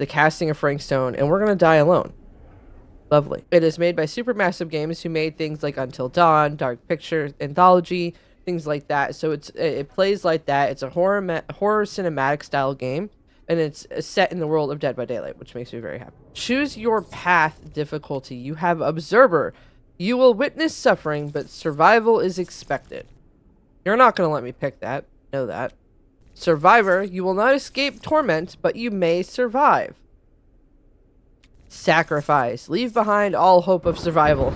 the casting of Frank Stone, and we're gonna die alone. Lovely. It is made by Supermassive Games, who made things like Until Dawn, Dark Picture, Anthology, things like that. So it plays like that. It's a horror cinematic style game, and it's set in the world of Dead by Daylight, which makes me very happy. Choose your path difficulty. You have Observer. You will witness suffering, but survival is expected. You're not going to let me pick that. Know that. Survivor. You will not escape torment, but you may survive. Sacrifice. Leave behind all hope of survival.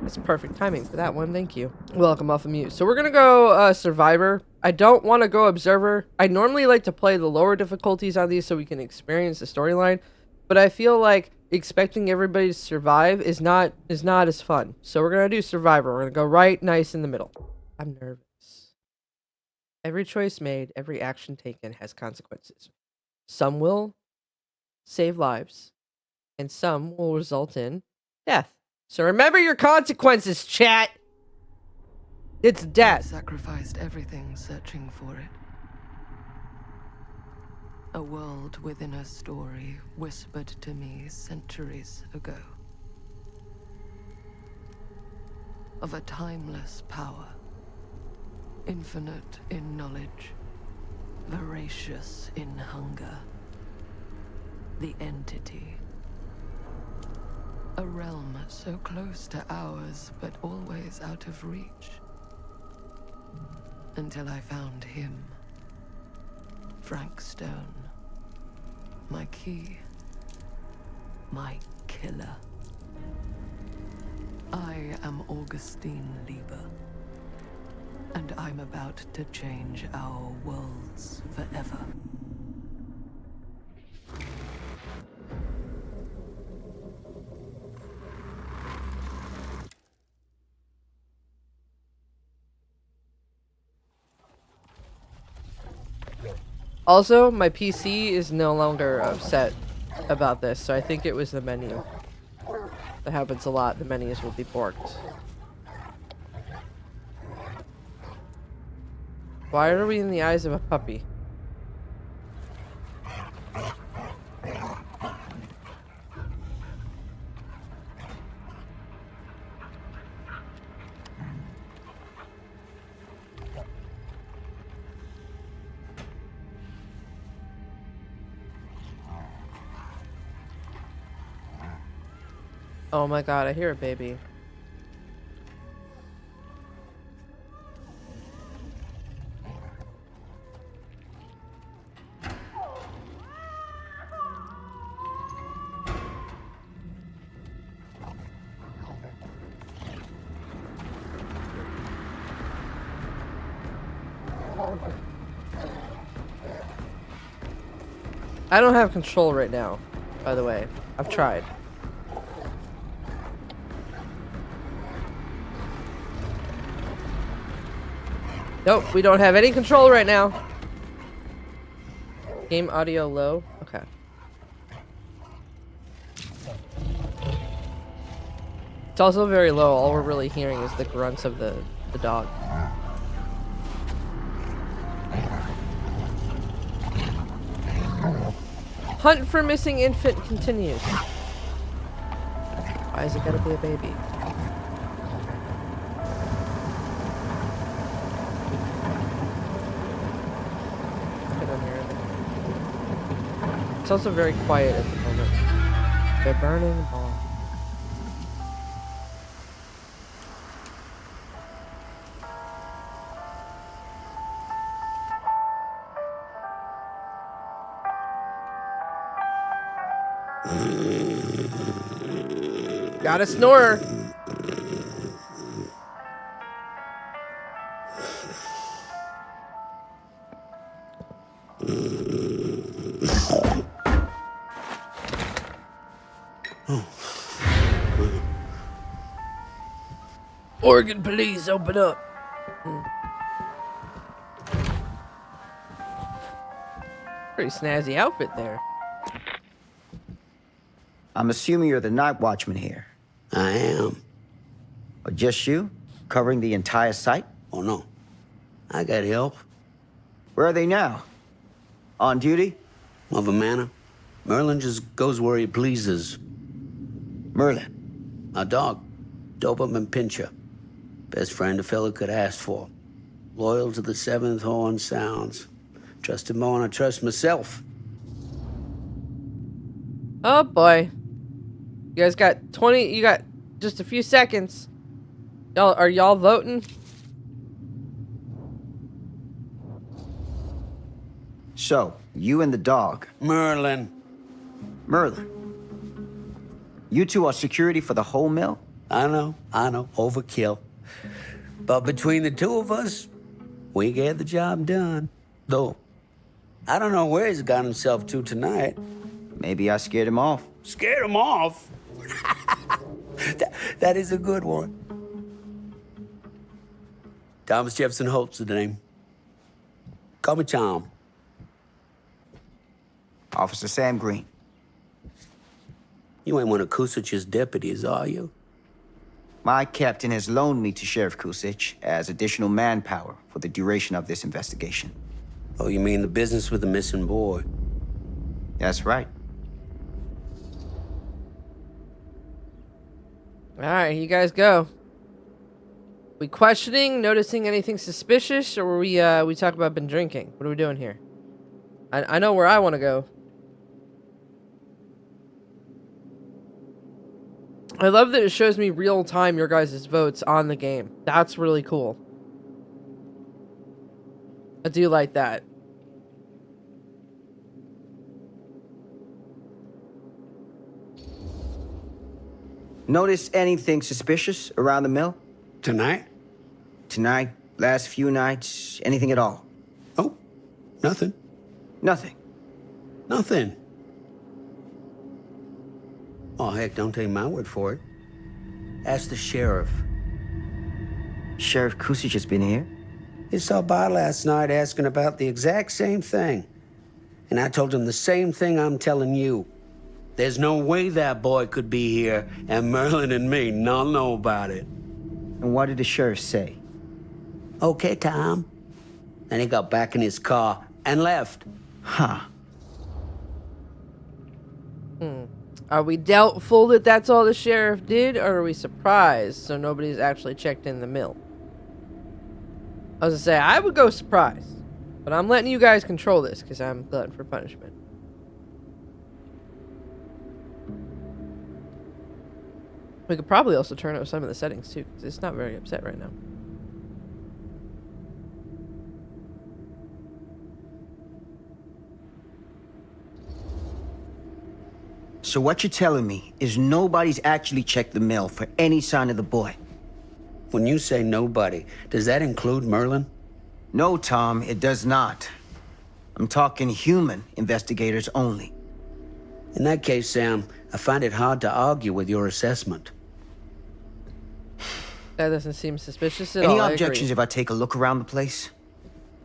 That's perfect timing for that one. Thank you. Welcome off of mute. So we're going to go Survivor. I don't want to go Observer. I normally like to play the lower difficulties on these so we can experience the storyline. But I feel like expecting everybody to survive is not as fun. So we're going to do Survivor. We're going to go right nice in the middle. I'm nervous. Every choice made, every action taken has consequences. Some will save lives, and some will result in death. So remember your consequences, chat. It's death. I've sacrificed everything searching for it. A world within a story whispered to me centuries ago. Of a timeless power, infinite in knowledge, voracious in hunger. The entity. A realm so close to ours, but always out of reach. Until I found him. Frank Stone. My key. My killer. I am Augustine Lieber. And I'm about to change our worlds forever. Also, my PC is no longer upset about this, so I think it was the menu. That happens a lot. The menus will be borked. Why are we in the eyes of a puppy? Oh my god, I hear a baby. I don't have control right now, by the way. I've tried. Nope, we don't have any control right now. Game audio low. Okay. It's also very low. All we're really hearing is the grunts of the dog. Hunt for missing infant continues. Why is it gotta be a baby? It's also very quiet at the moment. The Burning Maw. Got a snorer. Oregon police, open up. Pretty snazzy outfit there. I'm assuming you're the night watchman here. I am. Or just you? Covering the entire site? Oh, no. I got help. Where are they now? On duty? of a manor. Merlin just goes where he pleases. Merlin. A dog. Doberman Pinscher. Best friend a fella could ask for. Loyal to the seventh horn sounds. Trust him more than I trust myself. Oh boy. You guys got 20, you got just a few seconds. Are y'all voting? So, you and the dog. Merlin. Merlin. You two are security for the whole mill? I know. Overkill. But between the two of us, we get the job done. Though, I don't know where he's got himself to tonight. Maybe I scared him off. Scared him off? that is a good one. Thomas Jefferson Holt's the name. Call me Tom. Officer Sam Green. You ain't one of Kusich's deputies, are you? My captain has loaned me to Sheriff Kusich as additional manpower for the duration of this investigation. Oh, you mean the business with the missing boy? That's right. All right, you guys go. We questioning, noticing anything suspicious, or were we talk about been drinking? What are we doing here? I know where I want to go. I love that it shows me real time your guys' votes on the game. That's really cool. I do like that. Notice anything suspicious around the mill? Tonight? Tonight, last few nights, anything at all? Oh, nothing. Nothing. Nothing. Oh, heck, don't take my word for it. Ask the sheriff. Sheriff Kusich has been here? He saw by last night asking about the exact same thing. And I told him the same thing I'm telling you. There's no way that boy could be here, and Merlin and me not know about it. And what did the sheriff say? Okay, Tom. And he got back in his car and left. Huh. Are we doubtful that that's all the sheriff did, or are we surprised so nobody's actually checked in the mill? I was gonna say, I would go surprised, but I'm letting you guys control this because I'm glutton for punishment. We could probably also turn up some of the settings too, because it's not very upset right now. So what you're telling me is nobody's actually checked the mill for any sign of the boy? When you say nobody, does that include Merlin? No, Tom, it does not. I'm talking human investigators only. In that case, Sam, I find it hard to argue with your assessment. That doesn't seem suspicious at all. Any I objections agree. if I take a look around the place?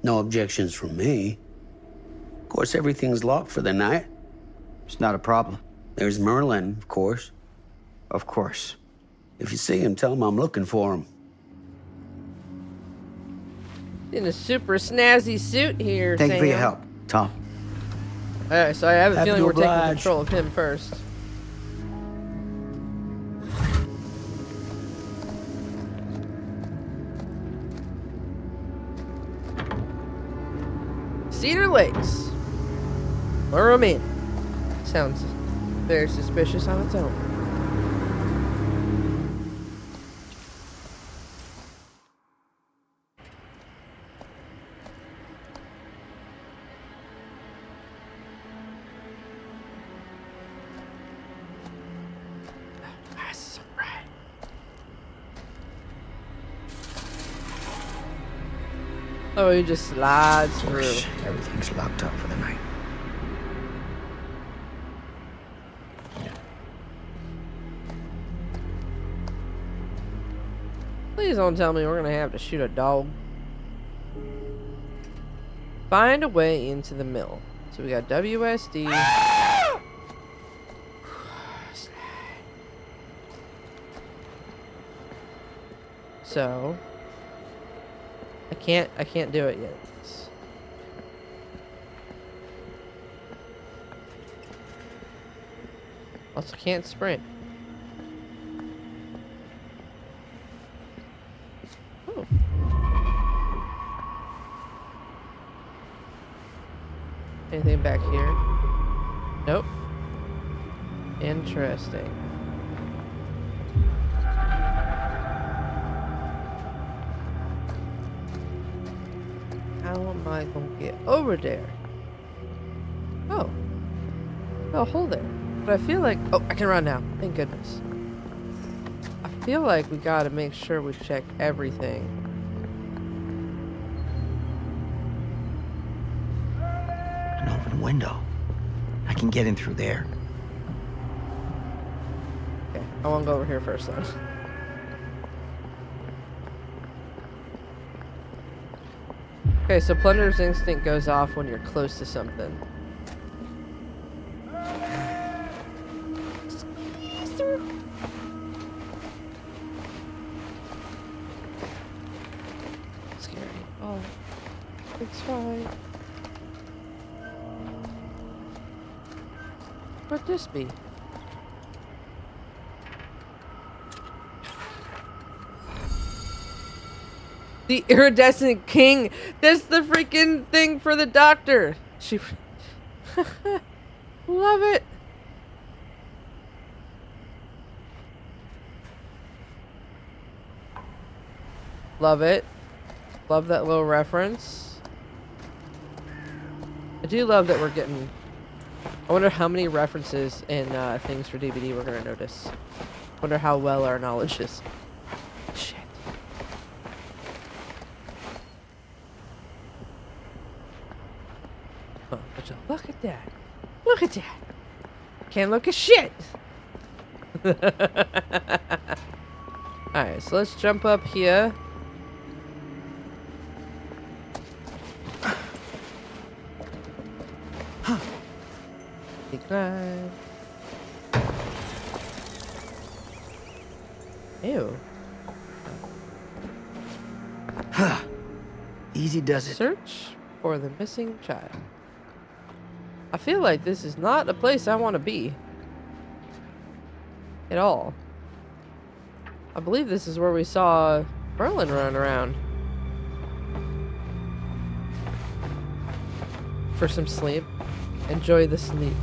No objections from me. Of course, everything's locked for the night. It's not a problem. There's Merlin, of course. Of course. If you see him, tell him I'm looking for him. In a super snazzy suit here, Thank you for your Sam. help, Tom. Alright, so I have a Happy feeling to we're taking oblige. control of him first. Cedar Lakes. Lure 'em in. Sounds very suspicious on its own. That's so bright. Oh, he just slides through. Everything's locked up for the night. Please don't tell me we're gonna have to shoot a dog. Find a way into the mill. So we got WSD. So I can't do it yet. Also can't sprint. Oh. Anything back here? Nope. Interesting. How am I gonna get over there? Oh. No, hold there. But I feel like... Oh, I can run now. Thank goodness. I feel like we gotta make sure we check everything. An open window. I can get in through there. Okay, I wanna go over here first then. Okay, so Plunder's instinct goes off when you're close to something. Scary. Oh, it's fine. What'd this be? The iridescent king. That's the freaking thing for the doctor. She love it. Love it. Love that little reference. I do love that we're getting... I wonder how many references in things for DVD we're gonna notice. Wonder how well our knowledge is. Shit. Oh, look at that. Look at that. Can't look at shit. Alright, so let's jump up here. Decline. Ew. Easy does it. Search for the missing child. I feel like this is not a place I want to be. At all. I believe this is where we saw Merlin run around. For some sleep. Enjoy the sleep.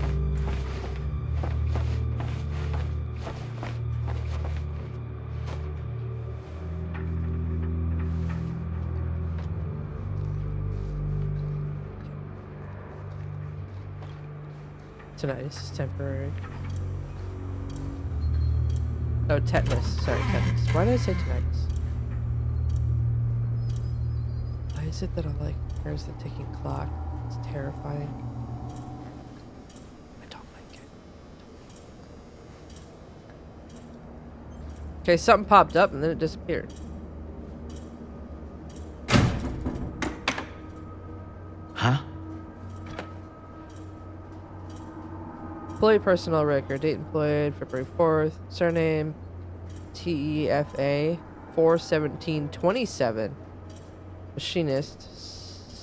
Tinnitus is temporary. Oh, tetanus. Sorry, tetanus. Why did I say tinnitus? Why is it that I like here's the ticking clock? It's terrifying. I don't like it. Okay, something popped up and then it disappeared. Huh? Employee personnel record. Date employed February 4th. Surname TEFA 41727. Machinist.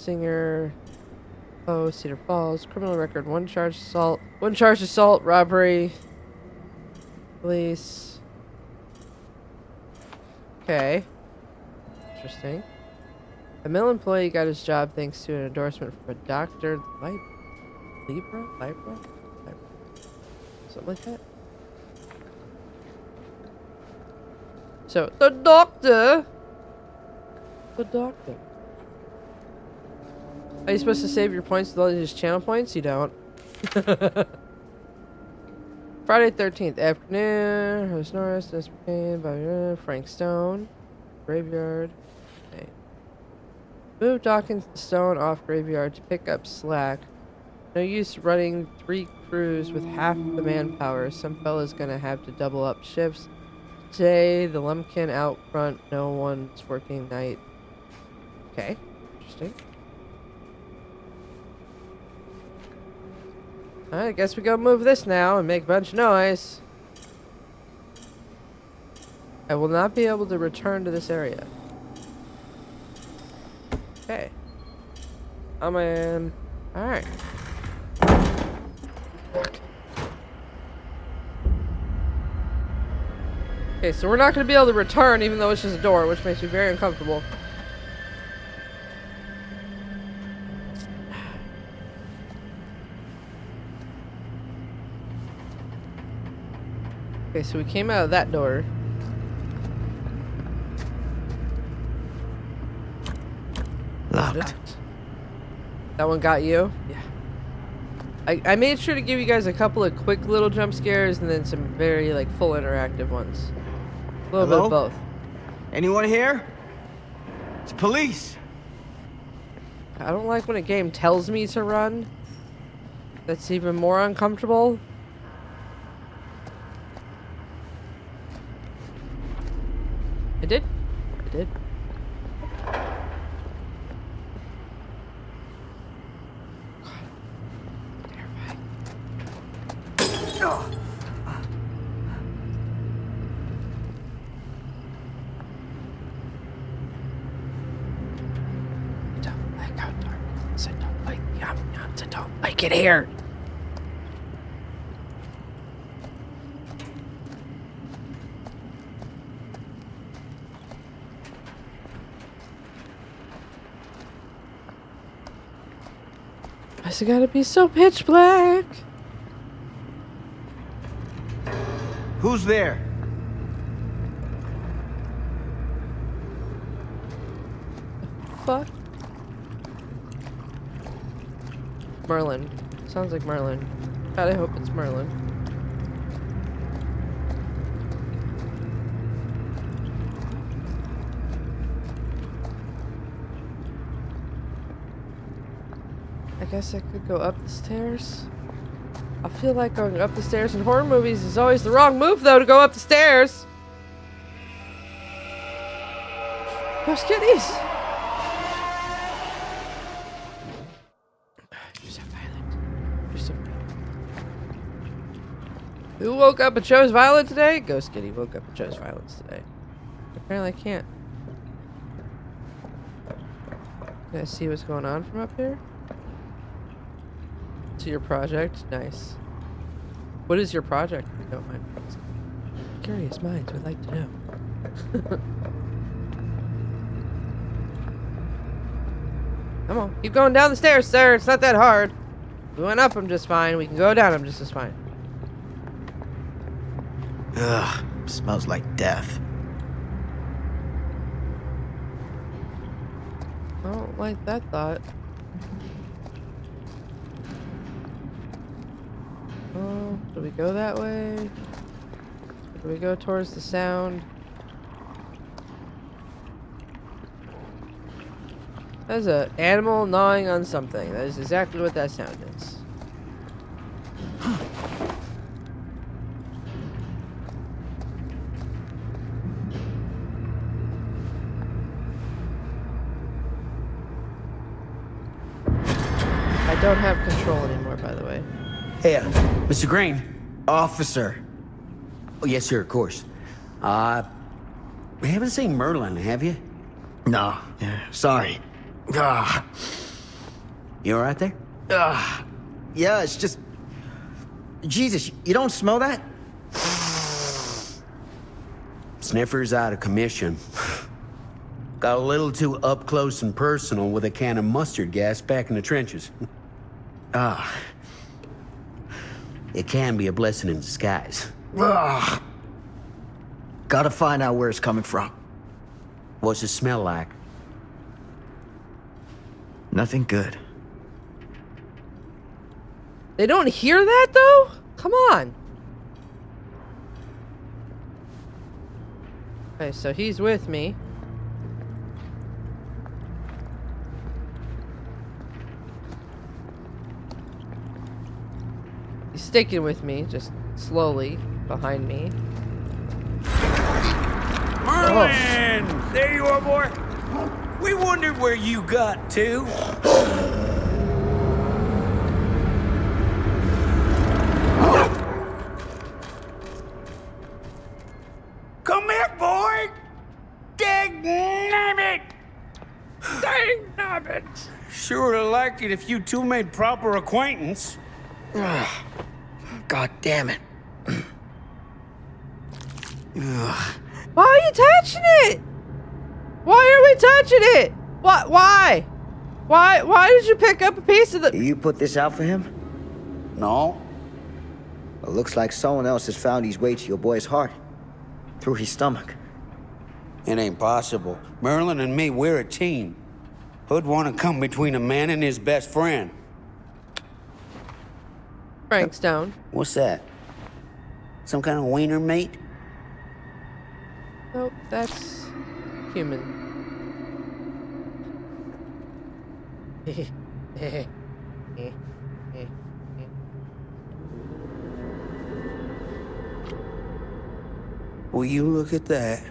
Singer. Oh, Cedar Falls. Criminal record. One charge assault. Robbery. Police. Okay. Interesting. A mill employee got his job thanks to an endorsement from a doctor. Libra? Something like that. So, the doctor. Are you supposed to save your points with all these channel points? You don't. Friday 13th afternoon. Host Norris, by Frank Stone. Graveyard. Okay. Move Dawkins and Stone off graveyard to pick up slack. No use running 3 crews with half the manpower. Some fella's gonna have to double up shifts. Today, the Lumpkin out front. No one's working night. Okay. Interesting. Alright, I guess we go move this now and make a bunch of noise. I will not be able to return to this area. Okay. I'm in. Alright. Okay, so we're not going to be able to return even though it's just a door, which makes me very uncomfortable. Okay, so we came out of that door. Locked. That one got you? Yeah. I made sure to give you guys a couple of quick little jump scares and then some very like full interactive ones. A little bit of both. Anyone here? It's police. I don't like when a game tells me to run. That's even more uncomfortable. I did. Get here. Why's it gotta be so pitch black? Who's there? Fuck. Merlin. Sounds like Merlin. God, I hope it's Merlin. I guess I could go up the stairs. I feel like going up the stairs in horror movies is always the wrong move, though, to go up the stairs. Those kitties. You're so violent. You're so violent. Who woke up and chose violence today? Ghost Kitty woke up and chose violence today. Apparently I can't. Can I see what's going on from up here? To your project? Nice. What is your project, if you don't mind? Curious minds would like to know. Come on, keep going down the stairs, sir. It's not that hard. We went up them just fine. We can go down them just as fine. Ugh, smells like death. I don't like that thought. Oh, do we go that way? Do we go towards the sound? That's an animal gnawing on something. That is exactly what that sound is. I don't have control anymore, by the way. Hey, Mr. Green. Officer. Oh, yes, sir, of course. We haven't seen Merlin, have you? No, yeah, sorry. Ah, You all right there? yeah, it's just... Jesus, you don't smell that? Sniffer's out of commission. Got a little too up close and personal with a can of mustard gas back in the trenches. Ah. It can be a blessing in disguise. Ugh. Gotta find out where it's coming from. What's it smell like? Nothing good. They don't hear that, though? Come on. Okay, so he's with me. He's sticking with me, just slowly, behind me. Merlin! There you are, boy. We wondered where you got to. Come here, boy! Dang-nabbit! Dang-nabbit! Sure would have liked it if you two made proper acquaintance. God damn it. Why are you touching it? Why are we touching it? What? Why? Why did you pick up a piece of the... You put this out for him? No? Well, looks like someone else has found his way to your boy's heart. Through his stomach. It ain't possible. Merlin and me, we're a team. Who'd want to come between a man and his best friend? Frank Stone. What's that? Some kind of wiener mate? Nope, that's human. Will you look at that?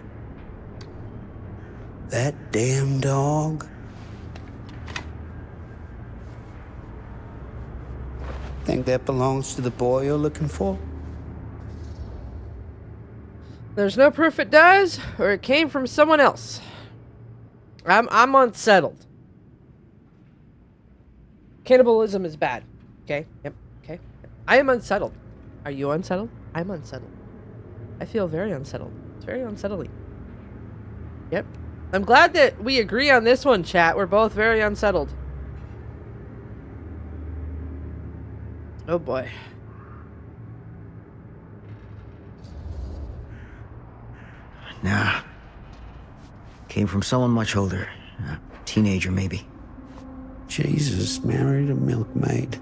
That damn dog? Think that belongs to the boy you're looking for? There's no proof it does, or it came from someone else. I'm unsettled. Cannibalism is bad. Okay? Yep. Okay. I am unsettled. Are you unsettled? I'm unsettled. I feel very unsettled. It's very unsettling. Yep. I'm glad that we agree on this one, chat. We're both very unsettled. Oh boy. Nah. Came from someone much older. A teenager, maybe. Jesus married a milkmaid.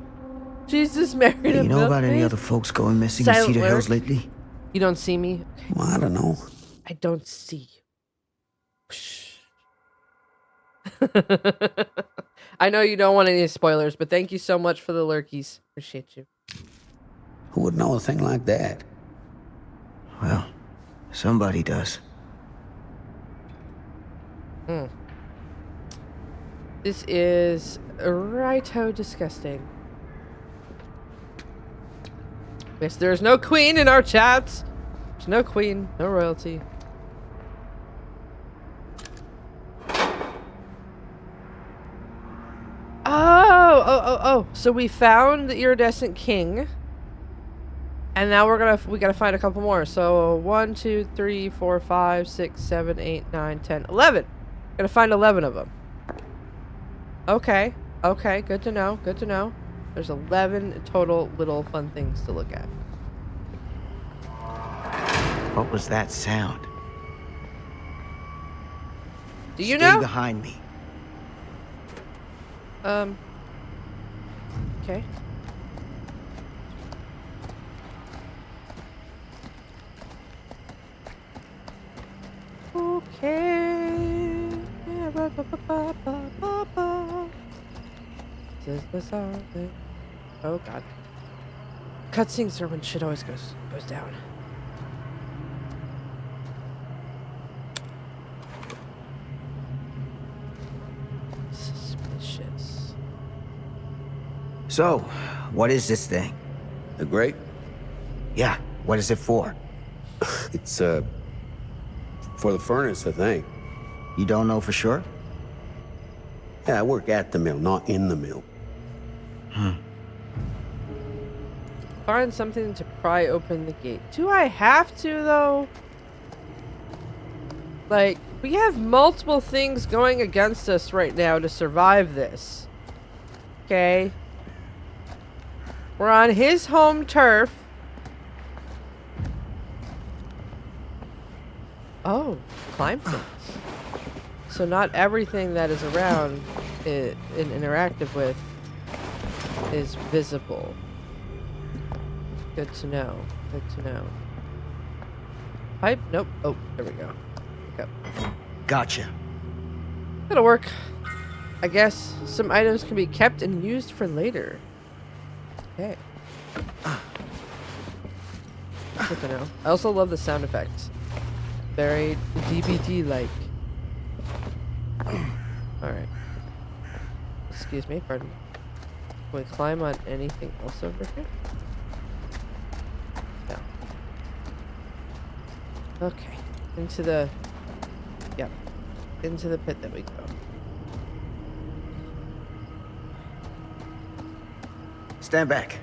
Jesus married a Hey, you know about any milkmaid? other folks going missing in Silent Cedar Hills Lurk? lately? You don't see me? Well, I don't know. I don't see you. I know you don't want any spoilers, but thank you so much for the lurkies. Appreciate you. Who would know a thing like that? Well, somebody does. This is righto disgusting. Yes, there's no queen in our chats. There's no queen, no royalty. Oh. So we found the iridescent king. And now we gotta find a couple more. So 1, 2, 3, 4, 5, 6, 7, 8, 9, 10, 11. Gotta find 11 of them. Okay. Okay, good to know. Good to know. There's 11 total little fun things to look at. What was that sound? Do you Stay know? behind me. Okay. Okay. This is the song. Oh god. Cutscenes are when shit always goes down. Suspicious. So, what is this thing? The grape? Yeah, what is it for? It's, for the furnace, I think. You don't know for sure? Yeah, I work at the mill, not in the mill. Find something to pry open the gate. Do I have to, though? Like, we have multiple things going against us right now to survive this. Okay? We're on his home turf. Oh, climb things. So not everything that is around and interactive with is visible. Good to know. Good to know. Pipe? Nope. Oh, there we go. Pick up. Gotcha. That'll work. I guess some items can be kept and used for later. Okay. Good to know. I also love the sound effects. Very DBD-like. Alright. Excuse me, pardon me. Can we climb on anything else over here? No. Okay. Into the... Yep. Into the pit that we go. Stand back.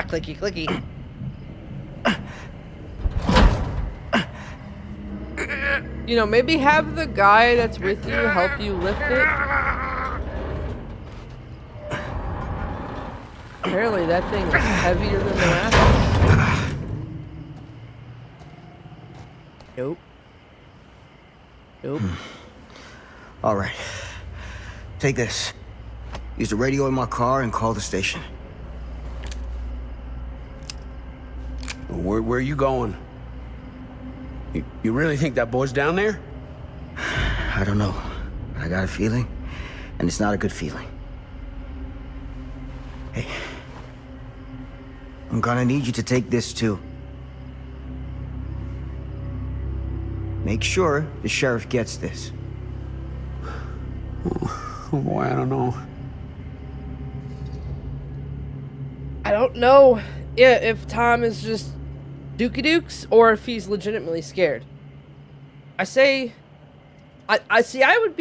Clicky, clicky. You know, maybe have the guy that's with you help you lift it. Apparently that thing is heavier than the last. Nope. Nope. All right. Take this. Use the radio in my car and call the station. Where are you going? You really think that boy's down there? I don't know. I got a feeling, and it's not a good feeling. Hey. I'm gonna need you to take this too. Make sure the sheriff gets this. Oh boy, I don't know. I don't know if Tom is just dookie dukes or if he's legitimately scared. I say, I see. I would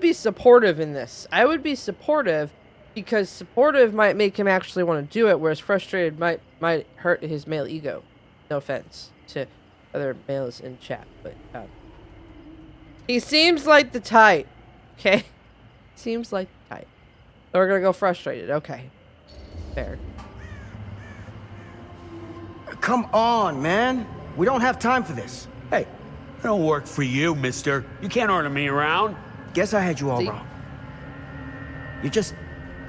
be supportive in this. I would be supportive because supportive might make him actually want to do it, whereas frustrated might hurt his male ego. No offense to other males in chat, but he seems like the type. Okay, seems like the type. So we're gonna go frustrated. Okay, fair. Come on, man. We don't have time for this. Hey, I don't work for you, mister. You can't order me around. Guess I had you all See? wrong. You're just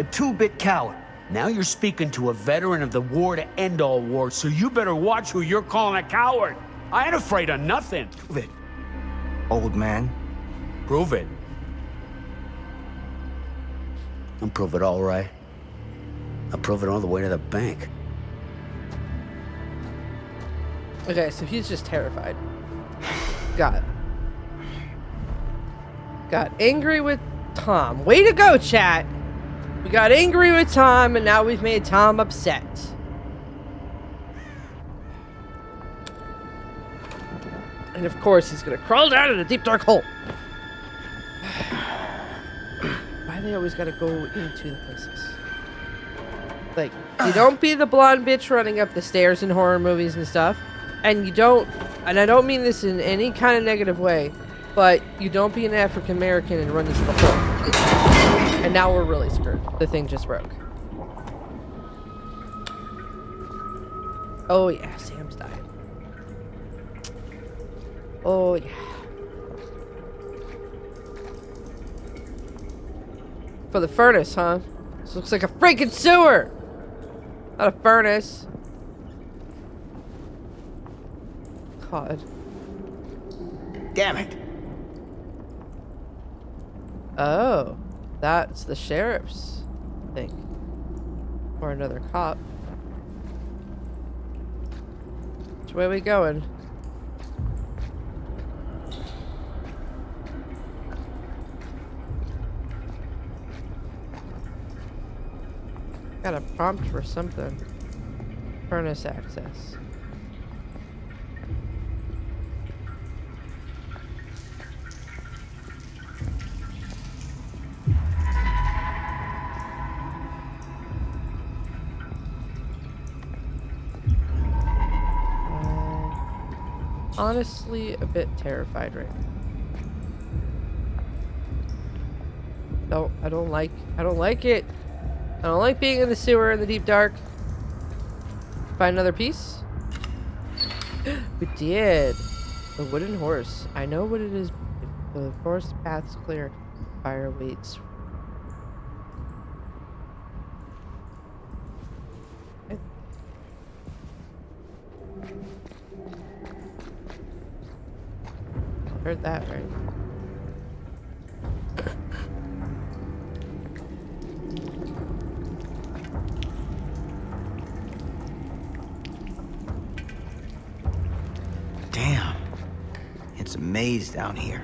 a two-bit coward. Now you're speaking to a veteran of the war to end all wars, so you better watch who you're calling a coward. I ain't afraid of nothing. Prove it, old man. Prove it. I'll prove it all right. I'll prove it all the way to the bank. Okay, so he's just terrified. Got angry with Tom. Way to go, chat. We got angry with Tom, and now we've made Tom upset. And of course, he's gonna crawl down in a deep dark hole. Why do they always gotta go into the places? Like, you don't be the blonde bitch running up the stairs in horror movies and stuff. And you don't, and I don't mean this in any kind of negative way, but you don't be an African American and run into the hole. And now we're really screwed. The thing just broke. Oh yeah, Sam's dying. Oh yeah. For the furnace, huh? This looks like a freaking sewer! Not a furnace. God. Damn it. Oh, that's the sheriff's thing. Or another cop. Which way are we going? Got a prompt for something. Furnace access. Honestly, a bit terrified right now. No, I don't like it. I don't like being in the sewer in the deep dark. Find another piece? We did. The wooden horse. I know what it is. If the forest path's clear, fire waits. Heard that, right? Damn. It's a maze down here.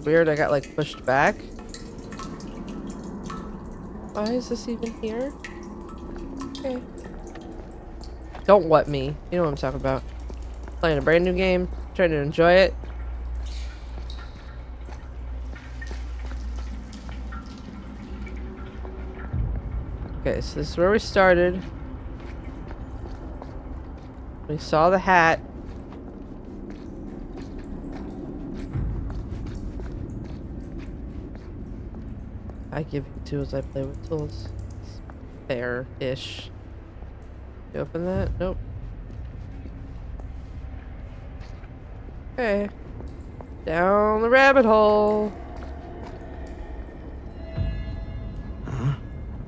weird. I got like pushed back. Why is this even here? Okay. Don't what me. You know what I'm talking about. Playing a brand new game. Trying to enjoy it. Okay, so this is where we started. We saw the hat. I give you tools, I play with tools. It's fair-ish. You open that? Nope. Okay. Down the rabbit hole. Huh?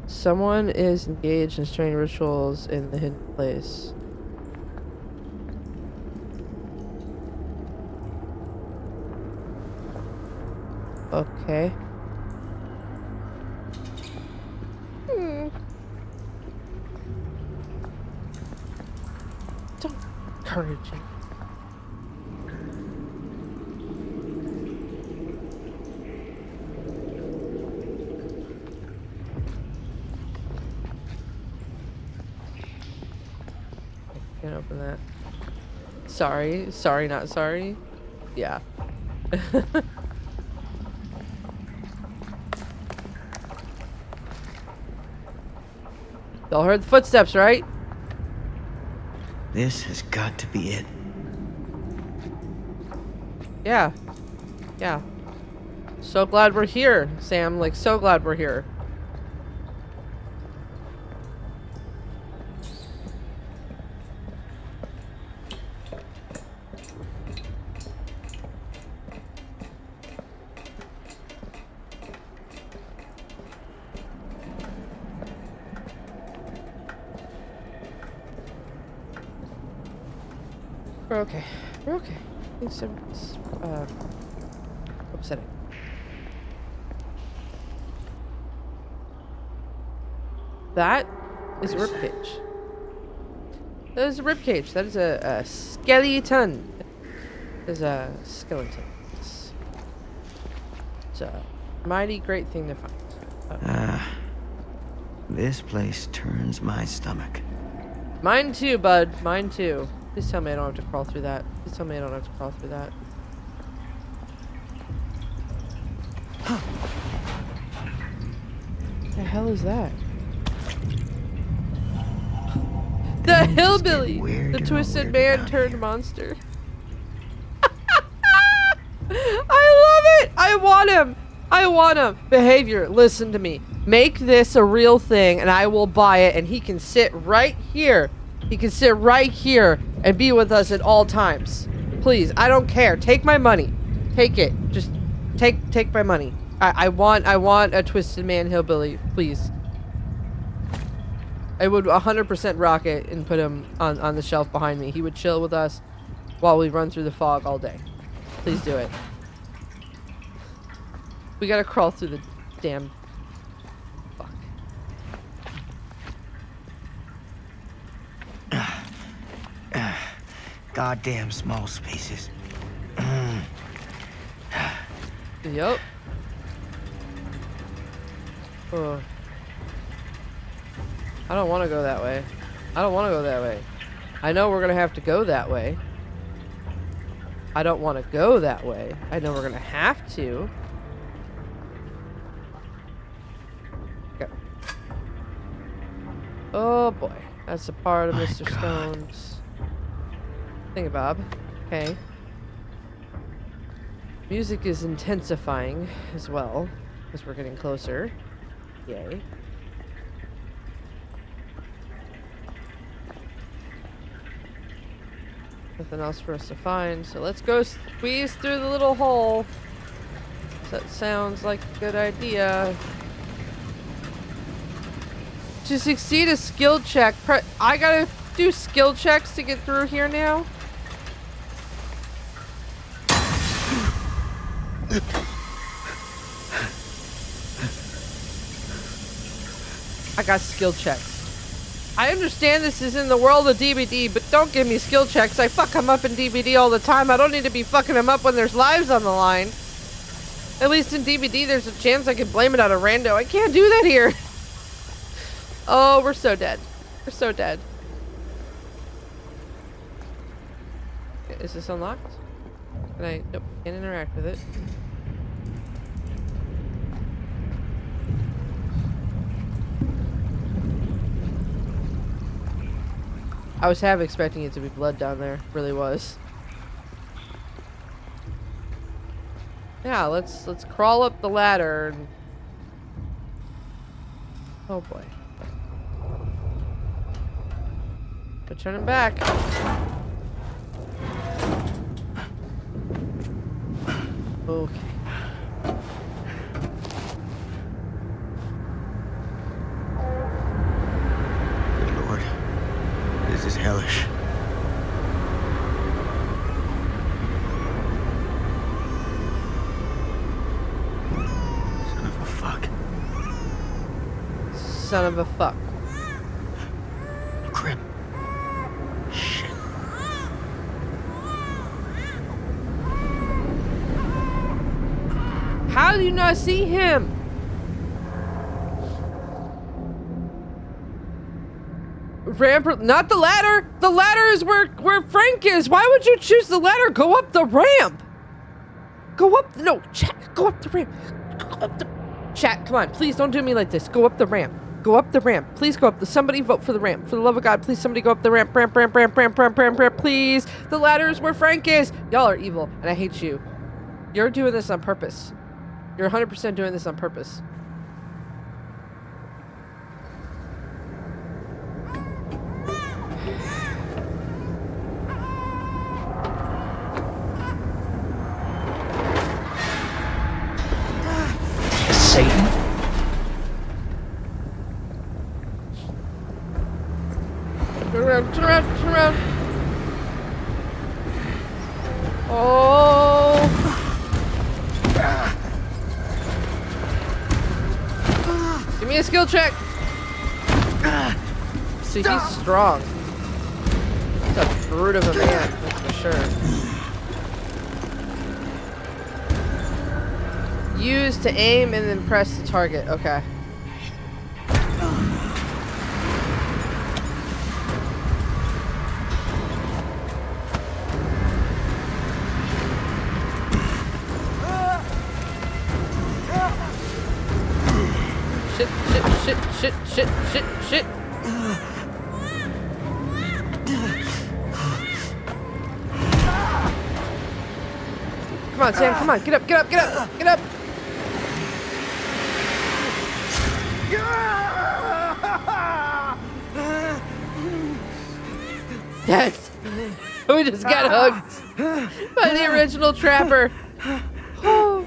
Someone is engaged in strange rituals in the hidden place. Okay. Don't encourage it. Can't open that. Sorry. Sorry, not sorry. Yeah. Y'all heard the footsteps, right? This has got to be it. Yeah. Yeah. So glad we're here, Sam. Like, so glad we're here. We're okay. We're okay. It's upsetting. That is a ribcage. That is a ribcage. That is a skeleton. That is a skeleton. It's a mighty great thing to find. This place turns my stomach. Mine too, bud. Mine too. Please tell me I don't have to crawl through that. Please tell me I don't have to crawl through that. What the hell is that? The hillbilly! The twisted man turned monster. I love it! I want him! I want him! Behavior, listen to me. Make this a real thing and I will buy it and he can sit right here. He can sit right here and be with us at all times. Please, I don't care. Take my money. Take it. Just take my money. I want a twisted man hillbilly, please. I would 100% rock it and put him on the shelf behind me. He would chill with us while we run through the fog all day. Please do it. We gotta crawl through the damn... Fuck. Goddamn small spaces. Yup. Oh. I don't want to go that way. I don't want to go that way. I know we're gonna have to go that way. I don't want to go that way. I know we're gonna have to. Go. Oh boy, that's a part of Mr. Stone's thingamabob. Okay. Music is intensifying as well as we're getting closer. Yay. Nothing else for us to find, so let's go squeeze through the little hole. That sounds like a good idea. To succeed a skill check, I gotta do skill checks to get through here now? I got skill checks. I understand this is in the world of DBD, but don't give me skill checks. I fuck them up in DBD all the time. I don't need to be fucking them up when there's lives on the line. At least in DVD, there's a chance I could blame it on a rando. I can't do that here. Oh, we're so dead. We're so dead. Is this unlocked? Can I? Nope. Can't interact with it. I was half expecting it to be blood down there. Really was. Yeah, let's crawl up the ladder and... Oh boy. We're turning back. Okay. Good Lord. This is hellish. Son of a fuck. Son of a fuck. Grim. Shit. How do you not see him? Ramp, not the ladder. The ladder is where Frank is. Why would you choose the ladder? Go up the ramp. Go up. No, chat. Go up the ramp. Go up the. Chat, come on. Please don't do me like this. Go up the ramp. Go up the ramp. Please go up the. Somebody vote for the ramp. For the love of God, please somebody go up the ramp. Ramp. Please. The ladder is where Frank is. Y'all are evil, and I hate you. You're doing this on purpose. You're 100% doing this on purpose. Satan? Turn around, turn around, turn around. Oh. Give me a skill check. See, he's strong. He's a brute of a man, that's for sure. Use to aim and then press the target. Okay. Shit. Come on, Sam, come on. Get up. Yes. We just got hugged by the original trapper. Oh.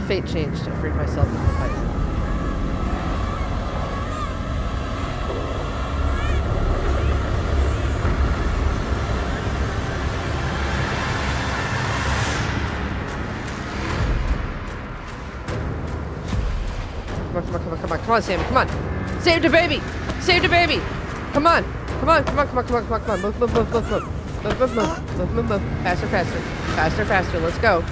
Fate changed. I freed myself from the pipe. Come on, Sammy, come on. Save the baby. Come on. Move. Faster. Let's go.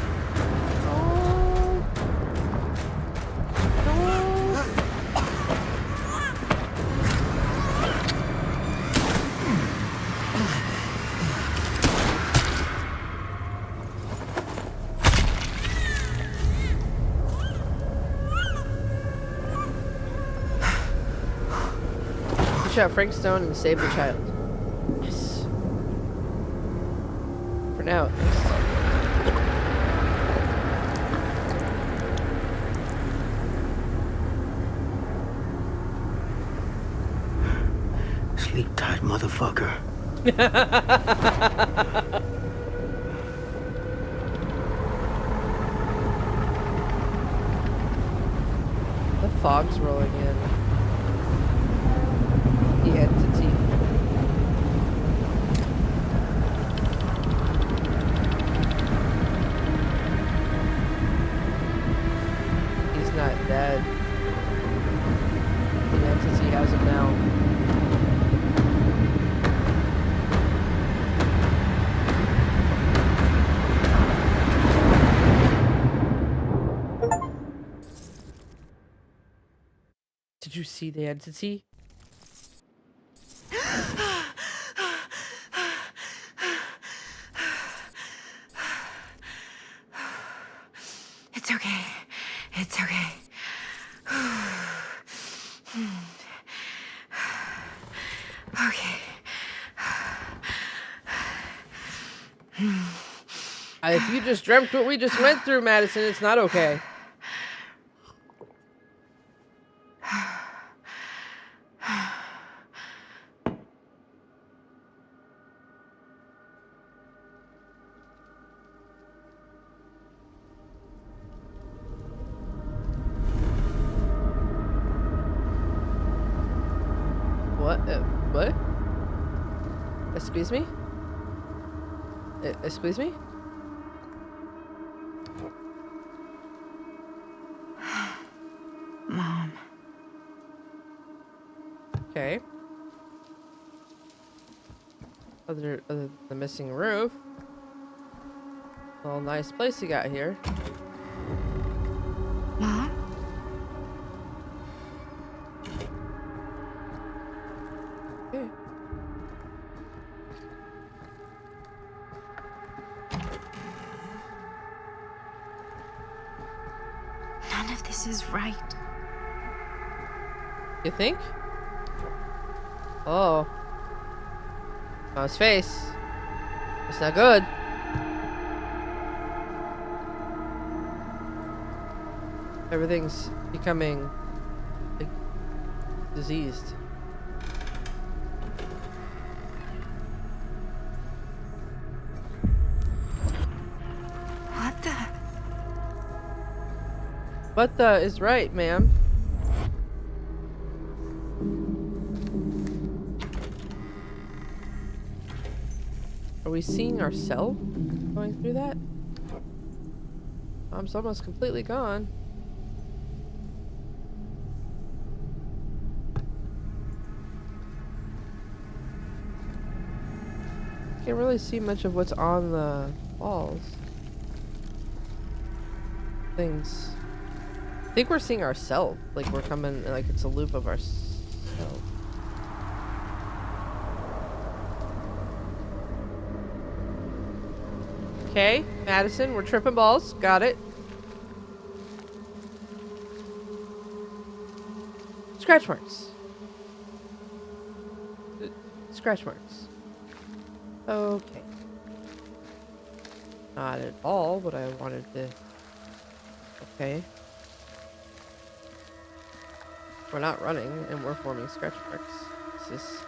Shot Frank Stone and save the child. Yes. For now, at least. Sleep tight, motherfucker. The fog's rolling in. The entity. Did you see the entity? It's okay. It's okay. Okay. If you just dreamt what we just went through, Madison, it's not okay. What? What? Excuse me? Excuse me? Mom. Okay. Other than the missing roof. Well, nice place you got here. Mom? Okay. None of this is right. You think? Oh. On his face. It's not good. Everything's becoming like, diseased. What the? What the is right, ma'am? Are we seeing ourselves going through that? Mom's almost completely gone. Can't really see much of what's on the walls. Things. I think we're seeing ourselves. Like we're coming, like it's a loop of ourselves. Okay, Madison, we're tripping balls. Got it. Scratch marks. Scratch marks. Okay. Not at all what I wanted to. Okay. We're not running and we're forming scratch marks. This is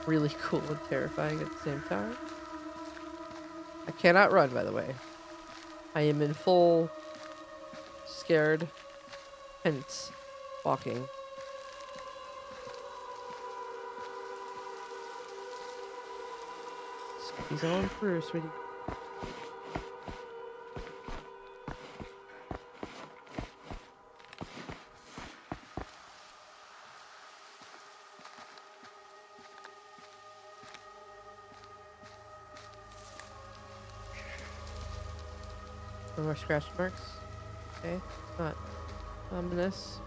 really cool and terrifying at the same time. I cannot run, by the way. I am in full scared, hence walking. Squeeze on through, sweetie. No more scratch marks. Okay, it's not ominous.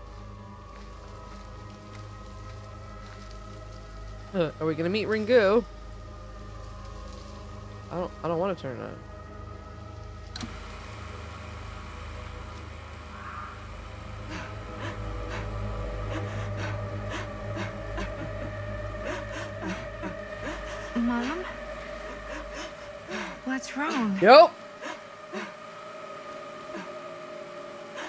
Are we gonna meet Ringu? I don't want to turn it on. Mom? What's wrong? Nope.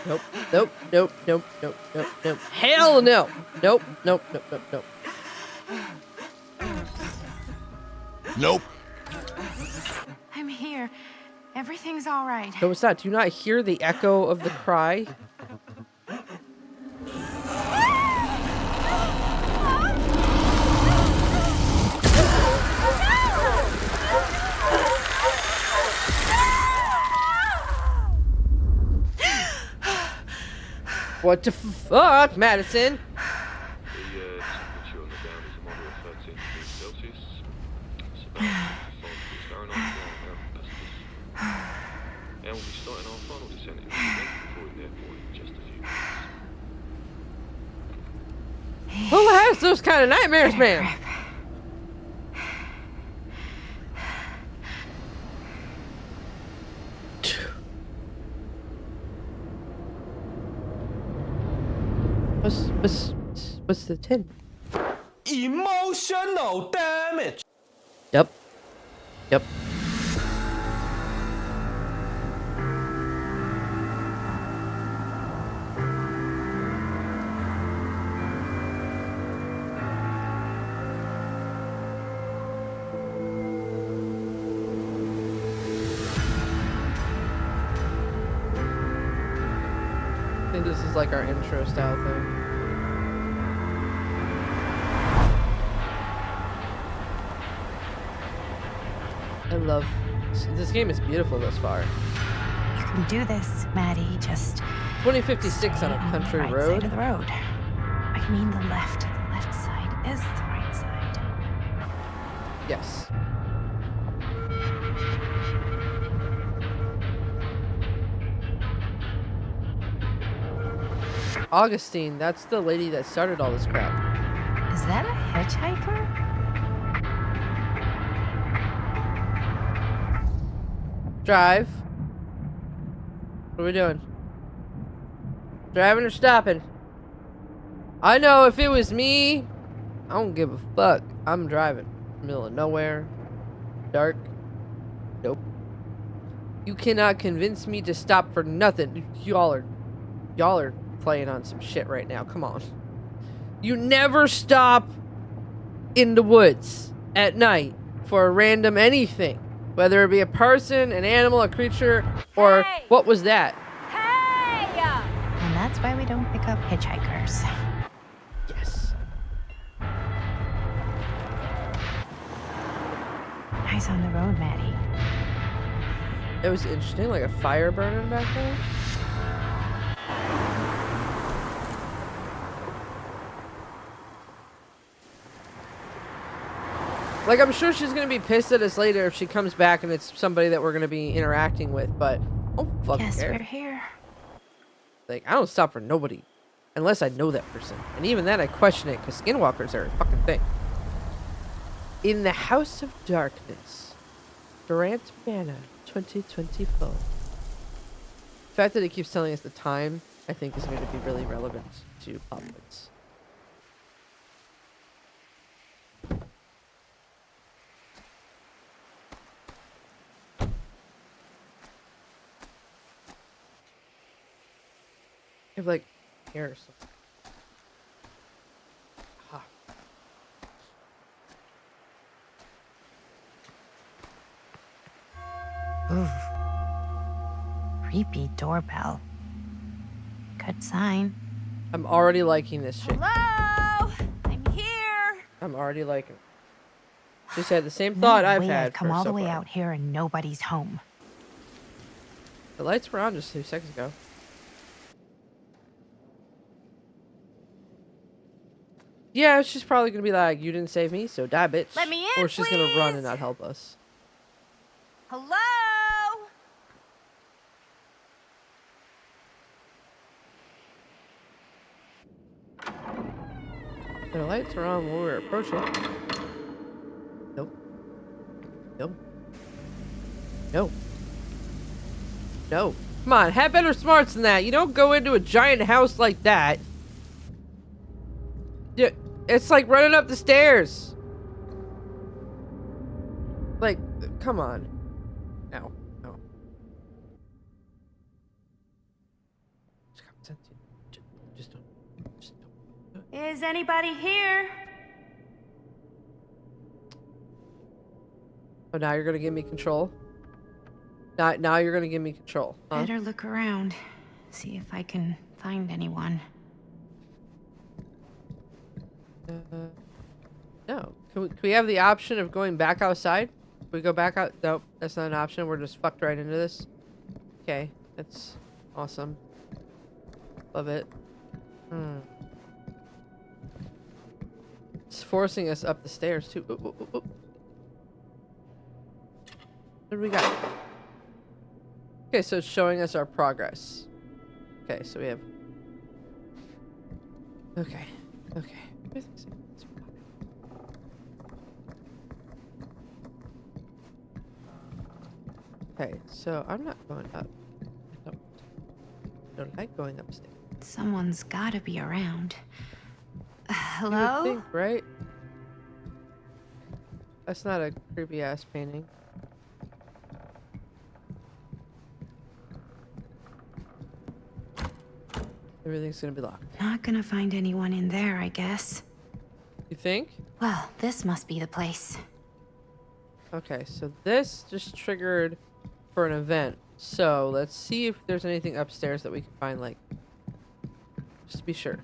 Nope. Nope. Nope. Nope. Nope. Nope. Nope. Hell no. Nope. Nope. Nope. Nope. Nope. Nope. I'm here. Everything's all right. No, it's not. Do you not hear the echo of the cry? What the fuck, Madison? The temperature on the ground is a moderate 13 degrees Celsius. It's about 5 degrees Fahrenheit for our passengers. And we'll be starting our final descent into the event before the airport in just a few minutes. has those kind of nightmares, man. What's the tin? Emotional damage. Yep. Yep. I think this is like our intro style thing. I love this game. Is beautiful thus far. You can do this, Maddie. Just 2056 on a country right road. side of the road. I mean the left. The left side is the right side. Yes. Augustine, that's the lady that started all this crap. Is that a hitchhiker? Drive. What are we doing? Driving or stopping? I know if it was me, I don't give a fuck. I'm driving. Middle of nowhere. Dark. Nope. You cannot convince me to stop for nothing. Y'all are playing on some shit right now. Come on. You never stop in the woods at night for a random anything. Whether it be a person, an animal, a creature, or Hey! what was that? Hey! And that's why we don't pick up hitchhikers. Yes. Eyes on the road, Maddie. It was interesting, like a fire burning back there. Like, I'm sure she's gonna be pissed at us later if she comes back and it's somebody that we're gonna be interacting with, but I don't fucking Guess care. we're here. Like, I don't stop for nobody. Unless I know that person. And even then, I question it, because skinwalkers are a fucking thing. In the House of Darkness. Durant Manor, 2024. The fact that it keeps telling us the time, I think, is going to be really relevant to plot points. I have like hair or something. Ooh. Creepy doorbell. Good sign. I'm already liking this shit. Hello! I'm here! I'm already liking it. Just had the same thought I've had come for all so the way far. out here and nobody's home. The lights were on just 2 seconds ago. Yeah, she's probably gonna be like, "You didn't save me, so die, bitch." Let me in, or she's gonna run and please. not help us. Hello? The lights are on when we're approaching. Nope. Nope. No. No. Come on, have better smarts than that. You don't go into a giant house like that. Yeah, it's like running up the stairs. Like, come on. No. No. Just don't. Is anybody here? Oh, now you're gonna give me control? Now you're gonna give me control, huh? Better look around. See if I can find anyone. No. Can we have the option of going back outside? Can we go back out? Nope, that's not an option. We're just fucked right into this. Okay, that's awesome. Love it. It's forcing us up the stairs, too. Ooh, ooh, ooh, ooh. What do we got? Okay, so it's showing us our progress. Okay, so we have... Okay, okay. Everything's fine. Okay, so I'm not going up. I don't like going upstairs. Someone's gotta be around. You Hello? would think, right? That's not a creepy ass painting. Everything's gonna be locked. Not gonna find anyone in there, I guess. You think? Well, this must be the place. Okay, so this just triggered for an event. So let's see if there's anything upstairs that we can find, like, just to be sure.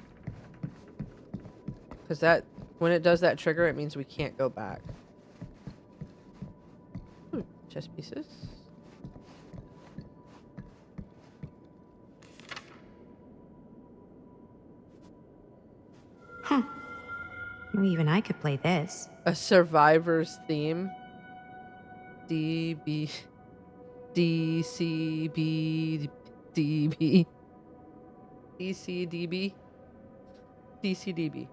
Because that, when it does that trigger, it means we can't go back. Ooh, chess pieces. Well, even I could play this. A survivor's theme. DB. DCB. DB. DCDB. DCDB.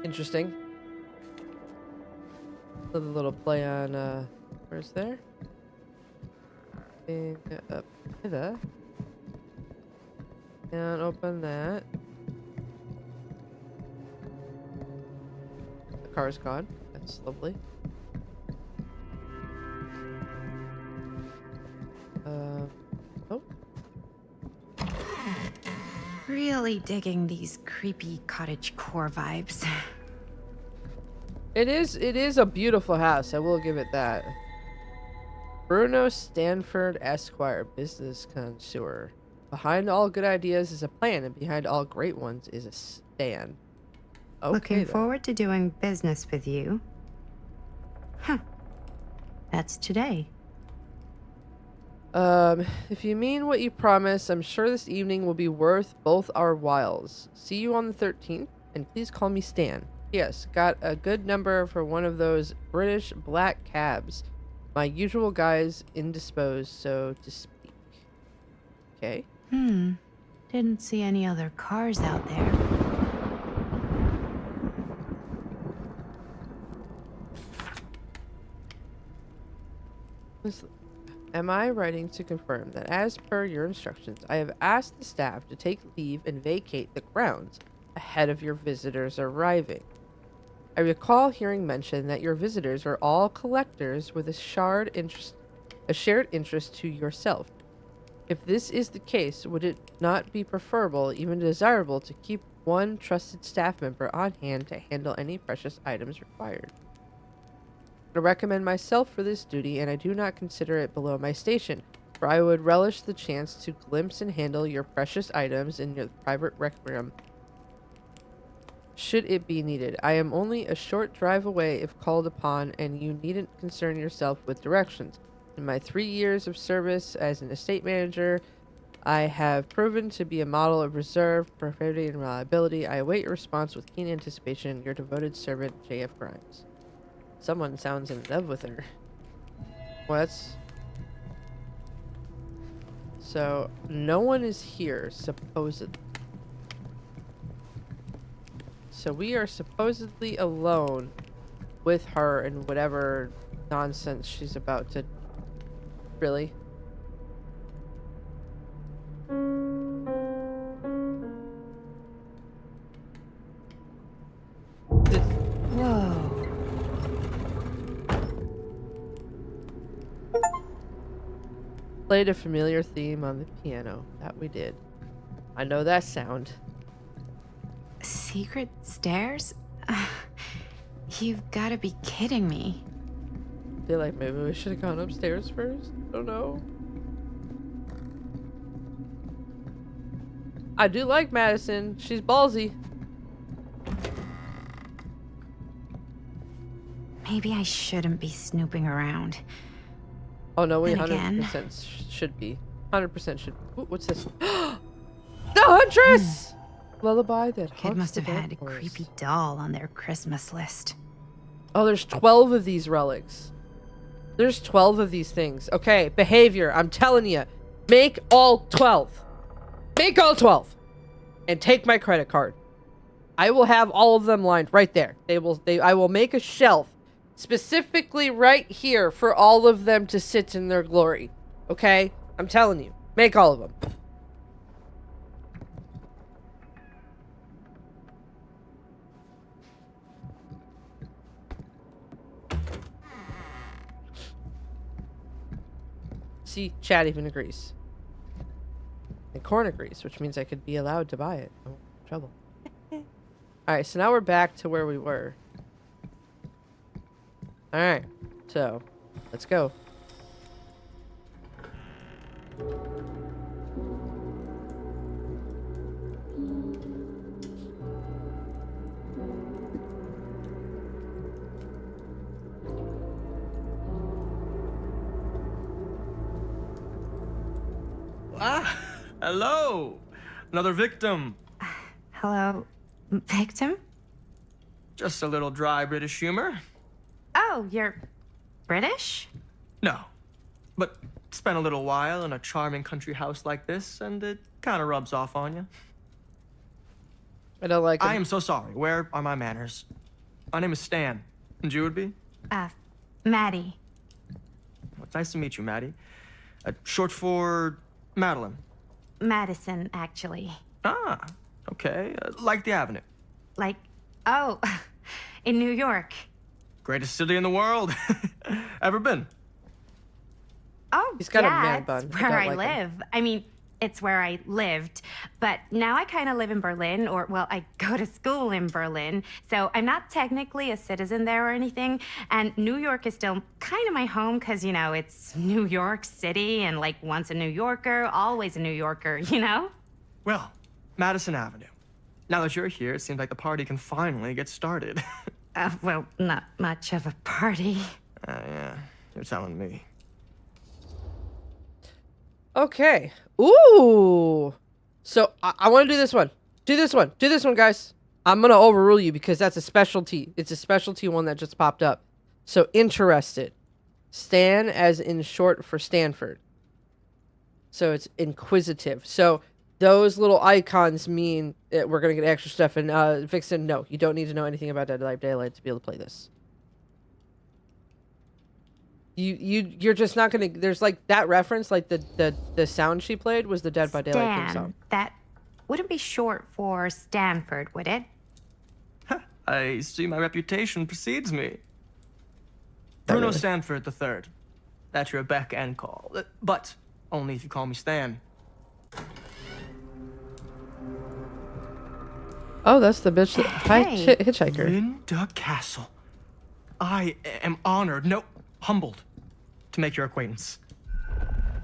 Interesting. A little play on, where's there? And up there. And open that. The car's gone. That's lovely. Oh. Really digging these creepy cottage core vibes. It is a beautiful house. I will give it that. Bruno Stanford Esquire, business connoisseur. Behind all good ideas is a plan, and behind all great ones is a stand. Okay, Looking then. forward to doing business with you. Huh. That's today. If you mean what you promise, I'm sure this evening will be worth both our whiles. See you on the 13th, and please call me Stan. Yes, got a good number for one of those British black cabs. My usual guy's indisposed, so to speak. Okay. Didn't see any other cars out there. Am I writing to confirm that as per your instructions, I have asked the staff to take leave and vacate the grounds ahead of your visitors arriving? I recall hearing mention that your visitors are all collectors with a shared interest to yourself. If this is the case, would it not be preferable, even desirable, to keep one trusted staff member on hand to handle any precious items required? I recommend myself for this duty, and I do not consider it below my station, for I would relish the chance to glimpse and handle your precious items in your private rec room, should it be needed. I am only a short drive away if called upon, and you needn't concern yourself with directions. In my 3 years of service as an estate manager, I have proven to be a model of reserve, propriety, and reliability. I await your response with keen anticipation. Your devoted servant, J.F. Grimes. Someone sounds in love with her. What? So, no one is here, supposedly. So we are supposedly alone with her and whatever nonsense she's about to... Really? Whoa. Played a familiar theme on the piano. That we did. I know that sound. Secret stairs? You've got to be kidding me. Feel like maybe we should have gone upstairs first. I don't know. I do like Madison. She's ballsy. Maybe I shouldn't be snooping around. Oh no, we Then again- 100% should be. 100% should. Ooh, what's this? The Huntress! Lullaby that Kid haunts must the have had a bedpost. creepy doll on their Christmas list. Oh, there's 12 of these relics. There's 12 of these things. Okay, behavior. I'm telling you. Make all 12. Make all 12. And take my credit card. I will have all of them lined right there. I will make a shelf specifically right here for all of them to sit in their glory. Okay? I'm telling you. Make all of them. See, Chad even agrees. And Corn agrees, which means I could be allowed to buy it. No trouble. Alright, so now we're back to where we were. Alright, so let's go. Ah, hello. Another victim. Hello, victim? Just a little dry British humor. Oh, you're British? No, but spent a little while in a charming country house like this, and it kind of rubs off on you. I don't like it. I am so sorry. Where are my manners? My name is Stan. And you would be? Maddie. Well, it's nice to meet you, Maddie. Short for Madeline. Madison, actually. Ah, okay. Like the Avenue. Like, oh, in New York. Greatest city in the world. Ever been? Oh, He's got a yeah, man bun. it's I where don't I like him. live. I mean, it's where I lived. But now I kind of live in Berlin, or, well, I go to school in Berlin. So I'm not technically a citizen there or anything. And New York is still kind of my home because, you know, it's New York City. And, like, once a New Yorker, always a New Yorker, you know? Well, Madison Avenue. Now that you're here, it seems like the party can finally get started. Well, not much of a party. Yeah, you're telling me. Okay. Ooh. So I want to do this one. Do this one. Do this one, guys. I'm going to overrule you because that's a specialty. It's a specialty one that just popped up. So interested. Stan as in short for Stanford. So it's inquisitive. So those little icons mean that we're going to get extra stuff. And Vixen, no, you don't need to know anything about Dead by Daylight to be able to play this. You're just not gonna. There's like that reference, like the sound she played was the Dead by Daylight theme song. That wouldn't be short for Stanford, would it? I see my reputation precedes me. Bruno really? Stanford III. That's your beck and call. But only if you call me Stan. Oh, that's the bitch that Hey. hitchhiker. Linda Castle. I am honored, no, humbled, to make your acquaintance.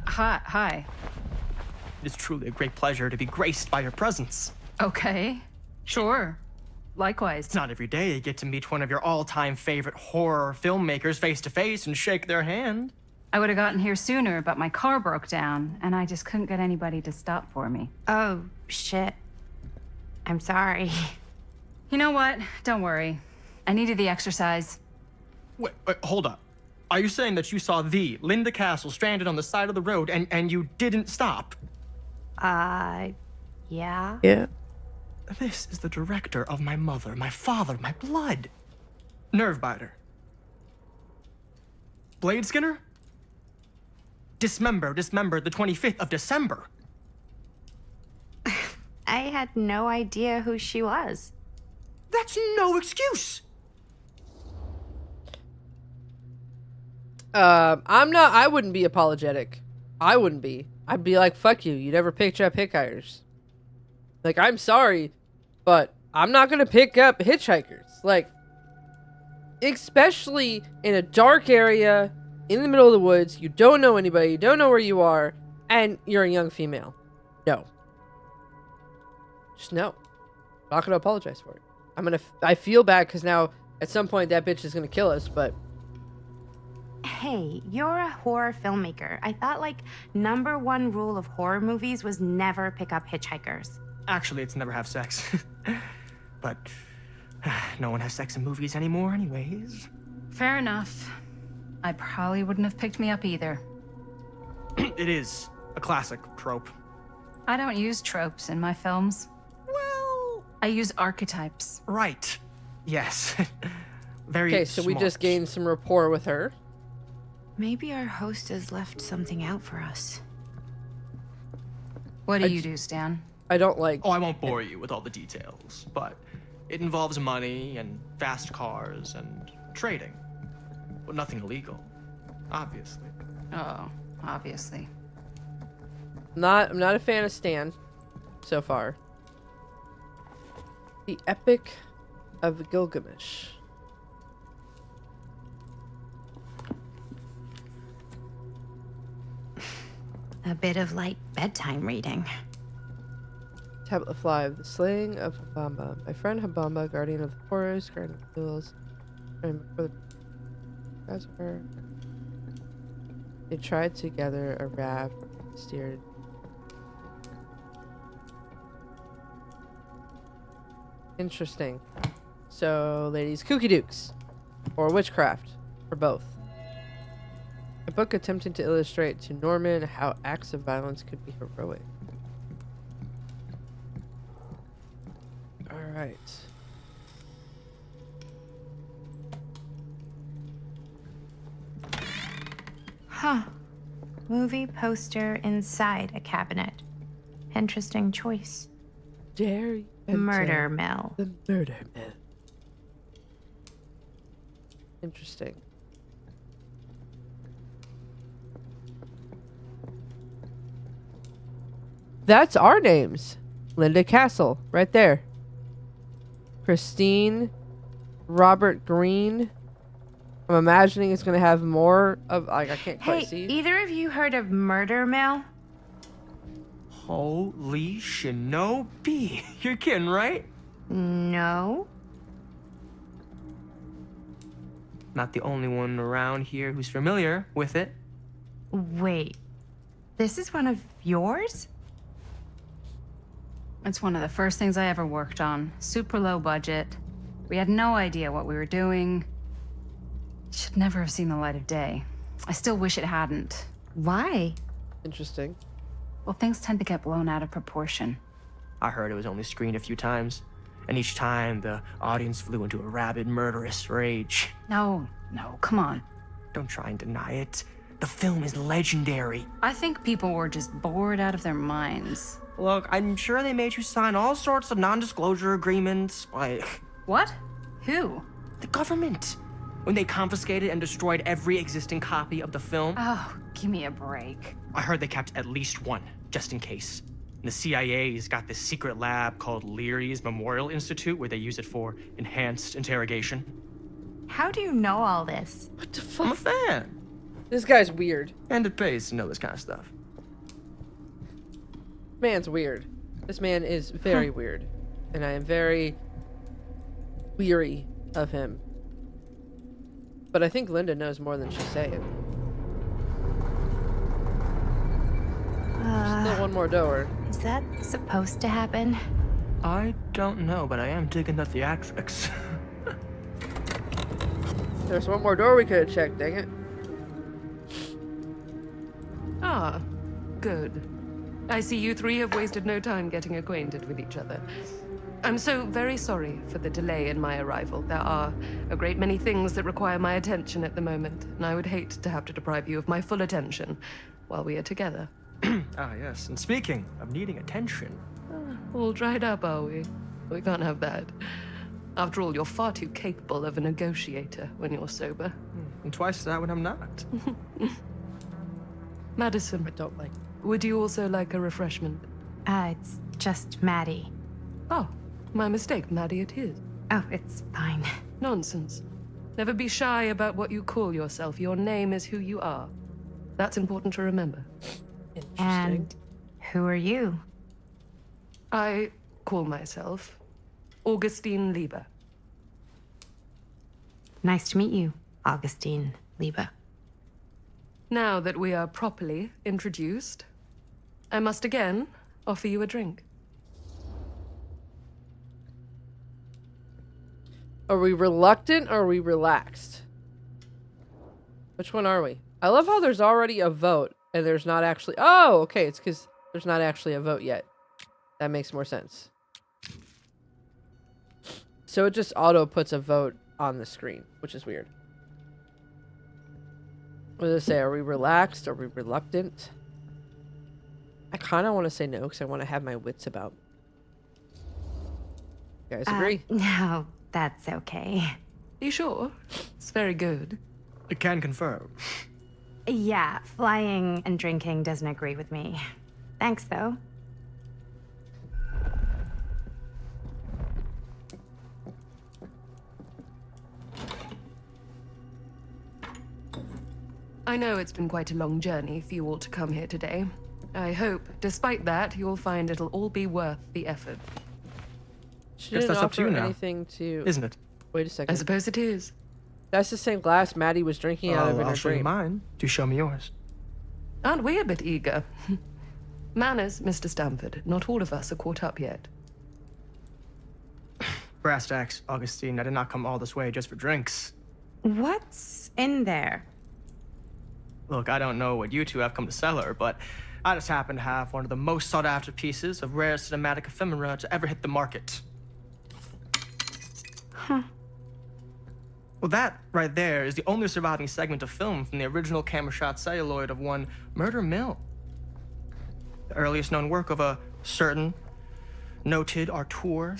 Hi. It is truly a great pleasure to be graced by your presence. Okay. Sure. Likewise. It's not every day you get to meet one of your all-time favorite horror filmmakers face to face and shake their hand. I would have gotten here sooner, but my car broke down, and I just couldn't get anybody to stop for me. Oh, shit. I'm sorry. You know what? Don't worry. I needed the exercise. Wait, hold up. Are you saying that you saw the Linda Castle stranded on the side of the road and you didn't stop? Yeah. Yeah. This is the director of my mother, my father, my blood. Nervebiter. Blade Skinner? Dismembered the 25th of December. I had no idea who she was. That's no excuse. I wouldn't be apologetic. I wouldn't be. I'd be like, fuck you. You never picked up hitchhikers. Like, I'm sorry, but I'm not going to pick up hitchhikers. Like, especially in a dark area, in the middle of the woods, you don't know anybody, you don't know where you are, and you're a young female. No. Just no. I'm not going to apologize for it. I feel bad because now, at some point, that bitch is going to kill us, but... Hey, you're a horror filmmaker. I thought, like, #1 rule of horror movies was never pick up hitchhikers. Actually, it's never have sex. But no one has sex in movies anymore anyways. Fair enough. I probably wouldn't have picked me up either. It is a classic trope. I don't use tropes in my films. Well, I use archetypes. Right. Yes. Very Okay, so we just smart. gained some rapport with her. Maybe our host has left something out for us. What do you do, Stan? I don't like... Oh, I won't bore you with all the details, but it involves money and fast cars and trading. But nothing illegal, obviously. Oh, obviously. I'm not a fan of Stan so far. The Epic of Gilgamesh. A bit of light bedtime reading. Tablet 5. The Slaying of Habamba. My friend Habamba, guardian of the forest, guardian of the hills, and before the reservoir. They tried together a raft steered. Interesting. So, ladies, kooky dukes. Or witchcraft. Or both. A book attempting to illustrate to Norman how acts of violence could be heroic. Alright. Huh. Movie poster inside a cabinet. Interesting choice. Dare you enter Murder mill. the murder mill. Interesting. That's our names. Linda Castle, right there. Christine, Robert Green. I'm imagining it's gonna have more of, like, I can't quite Hey, see. either of you heard of Murder Mill? Holy shinobi. You're kidding, right? No. Not the only one around here who's familiar with it. Wait. This is one of yours? It's one of the first things I ever worked on. Super low budget. We had no idea what we were doing. Should never have seen the light of day. I still wish it hadn't. Why? Interesting. Well, things tend to get blown out of proportion. I heard it was only screened a few times, and each time the audience flew into a rabid, murderous rage. No, come on. Don't try and deny it. The film is legendary. I think people were just bored out of their minds. Look, I'm sure they made you sign all sorts of non-disclosure agreements, like What? Who? the government. When they confiscated and destroyed every existing copy of the film. Oh, give me a break. I heard they kept at least one, just in case. And the CIA's got this secret lab called Leary's Memorial Institute where they use it for enhanced interrogation. How do you know all this? What the I'm a fuck? fan. This guy's weird. And it pays to know this kind of stuff. Man's weird. This man is very weird. And I am very weary of him. But I think Linda knows more than she's saying. Still one more door. Is that supposed to happen? I don't know, but I am digging the theatrics. There's one more door we could have checked, dang it. Ah, good. I see you three have wasted no time getting acquainted with each other. I'm so very sorry for the delay in my arrival. There are a great many things that require my attention at the moment, and I would hate to have to deprive you of my full attention while we are together. Ah, yes. And speaking of needing attention. All dried up, are we? We can't have that. After all, you're far too capable of a negotiator when you're sober. And twice that when I'm not. Madison, I don't like. would you also like a refreshment? It's just Maddie. Oh, my mistake. Maddie it is. Oh, it's fine. Nonsense. Never be shy about what you call yourself. Your name is who you are. That's important to remember. Interesting. And who are you? I call myself Augustine Lieber. Nice to meet you, Augustine Lieber. Now that we are properly introduced, I must again offer you a drink. Are we reluctant or are we relaxed? Which one are we? I love how there's already a vote and there's not actually... Oh, okay. It's because there's not actually a vote yet. That makes more sense. So it just auto puts a vote on the screen, which is weird. What does it say? Are we relaxed? Are we reluctant? I kind of want to say no because I want to have my wits about. You guys agree? No, that's okay. You sure? It's very good. I can confirm. Yeah, flying and drinking doesn't agree with me. Thanks, though. I know it's been quite a long journey for you all to come here today. I hope, despite that, you'll find it'll all be worth the effort. She Guess didn't that's up to offer you now, anything to. isn't it? Wait a I second. suppose it is. That's the same glass Maddie was drinking out of in I'll her show you dream. mine. Do show me yours. Aren't we a bit eager? Manners, Mr. Stamford. Not all of us are caught up yet. Brass tacks, Augustine. I did not come all this way just for drinks. What's in there? Look, I don't know what you two have come to sell her, but I just happen to have one of the most sought-after pieces of rare cinematic ephemera to ever hit the market. Huh. Well, that right there is the only surviving segment of film from the original camera shot celluloid of one Murder Mill. The earliest known work of a certain noted auteur,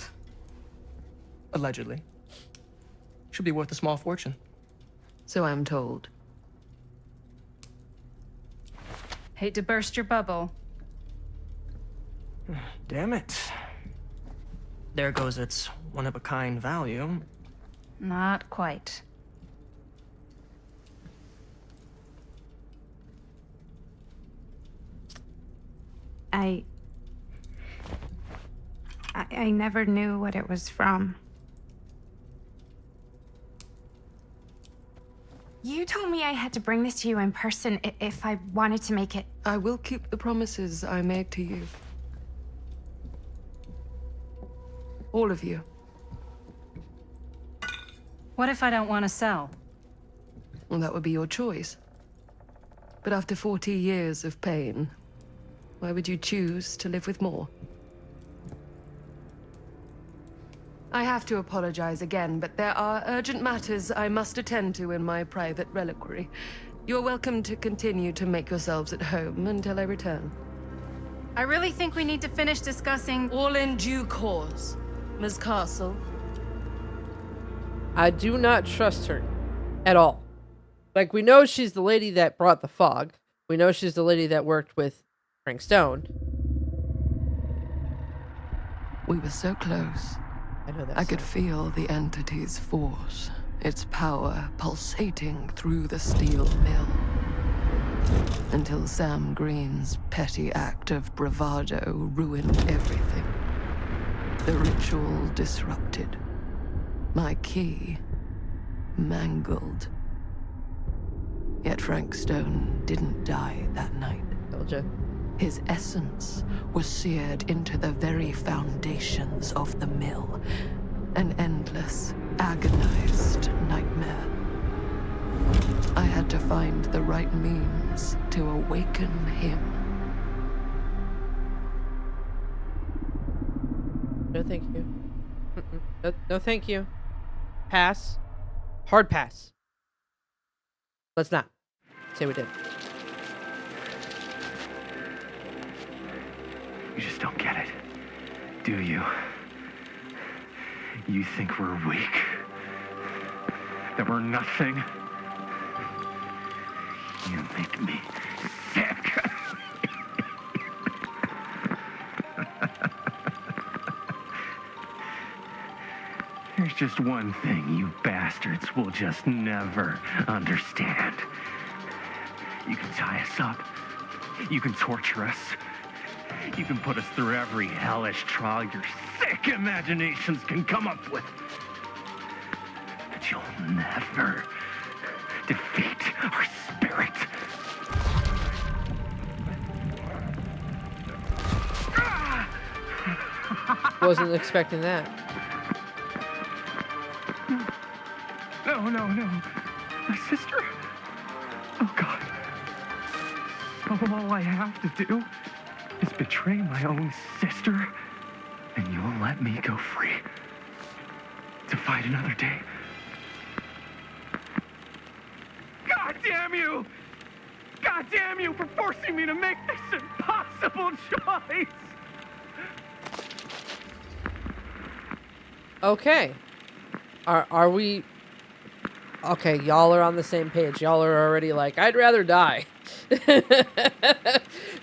allegedly, should be worth a small fortune. So I'm told. Hate to burst your bubble. Damn it. There goes its one-of-a-kind value. Not quite. I never knew what it was from. You told me I had to bring this to you in person if I wanted to make it. I will keep the promises I made to you. All of you. What if I don't want to sell? Well, that would be your choice. But after 40 years of pain, why would you choose to live with more? I have to apologize again, but there are urgent matters I must attend to in my private reliquary. You're welcome to continue to make yourselves at home until I return. I really think we need to finish discussing. All in due course, Ms. Castle. I do not trust her at all. Like, we know she's the lady that brought the fog. We know she's the lady that worked with Frank Stone. We were so close. I know that. I could feel the entity's force, its power pulsating through the steel mill. Until Sam Green's petty act of bravado ruined everything. The ritual disrupted. My key mangled. Yet Frank Stone didn't die that night. Told ya. His essence was seared into the very foundations of the mill. An endless, agonized nightmare. I had to find the right means to awaken him. No, thank you. No, no, thank you. Pass. Hard pass. Let's not say we did. You just don't get it, do you? You think we're weak? That we're nothing? You make me sick. There's just one thing you bastards will just never understand. You can tie us up. You can torture us. You can put us through every hellish trial your sick imaginations can come up with. But you'll never defeat our spirit. Wasn't expecting that. No. My sister? Oh, God. All I have to do is betray my own sister, and you'll let me go free. to fight another day. God damn you! God damn you for forcing me to make this impossible choice! Okay. Are we... Okay, y'all are on the same page. Y'all are already like, I'd rather die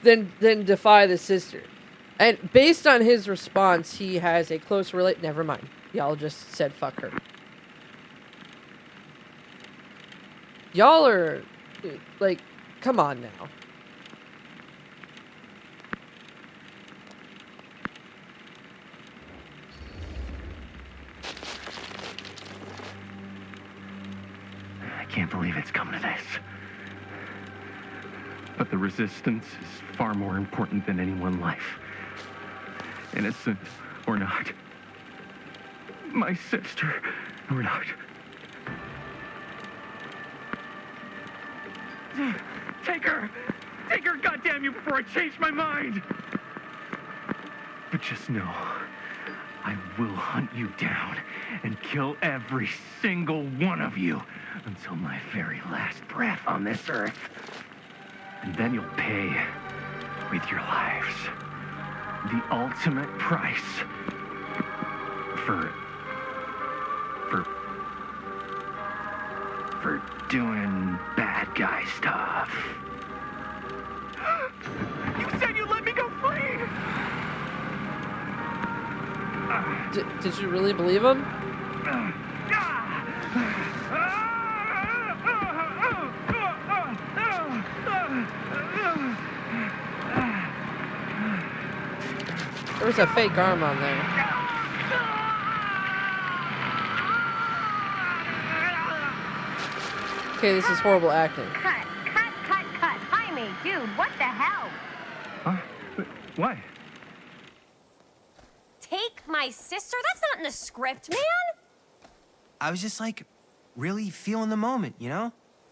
than defy the sister. And based on his response, he has a close relate. Never mind. Y'all just said fuck her. Y'all are like, come on now. I can't believe it's come to this. But the resistance is far more important than any one life. Innocent or not. My sister or not. Take her! Take her, goddamn you, before I change my mind! But just know, I will hunt you down and kill every single one of you until my very last breath on this earth. And then you'll pay with your lives. The ultimate price for doing bad guy stuff. You said you'd let me go free! Did you really believe him? There was a fake arm on there. Okay, this is horrible acting. Cut. Jaime, dude, what the hell? Huh? What? Take my sister? That's not in the script, man. I was just like, really feeling the moment, you know?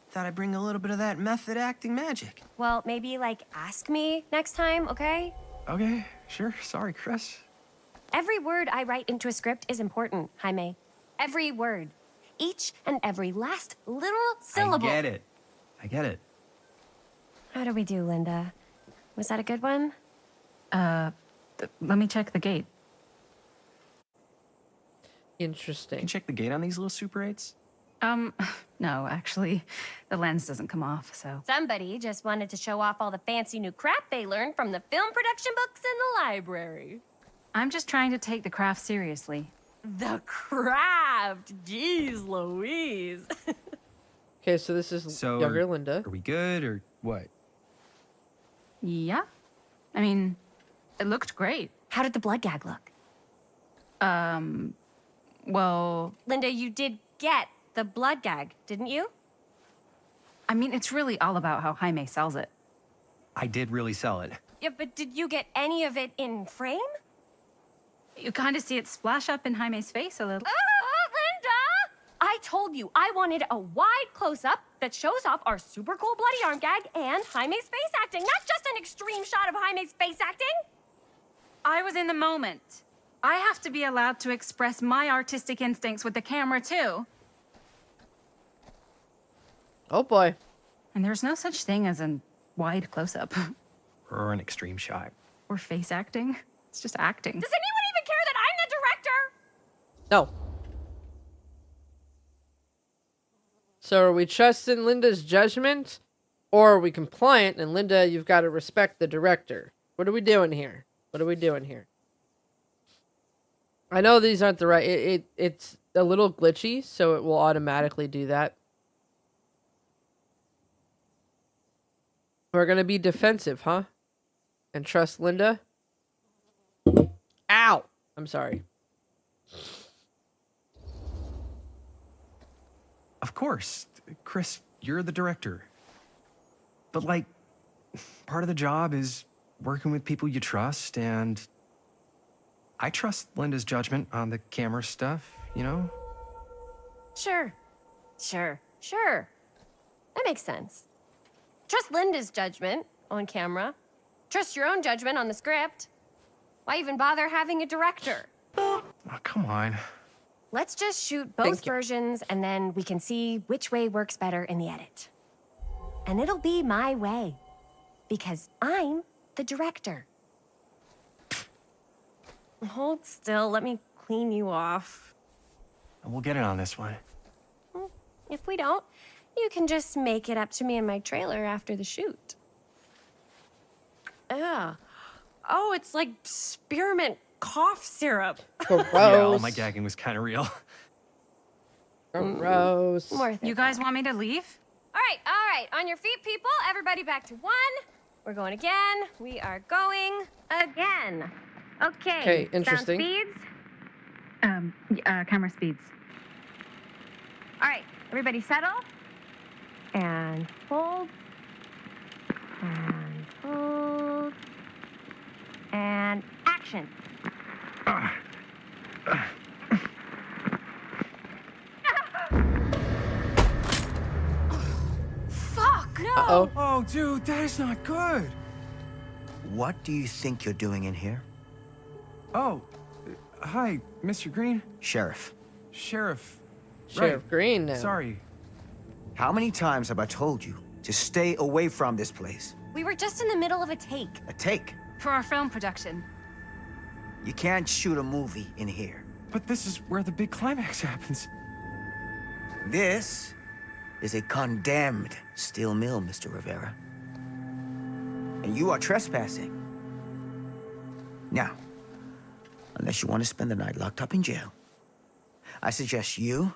Thought I'd bring a little bit of that method acting magic. Well, maybe, like, ask me next time, okay? Okay, sure. Sorry, Chris. Every word I write into a script is important, Jaime. Every word. Each and every last little syllable. I get it. How do we do, Linda? Was that a good one? Let me check the gate. Interesting. Can you check the gate on these little Super 8s? No, actually, the lens doesn't come off, so. Somebody just wanted to show off all the fancy new crap they learned from the film production books in the library. I'm just trying to take the craft seriously. The craft! Jeez Louise. Okay, so this is younger Linda. Are we good or what? Yeah. I mean, it looked great. How did the blood gag look? Well... Linda, you did get the blood gag, didn't you? I mean, it's really all about how Jaime sells it. I did really sell it. Yeah, but did you get any of it in frame? You kind of see it splash up in Jaime's face a little. Linda! I told you I wanted a wide close-up that shows off our super cool bloody arm gag and Jaime's face acting, not just an extreme shot of Jaime's face acting. I was in the moment. I have to be allowed to express my artistic instincts with the camera, too. Oh, boy. And there's no such thing as a wide close-up. Or an extreme shot. Or face acting. It's just acting. Does anyone even care that I'm the director? No. So are we trusting Linda's judgment? Or are we compliant? And Linda, you've got to respect the director. What are we doing here? I know these aren't the right... It's a little glitchy, so it will automatically do that. We're going to be defensive, huh? And trust Linda? Ow! I'm sorry. Of course. Chris, you're the director. But, like, part of the job is working with people you trust, and I trust Linda's judgment on the camera stuff, you know? Sure. That makes sense. Trust Linda's judgment on camera. Trust your own judgment on the script. Why even bother having a director? Oh, come on. Let's just shoot Thank both you. versions and then we can see which way works better in the edit. And it'll be my way. Because I'm the director. Hold still, let me clean you off. We'll get it on this one. If we don't, you can just make it up to me in my trailer after the shoot. Ugh. Oh, it's like spearmint cough syrup. Gross. Yeah, all my gagging was kind of real. Gross. You guys want me to leave? All right. On your feet, people. Everybody back to 1. We're going again. We are going again. Okay. Okay, interesting. Sound speeds. Camera speeds. All right. Everybody settle. And hold. And hold. And action. Fuck! No! Uh-oh. Oh, dude, that is not good. What do you think you're doing in here? Oh, hi, Mr. Green. Sheriff. Sheriff. Sheriff Green now. Sorry. How many times have I told you to stay away from this place? We were just in the middle of a take. A take. For our film production. You can't shoot a movie in here. But this is where the big climax happens. This is a condemned steel mill, Mr. Rivera. And you are trespassing. Now, unless you want to spend the night locked up in jail, I suggest you,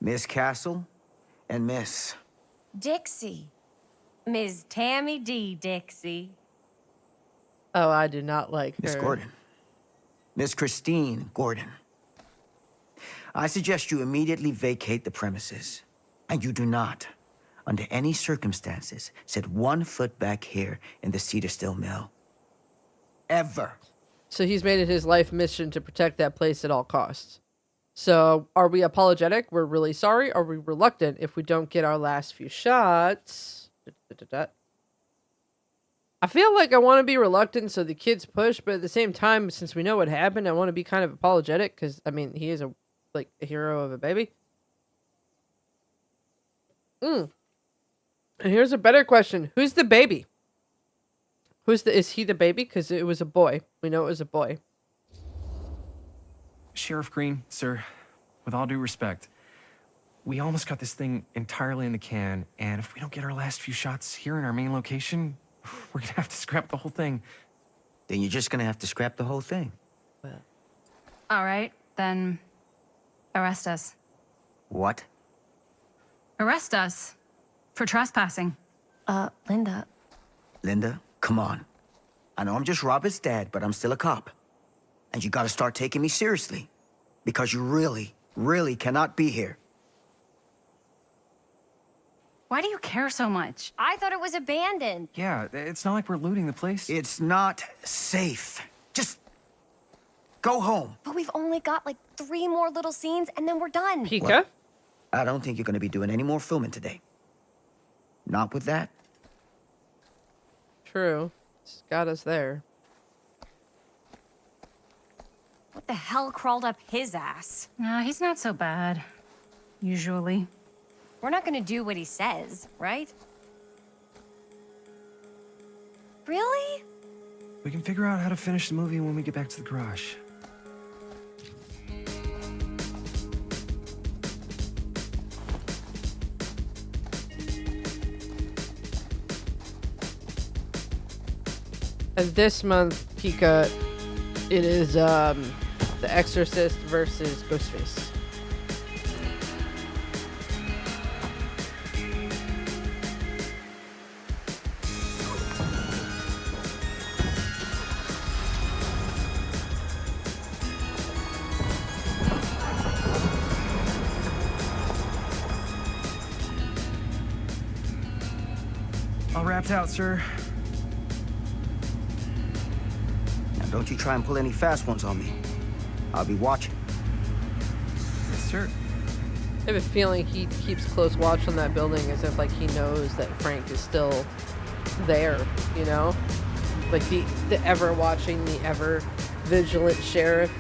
Miss Castle, and Miss... Dixie. Ms. Tammy D. Dixie. Oh, I do not like her. Miss Gordon. Miss Christine Gordon. I suggest you immediately vacate the premises. And you do not, under any circumstances, set 1 foot back here in the Cedar Steel Mill. Ever. So he's made it his life mission to protect that place at all costs. So are we apologetic? We're really sorry. Are we reluctant if we don't get our last few shots? I feel like I want to be reluctant so the kids push, but at the same time, since we know what happened, I want to be kind of apologetic because, I mean, he is a hero of a baby. And here's a better question. Who's the baby? Is he the baby? Because it was a boy. We know it was a boy. Sheriff Green, sir, with all due respect, we almost got this thing entirely in the can, and if we don't get our last few shots here in our main location, we're gonna have to scrap the whole thing. Then you're just gonna have to scrap the whole thing. All right, then arrest us. What? Arrest us for trespassing. Linda. Linda, come on. I know I'm just Robert's dad, but I'm still a cop. And you gotta start taking me seriously. Because you really, really cannot be here. Why do you care so much? I thought it was abandoned. Yeah, it's not like we're looting the place. It's not safe. Just go home. But we've only got like 3 more little scenes and then we're done. Pika? Well, I don't think you're gonna be doing any more filming today. Not with that. True. It's got us there. What the hell crawled up his ass? Nah, he's not so bad. Usually. We're not gonna do what he says, right? Really? We can figure out how to finish the movie when we get back to the garage. And this month, Pika, it is The Exorcist versus Ghostface. All wrapped out, sir. Now don't you try and pull any fast ones on me. I'll be watching. Yes, sir. I have a feeling he keeps close watch on that building as if like he knows that Frank is still there, you know? Like the ever watching, the ever vigilant sheriff.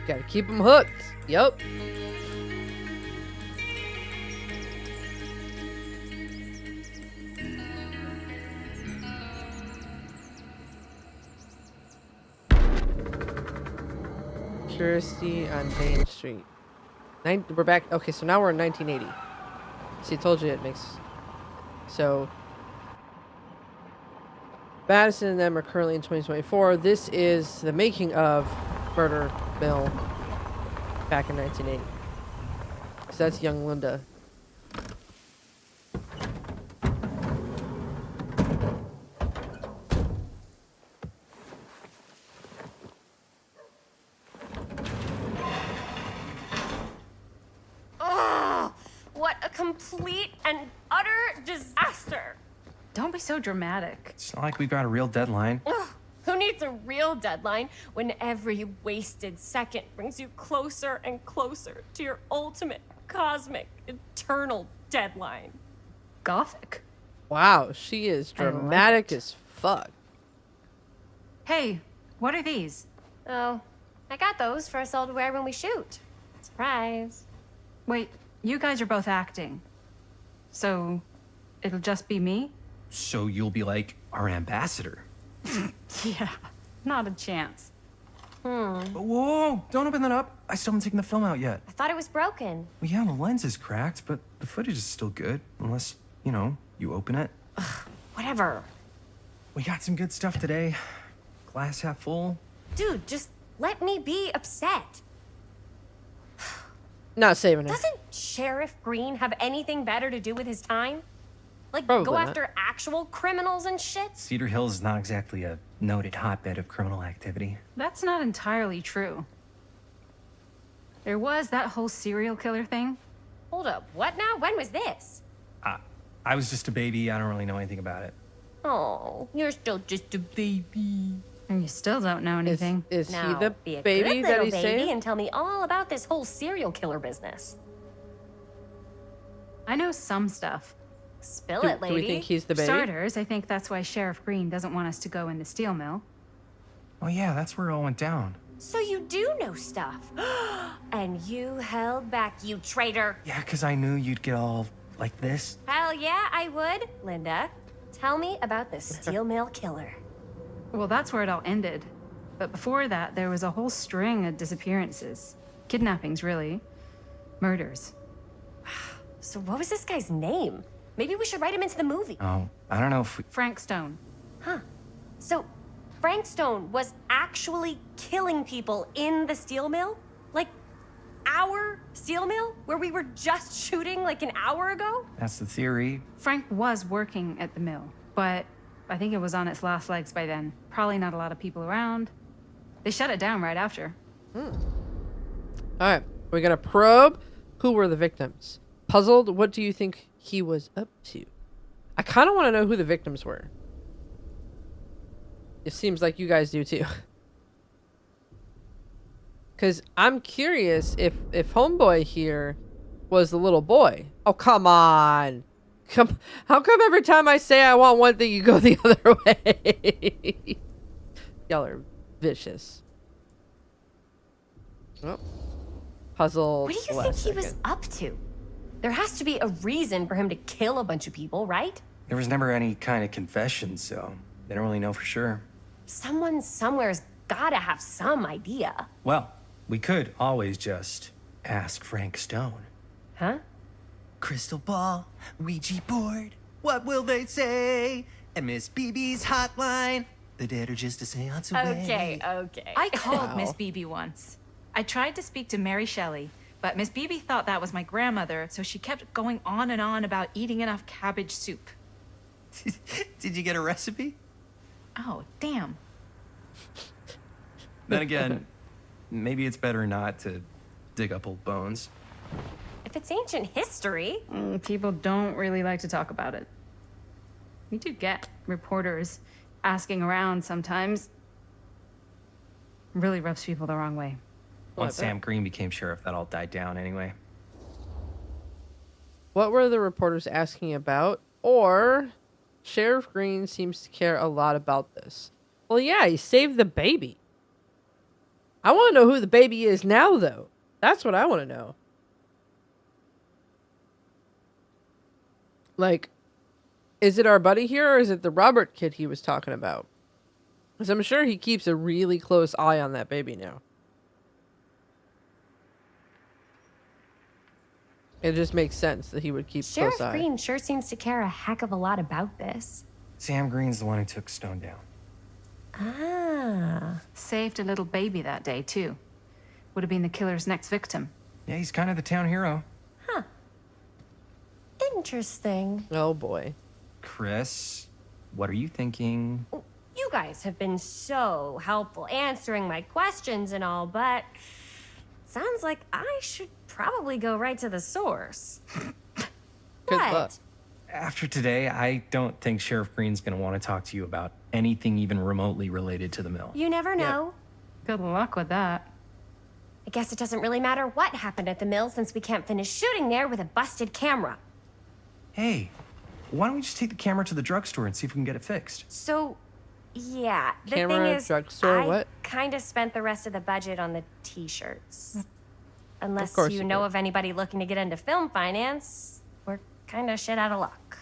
Gotta keep them hooked. Yep. Curiosity on Main Street. We're back. Okay, so now we're in 1980. See, I told you it makes... So... Madison and them are currently in 2024. This is the making of Murder Mill back in 1980. So that's young Linda. Oh, what a complete and utter disaster. Don't be so dramatic. It's not like we've got a real deadline. Ugh, who needs a real deadline when every wasted second brings you closer and closer to your ultimate, cosmic, eternal deadline? Gothic. Wow, she is dramatic as fuck. Hey, what are these? Oh, I got those for us all to wear when we shoot. Surprise. Wait, you guys are both acting. So, it'll just be me? So you'll be like our ambassador. Yeah, not a chance. Whoa, don't open that up. I still haven't taken the film out yet. I thought it was broken. Well, yeah, the lens is cracked, but the footage is still good. Unless, you know, you open it. Whatever. We got some good stuff today. Glass half full. Dude, just let me be upset. Not saving it. Doesn't Sheriff Green have anything better to do with his time? Like, Probably go not. after actual criminals and shit? Cedar Hills is not exactly a noted hotbed of criminal activity. That's not entirely true. There was that whole serial killer thing. Hold up, what now? When was this? I was just a baby. I don't really know anything about it. Oh, you're still just a baby. And you still don't know anything. Is Now, he the be a baby good that little he's baby saying? and tell me all about this whole serial killer business. I know some stuff. Spill Do, it, lady. do we think he's the For baby? starters, I think that's why Sheriff Green doesn't want us to go in the steel mill. Oh yeah, that's where it all went down. So you do know stuff. And you held back, you traitor. Yeah, because I knew you'd get all like this. Hell yeah, I would. Linda, tell me about the steel mill killer. Well, that's where it all ended. But before that, there was a whole string of disappearances. Kidnappings, really. Murders. So what was this guy's name? Maybe we should write him into the movie. Oh, I don't know if we... Frank Stone. Huh. So Frank Stone was actually killing people in the steel mill? Like our steel mill? Where we were just shooting like an hour ago? That's the theory. Frank was working at the mill, but I think it was on its last legs by then. Probably not a lot of people around. They shut it down right after. All right, we're gonna probe who were the victims. Puzzled, what do you think he was up to? I kind of want to know who the victims were. It seems like you guys do too. Because I'm curious if Homeboy here was the little boy. Oh, come on. How come every time I say I want one thing, you go the other way? Y'all are vicious. Oh. Puzzle. What do you think he was up to? There has to be a reason for him to kill a bunch of people, right? There was never any kind of confession, so they don't really know for sure. Someone somewhere's gotta have some idea. Well, we could always just ask Frank Stone. Huh? Crystal ball, Ouija board, what will they say? And Miss BB's hotline, the dead are just a seance away. Okay. I called Miss BB once. I tried to speak to Mary Shelley, but Miss BB thought that was my grandmother, so she kept going on and on about eating enough cabbage soup. Did you get a recipe? Oh, damn. Then again, maybe it's better not to dig up old bones. If it's ancient history. People don't really like to talk about it. We do get reporters asking around sometimes. Really rubs people the wrong way. Once Sam Green became sheriff, that all died down anyway. What were the reporters asking about? Or Sheriff Green seems to care a lot about this. Well, yeah, he saved the baby. I want to know who the baby is now, though. That's what I want to know. Like, is it our buddy here, or is it the Robert kid he was talking about? Because I'm sure he keeps a really close eye on that baby now. It just makes sense that he would keep Sheriff close eye. Green sure seems to care a heck of a lot about this. Sam Green's the one who took Stone down. Ah. Saved a little baby that day, too. Would have been the killer's next victim. Yeah, he's kind of the town hero. Huh. Interesting. Oh, boy. Chris, what are you thinking? You guys have been so helpful answering my questions and all, but sounds like I should probably go right to the source. Good What? luck. After today, I don't think Sheriff Green's gonna want to talk to you about anything even remotely related to the mill. You never know. Good luck with that. I guess it doesn't really matter what happened at the mill since we can't finish shooting there with a busted camera. Hey, why don't we just take the camera to the drugstore and see if we can get it fixed? So, yeah, the Camera, thing is, drugstore, I what? kind of spent the rest of the budget on the t-shirts. Unless course you you know did. of anybody looking to get into film finance, we're kind of shit out of luck.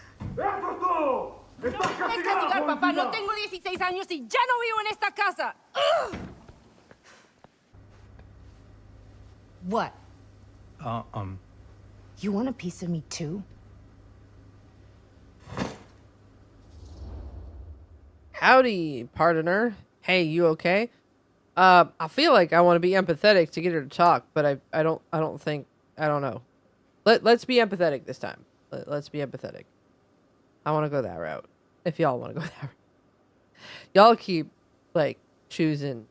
What? Uh, You want a piece of me too? Howdy, pardoner. Hey, you okay? I feel like I want to be empathetic to get her to talk, but I don't know. Let's be empathetic this time. Let's be empathetic. I want to go that route. If y'all want to go that route. Y'all keep, like, choosing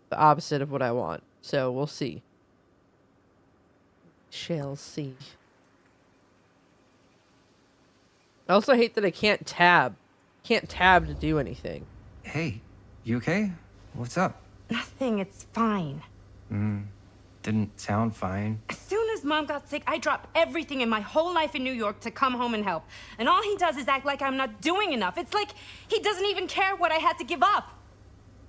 the opposite of what I want. So, we'll see. Shall see. I also hate that I can't tab. Can't tab to do anything. hey, you okay? What's up? Nothing, it's fine. Didn't sound fine. As soon as Mom got sick, I dropped everything in my whole life in New York to come home and help. And all he does is act like I'm not doing enough. It's like he doesn't even care what I had to give up.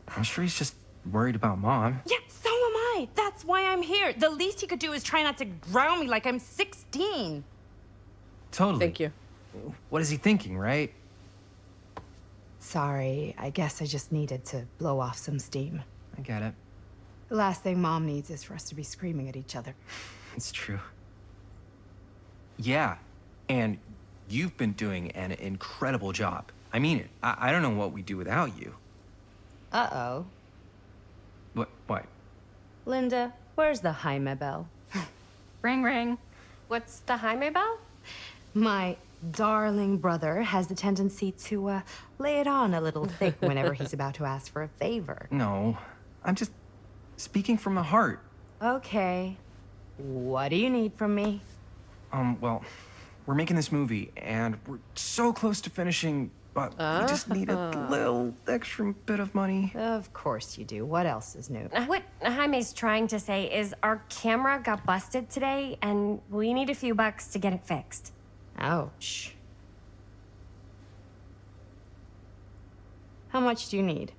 I'm sure he's just worried about Mom. Yeah, so am I. That's why I'm here. The least he could do is try not to ground me like I'm 16. Totally. Thank you. What is he thinking, right? Sorry, I guess I just needed to blow off some steam. I get it. The last thing Mom needs is for us to be screaming at each other. It's true. Yeah, and you've been doing an incredible job. I mean it. I don't know what we'd do without you. Uh-oh. What? Linda, where's the Jaime bell? Ring, ring. What's the Jaime bell? My darling brother has the tendency to lay it on a little thick whenever he's about to ask for a favor. No, I'm just speaking from the heart. Okay. What do you need from me? Well, we're making this movie, and we're so close to finishing, but we just need a little extra bit of money. Of course you do. What else is new? What Jaime's trying to say is our camera got busted today, and we need a few bucks to get it fixed. Ouch. How much do you need?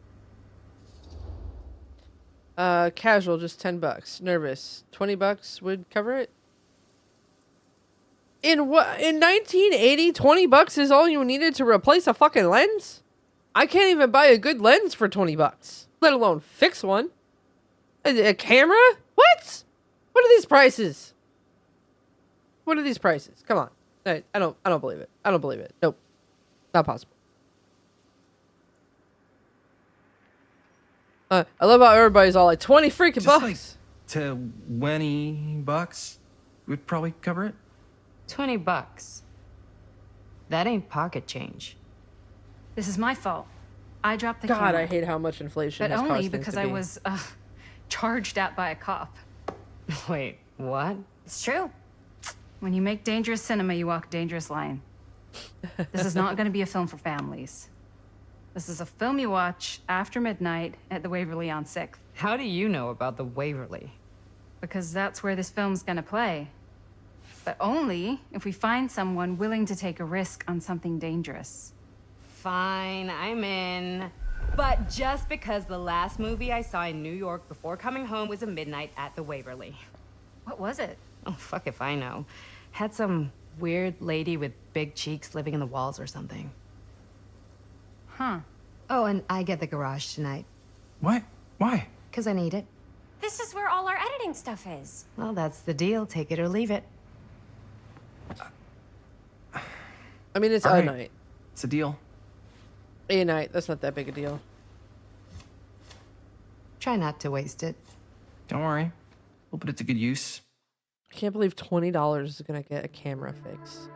Casual, just $10. Nervous, $20 would cover it. In 1980, $20 is all you needed to replace a fucking lens? I can't even buy a good lens for $20, let alone fix one. A camera? What? What are these prices? What are these prices? Come on. I don't believe it. I don't believe it. Nope. Not possible. I love how everybody's all like 20 freaking Just bucks. like $20 would probably cover it. $20. That ain't pocket change. This is my fault. I dropped the God, camera. I hate how much inflation But has only caused things because to I be. was charged at by a cop. Wait, what? It's true. When you make dangerous cinema, you walk a dangerous line. This is not going to be a film for families. This is a film you watch after midnight at the Waverly on 6th. How do you know about the Waverly? Because that's where this film's going to play. But only if we find someone willing to take a risk on something dangerous. Fine, I'm in. But just because the last movie I saw in New York before coming home was A Midnight at the Waverly. What was it? Oh, fuck if I know. Had some weird lady with big cheeks living in the walls or something. Huh. Oh, and I get the garage tonight. What? Why? Because I need it. This is where all our editing stuff is. Well, that's the deal. Take it or leave it. I mean, it's All a right. night. It's a deal. A night. That's not that big a deal. Try not to waste it. Don't worry. We'll put it to good use. I can't believe $20 is gonna get a camera fix.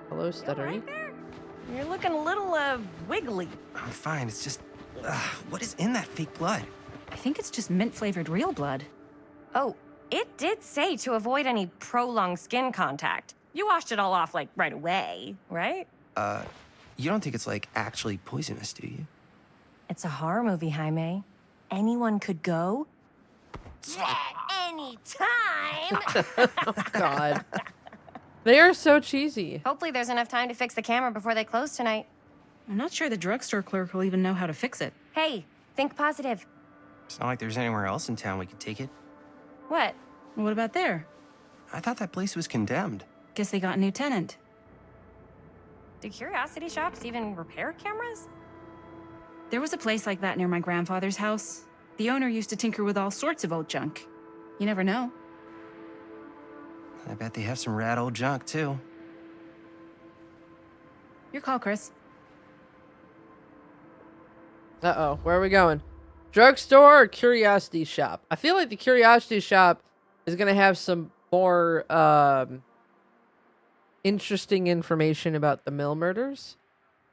Hello, stuttery. You're looking a little, wiggly. I'm fine. It's just, what is in that fake blood? I think it's just mint-flavored real blood. Oh, it did say to avoid any prolonged skin contact. You washed it all off, like, right away, right? You don't think it's, like, actually poisonous, do you? It's a horror movie, Jaime. Anyone could go. Anytime! God. They are so cheesy. Hopefully there's enough time to fix the camera before they close tonight. I'm not sure the drugstore clerk will even know how to fix it. Hey, think positive. It's not like there's anywhere else in town we could take it. What? What about there? I thought that place was condemned. Guess they got a new tenant. Do curiosity shops even repair cameras? There was a place like that near my grandfather's house. The owner used to tinker with all sorts of old junk. You never know. I bet they have some rad old junk, too. Your call, Chris. Uh-oh. Where are we going? Drugstore or curiosity shop? I feel like the curiosity shop is going to have some more interesting information about the Mill murders.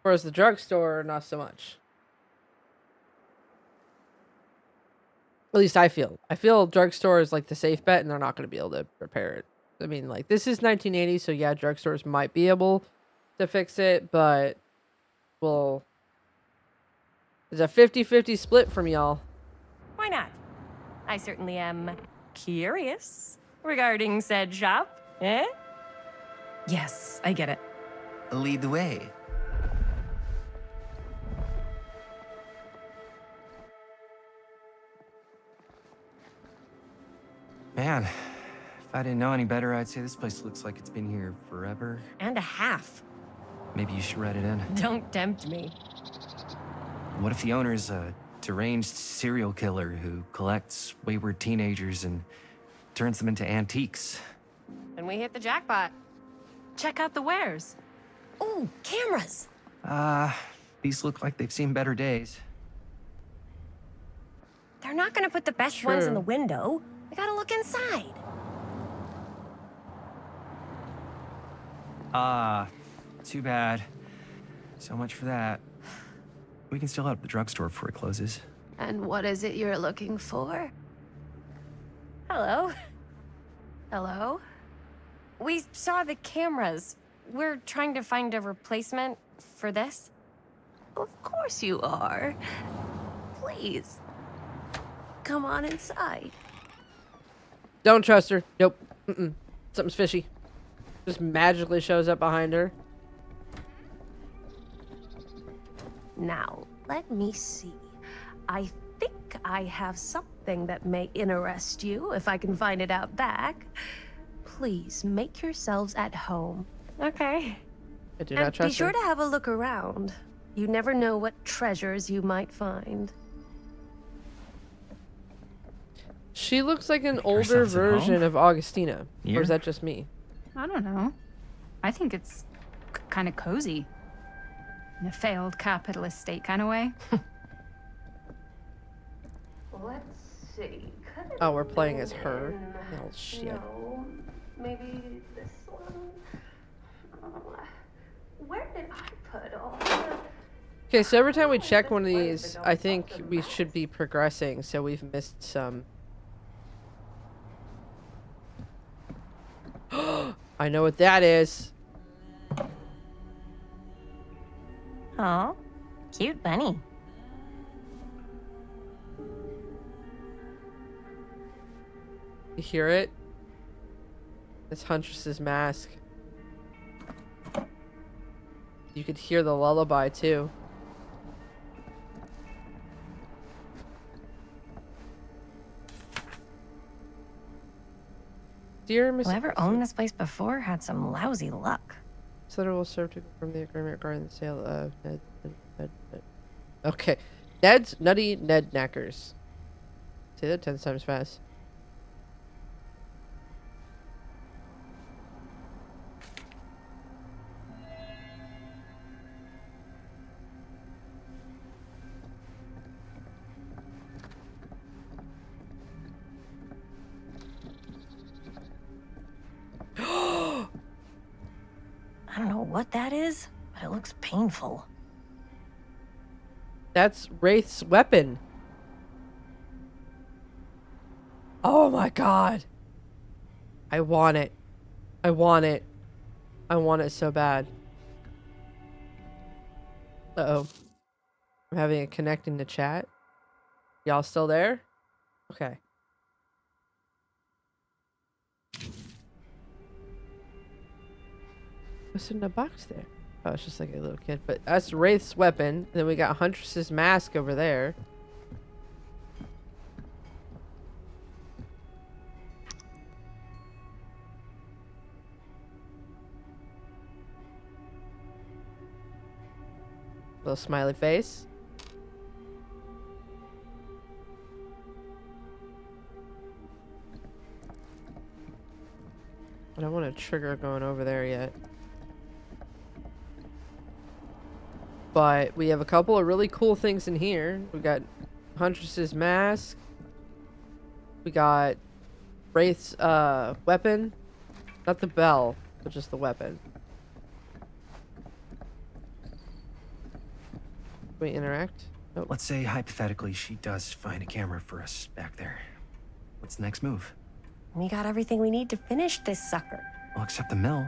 Whereas the drugstore, not so much. At least I feel. I feel drugstore is like the safe bet and they're not going to be able to repair it. I mean, like, this is 1980, so yeah, drugstores might be able to fix it, but, well, it's a 50-50 split from y'all. Why not? I certainly am curious regarding said shop, eh? Yes, I get it. Lead the way. Man, if I didn't know any better, I'd say this place looks like it's been here forever. And a half. Maybe you should write it in. Don't tempt me. What if the owner's a deranged serial killer who collects wayward teenagers and turns them into antiques? And we hit the jackpot. Check out the wares. Ooh, cameras. These look like they've seen better days. They're not gonna put the best ones in True. the window. We gotta look inside. Too bad. So much for that. We can still head up the drugstore before it closes. And what is it you're looking for? Hello. Hello? We saw the cameras. We're trying to find a replacement for this. Of course you are. Please. Come on inside. Don't trust her. Nope. Mm-mm. Something's fishy. Just magically shows up behind her. Now, let me see. I think I have something that may interest you, if I can find it out back. Please make yourselves at home. Okay. I do not And be trust sure her. to have a look around. You never know what treasures you might find. She looks like an Make older ourselves at version home? of Augustina. Or Here? is that just me? I don't know. I think it's kind of cozy. In a failed capitalist state kind of way. Let's see. Could it Oh, we're playing have as her. been- Oh, shit. No, maybe this one. Where did I put all the... Okay, so every time we check one of these, I think we should be progressing, so we've missed some. I know what that is. Oh, cute bunny. You hear it? It's Huntress's mask. You could hear the lullaby too. Dear Miss... Whoever owned this place before had some lousy luck. Cedar will serve to confirm the agreement regarding the sale of Ned. Okay. Ned's Nutty Ned Knackers. Say that 10 times fast. I don't know what that is, but it looks painful. That's Wraith's weapon. Oh my god. I want it. I want it. I want it so bad. Uh-oh. I'm having it connecting to chat. Y'all still there? Okay. What's in the box there? Oh, it's just like a little kid. But that's Wraith's weapon. Then we got Huntress's mask over there. Little smiley face. I don't want a trigger going over there yet. But we have a couple of really cool things in here. We got Huntress's mask. We got Wraith's weapon. Not the bell, but just the weapon. Can we interact? Nope. Let's say hypothetically she does find a camera for us back there. What's the next move? We got everything we need to finish this sucker. Well, except the mill.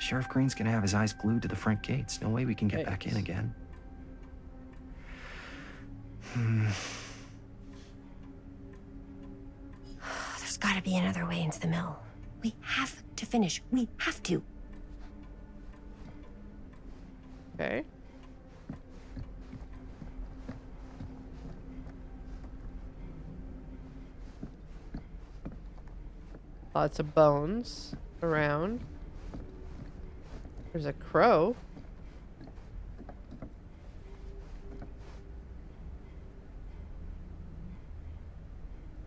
Sheriff Green's gonna have his eyes glued to the front gates. No way we can get Thanks. back in again. There's gotta be another way into the mill. We have to finish. We have to. Okay. Lots of bones around. There's a crow.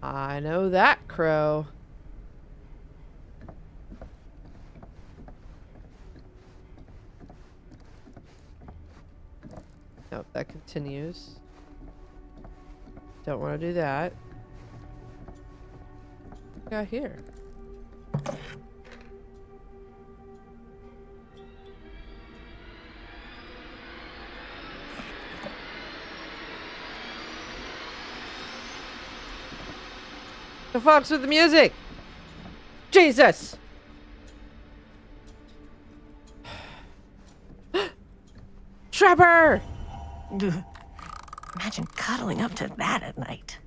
I know that crow. Nope, that continues. Don't want to do that. What we got here? The fuck's with the music? Jesus! Trevor! Imagine cuddling up to that at night.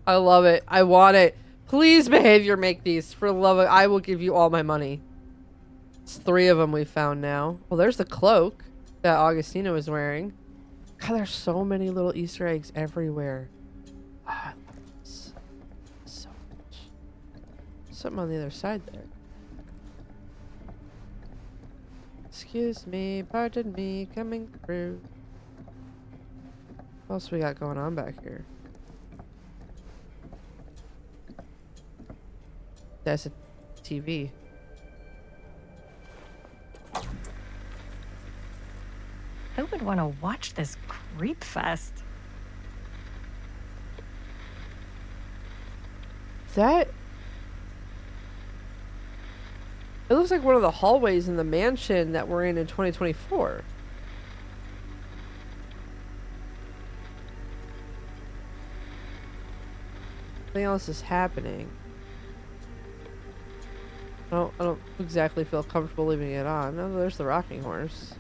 I love it. I want it. Please, behavior, make these. For the love of... I will give you all my money. It's 3 of them we found now. Well, there's the cloak that Augustina was wearing. God, there's so many little Easter eggs everywhere. Oh, I love this so much. Something on the other side there. Excuse me, pardon me, coming through. What else we got going on back here? That's a TV. Who would want to watch this creep fest? That... It looks like one of the hallways in the mansion that we're in 2024. Something else is happening. I don't exactly feel comfortable leaving it on. Oh, there's the rocking horse.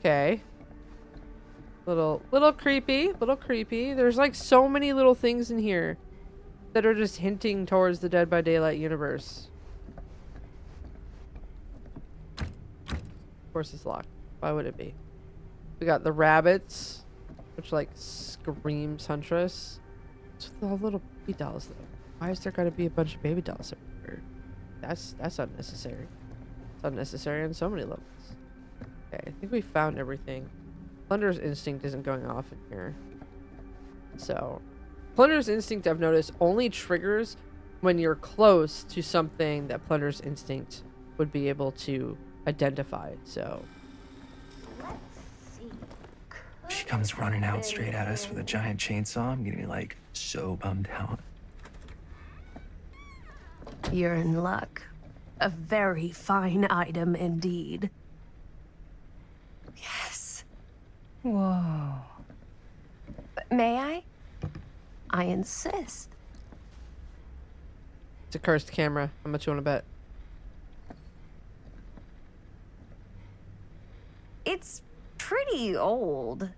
Okay. Little creepy, little creepy. There's like so many little things in here. that are just hinting towards the Dead by Daylight universe. Of course it's locked. Why would it be? We got the rabbits, which like screams Huntress. What's with all the little baby dolls though? Why is there gotta be a bunch of baby dolls everywhere? That's unnecessary. It's unnecessary on so many levels. Okay, I think we found everything. Plunder's Instinct isn't going off in here. So, Plunder's Instinct, I've noticed, only triggers when you're close to something that Plunder's Instinct would be able to identify. So, She comes running out straight at us with a giant chainsaw. I'm getting like so bummed out. You're in luck. A very fine item indeed. Yes. Whoa. May I? I insist. it's a cursed camera. How much you want to bet? It's pretty old.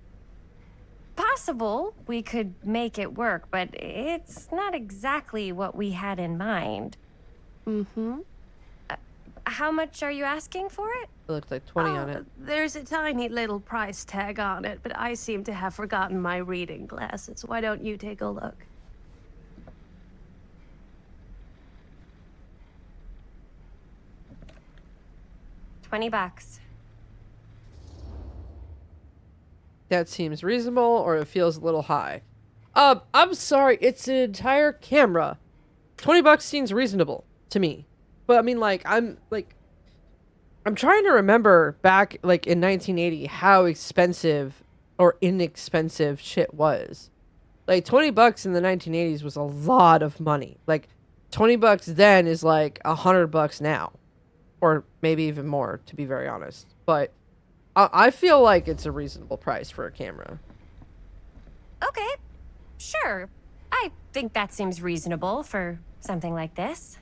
Possible we could make it work, but it's not exactly what we had in mind. Mm-hmm. How much are you asking for it? It looks like 20 on it. There's a tiny little price tag on it, but I seem to have forgotten my reading glasses. Why don't you take a look? $20. That seems reasonable, or it feels a little high. I'm sorry, it's an entire camera. $20 seems reasonable to me. But I mean, like, I'm trying to remember back, like, in 1980 how expensive or inexpensive shit was. Like, $20 in the 1980s was a lot of money. Like, $20 then is like $100 now. Or maybe even more, to be very honest. But I feel like it's a reasonable price for a camera. Okay, sure. I think that seems reasonable for something like this.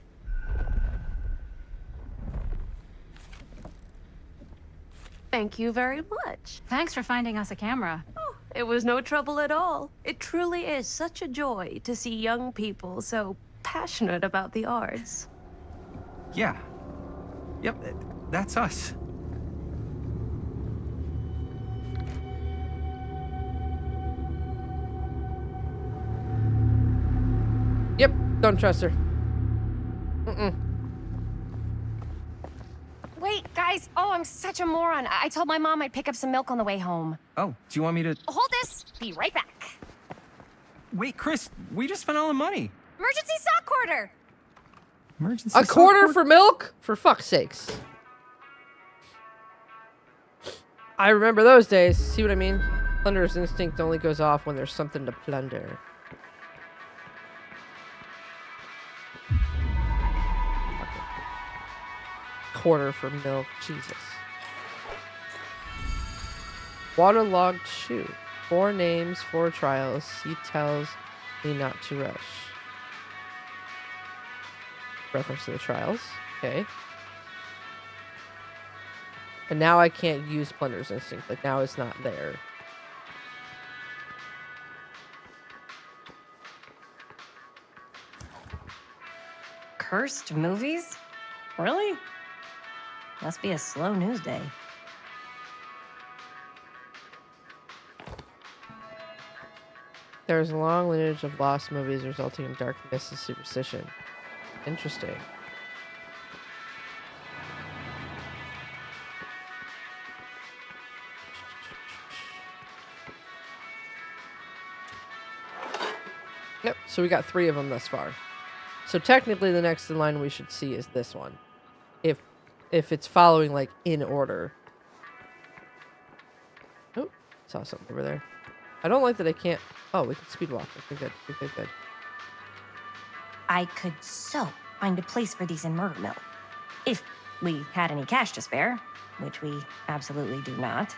Thank you very much. Thanks for finding us a camera. Oh, it was no trouble at all. It truly is such a joy to see young people so passionate about the arts. Yeah. Yep, that's us. Yep, don't trust her. Mm-mm. Wait, guys. Oh, I'm such a moron. I told my mom I'd pick up some milk on the way home. Oh, do you want me to... Hold this. Be right back. Wait, Chris, we just spent all the money. Emergency sock quarter. Emergency A quarter for milk? For fuck's sakes. I remember those days. See what I mean? Plunder's instinct only goes off when there's something to plunder. Quarter for milk. Jesus. Waterlogged shoe. 4 names, 4 trials. He tells me not to rush. Reference to the trials. Okay. And now I can't use Plunder's Instinct. Like, now it's not there. Cursed movies? Really? Must be a slow news day. There's a long lineage of lost movies resulting in darkness and superstition. Interesting. Yep, so we got 3 of them thus far. So technically the next in line we should see is this one. If it's following, like, in order. Oh, saw something over there. I don't like that I can't... Oh, we can speed walk. Okay, good. Okay, good. I could so find a place for these in Murder Mill. If we had any cash to spare, which we absolutely do not.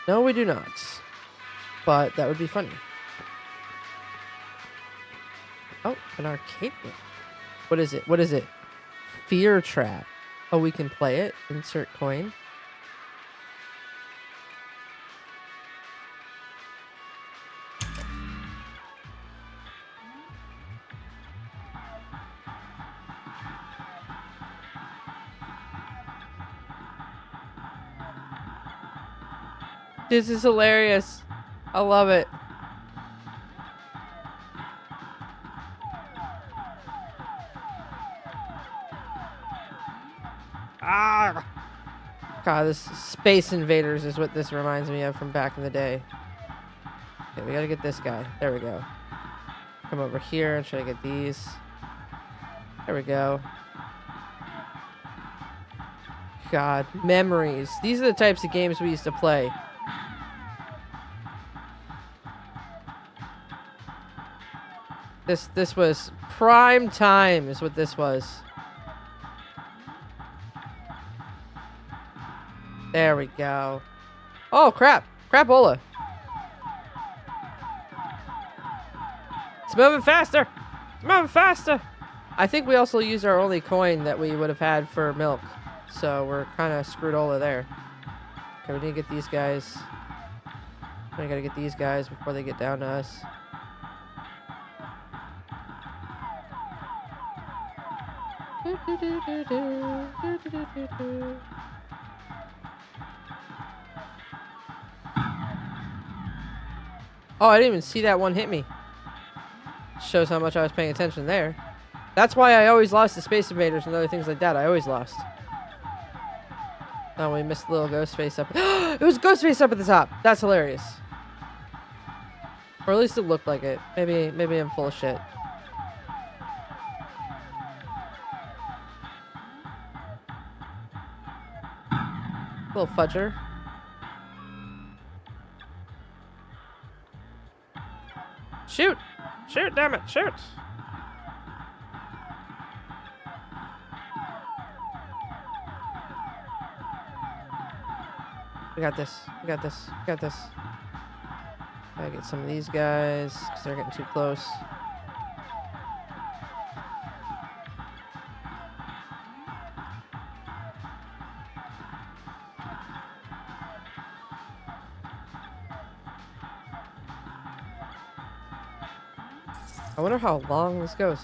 No, we do not. But that would be funny. Oh, an arcade game. What is it? What is it? Fear Trap. Oh, we can play it. Insert coin. This is hilarious. I love it. Ah! God, this Space Invaders is what this reminds me of from back in the day. Okay, we gotta get this guy. There we go. Come over here and try to get these. There we go. God, memories. These are the types of games we used to play. This was prime time is what this was. There we go. Oh, crap. Crapola. It's moving faster. It's moving faster. I think we also used our only coin that we would have had for milk. So we're kind of screwed Ola there. Okay, we need to get these guys. We gotta get these guys before they get down to us. Oh, I didn't even see that one hit me. Shows how much I was paying attention there. That's why I always lost to Space Invaders and other things like that. I always lost. Oh, we missed the little ghost face up. It was ghost face up at the top. That's hilarious. Or at least it looked like it. Maybe I'm full of shit. Little fudger. Shoot! Shoot, damn it! Shoot! We got this. We got this. We got this. Gotta get some of these guys because they're getting too close. I wonder how long this goes.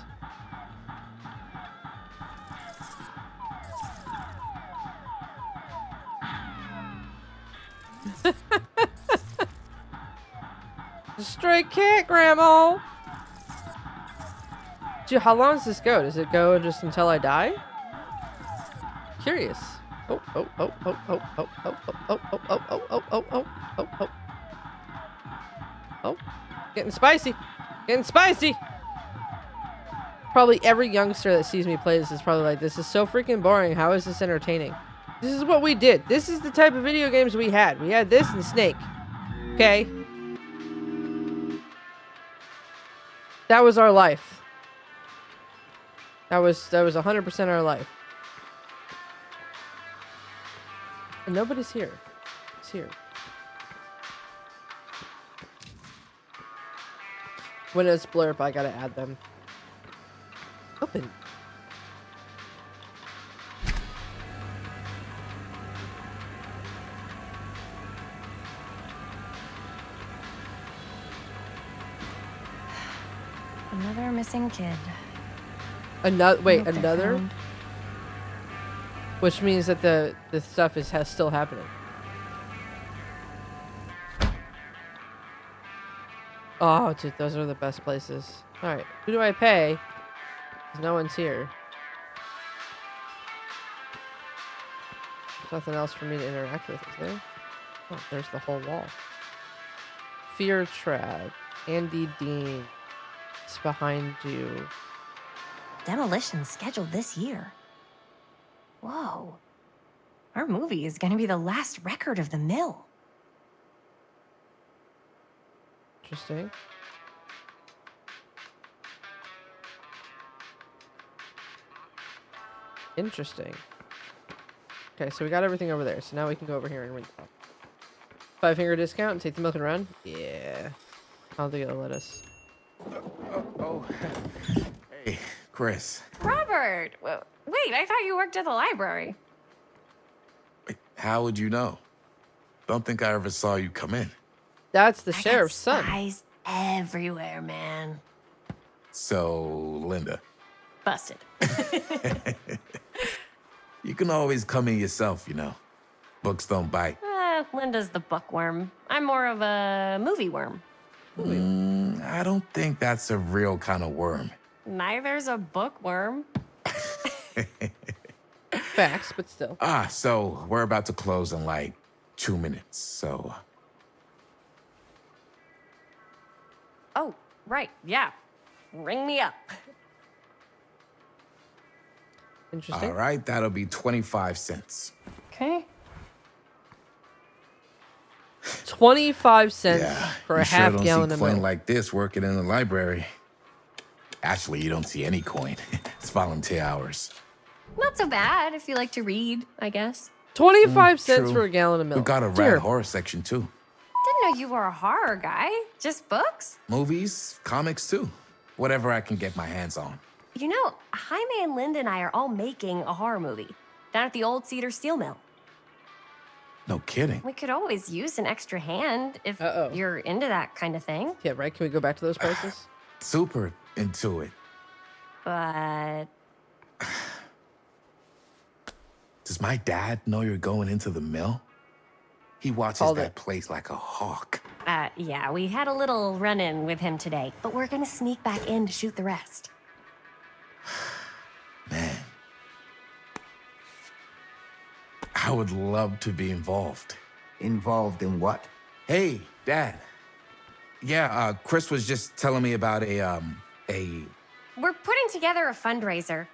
Straight kick, Grandma! Dude, how long does this go? Does it go just until I die? Curious. Oh, oh, oh, oh, oh, oh, oh, oh, oh, oh, oh, oh, oh, oh, oh, oh, oh. Oh, getting spicy. Getting spicy! Probably every youngster that sees me play this is probably like, this is so freaking boring. How is this entertaining? This is what we did. This is the type of video games we had. We had this and Snake. Okay? That was our life. That was 100% our life. And nobody's here. It's here. When it's blurb, I gotta add them. Open. Another missing kid. Another wait, Hope they're another? found. Which means that the stuff is still happening. Oh, dude, those are the best places. All right, who do I pay? 'Cause no one's here. There's nothing else for me to interact with, is there? Oh, there's the whole wall. Fear Trap. Andy Dean. It's behind you. Demolition scheduled this year. Whoa. Our movie is going to be the last record of the mill. Interesting. Interesting. Okay, so we got everything over there. So now we can go over here and read the 5-finger discount and take the milk and run. Yeah. I don't think it'll let us. Hey, Chris. Robert! Wait, I thought you worked at the library. Wait, how would you know? Don't think I ever saw you come in. That's the sheriff's son. Spies everywhere, man. So, Linda, Busted. you can always come in yourself, you know. Books don't bite. Linda's the bookworm. I'm more of a movie worm. I don't think that's a real kind of worm. Neither's a bookworm. Facts, but still. So we're about to close in like 2 minutes, so... Oh, right, yeah. Ring me up. Interesting. All right, that'll be 25 cents. Okay. 25 cents Yeah, for you a sure half don't gallon see of coin milk. like this working in the library. Actually, you don't see any coin. It's volunteer hours. Not so bad if you like to read, I guess. 25 cents True. for a gallon of milk. We got a Dear. rad horror section, too. Didn't know you were a horror guy. Just books? Movies, comics, too. Whatever I can get my hands on. You know, Jaime and Linda and I are all making a horror movie down at the old Cedar steel mill. No kidding. We could always use an extra hand if you're into that kind of thing. Yeah, right? Can we go back to those prices? Super into it. But Does my dad know you're going into the mill? He watches Called that it. place like a hawk. yeah, we had a little run-in with him today, but we're gonna sneak back in to shoot the rest. Man. I would love to be involved. Involved in what? Hey, Dad. Yeah, Chris was just telling me about a We're putting together a fundraiser.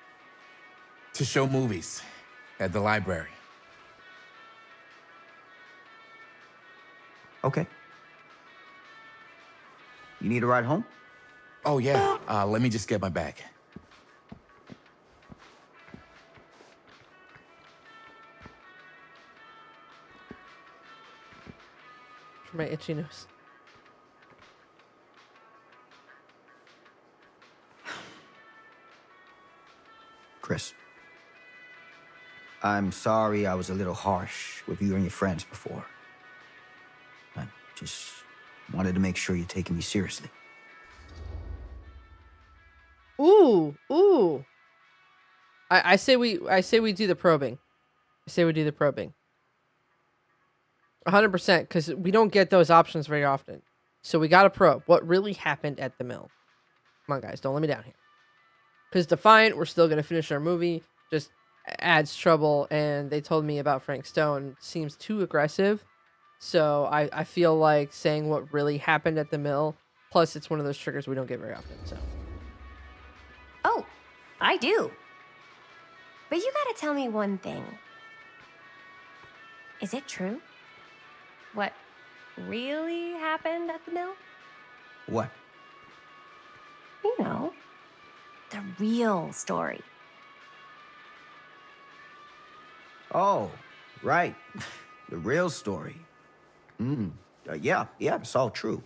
to show movies at the library. Okay. You need a ride home? Oh, yeah. Let me just get my bag. For my itchy nose. Chris. I'm sorry I was a little harsh with you and your friends before. I just wanted to make sure you're taking me seriously. Ooh. I say we do the probing. I say we do the probing. 100%, because we don't get those options very often. So we got to probe what really happened at the mill. Come on, guys, don't let me down here. Because Defiant, we're still going to finish our movie. Just adds trouble, and they told me about Frank Stone seems too aggressive. So I feel like saying what really happened at the mill, plus it's one of those triggers we don't get very often, so. Oh, I do. But you gotta tell me one thing. Is it true? What really happened at the mill? What? You know, the real story. Oh, right. The real story. Yeah, it's all true.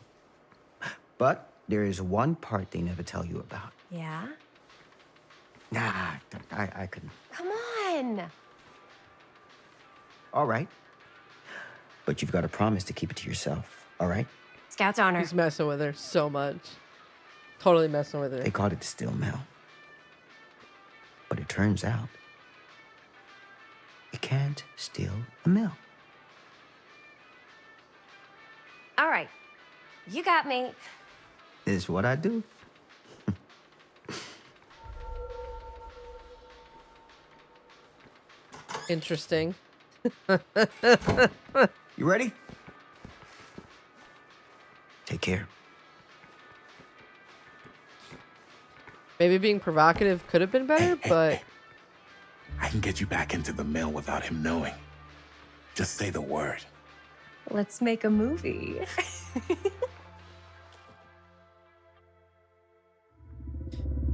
But there is one part they never tell you about. Yeah? Nah, I couldn't. Come on! All right. But you've got to promise to keep it to yourself, all right? Scout's honor. He's messing with her so much. Totally messing with her. They called it the steel mill. But it turns out, you can't steal a mill. All right. You got me. Is what I do. Interesting. You ready? Take care. Maybe being provocative could have been better, but... I can get you back into the mill without him knowing. Just say the word. Let's make a movie.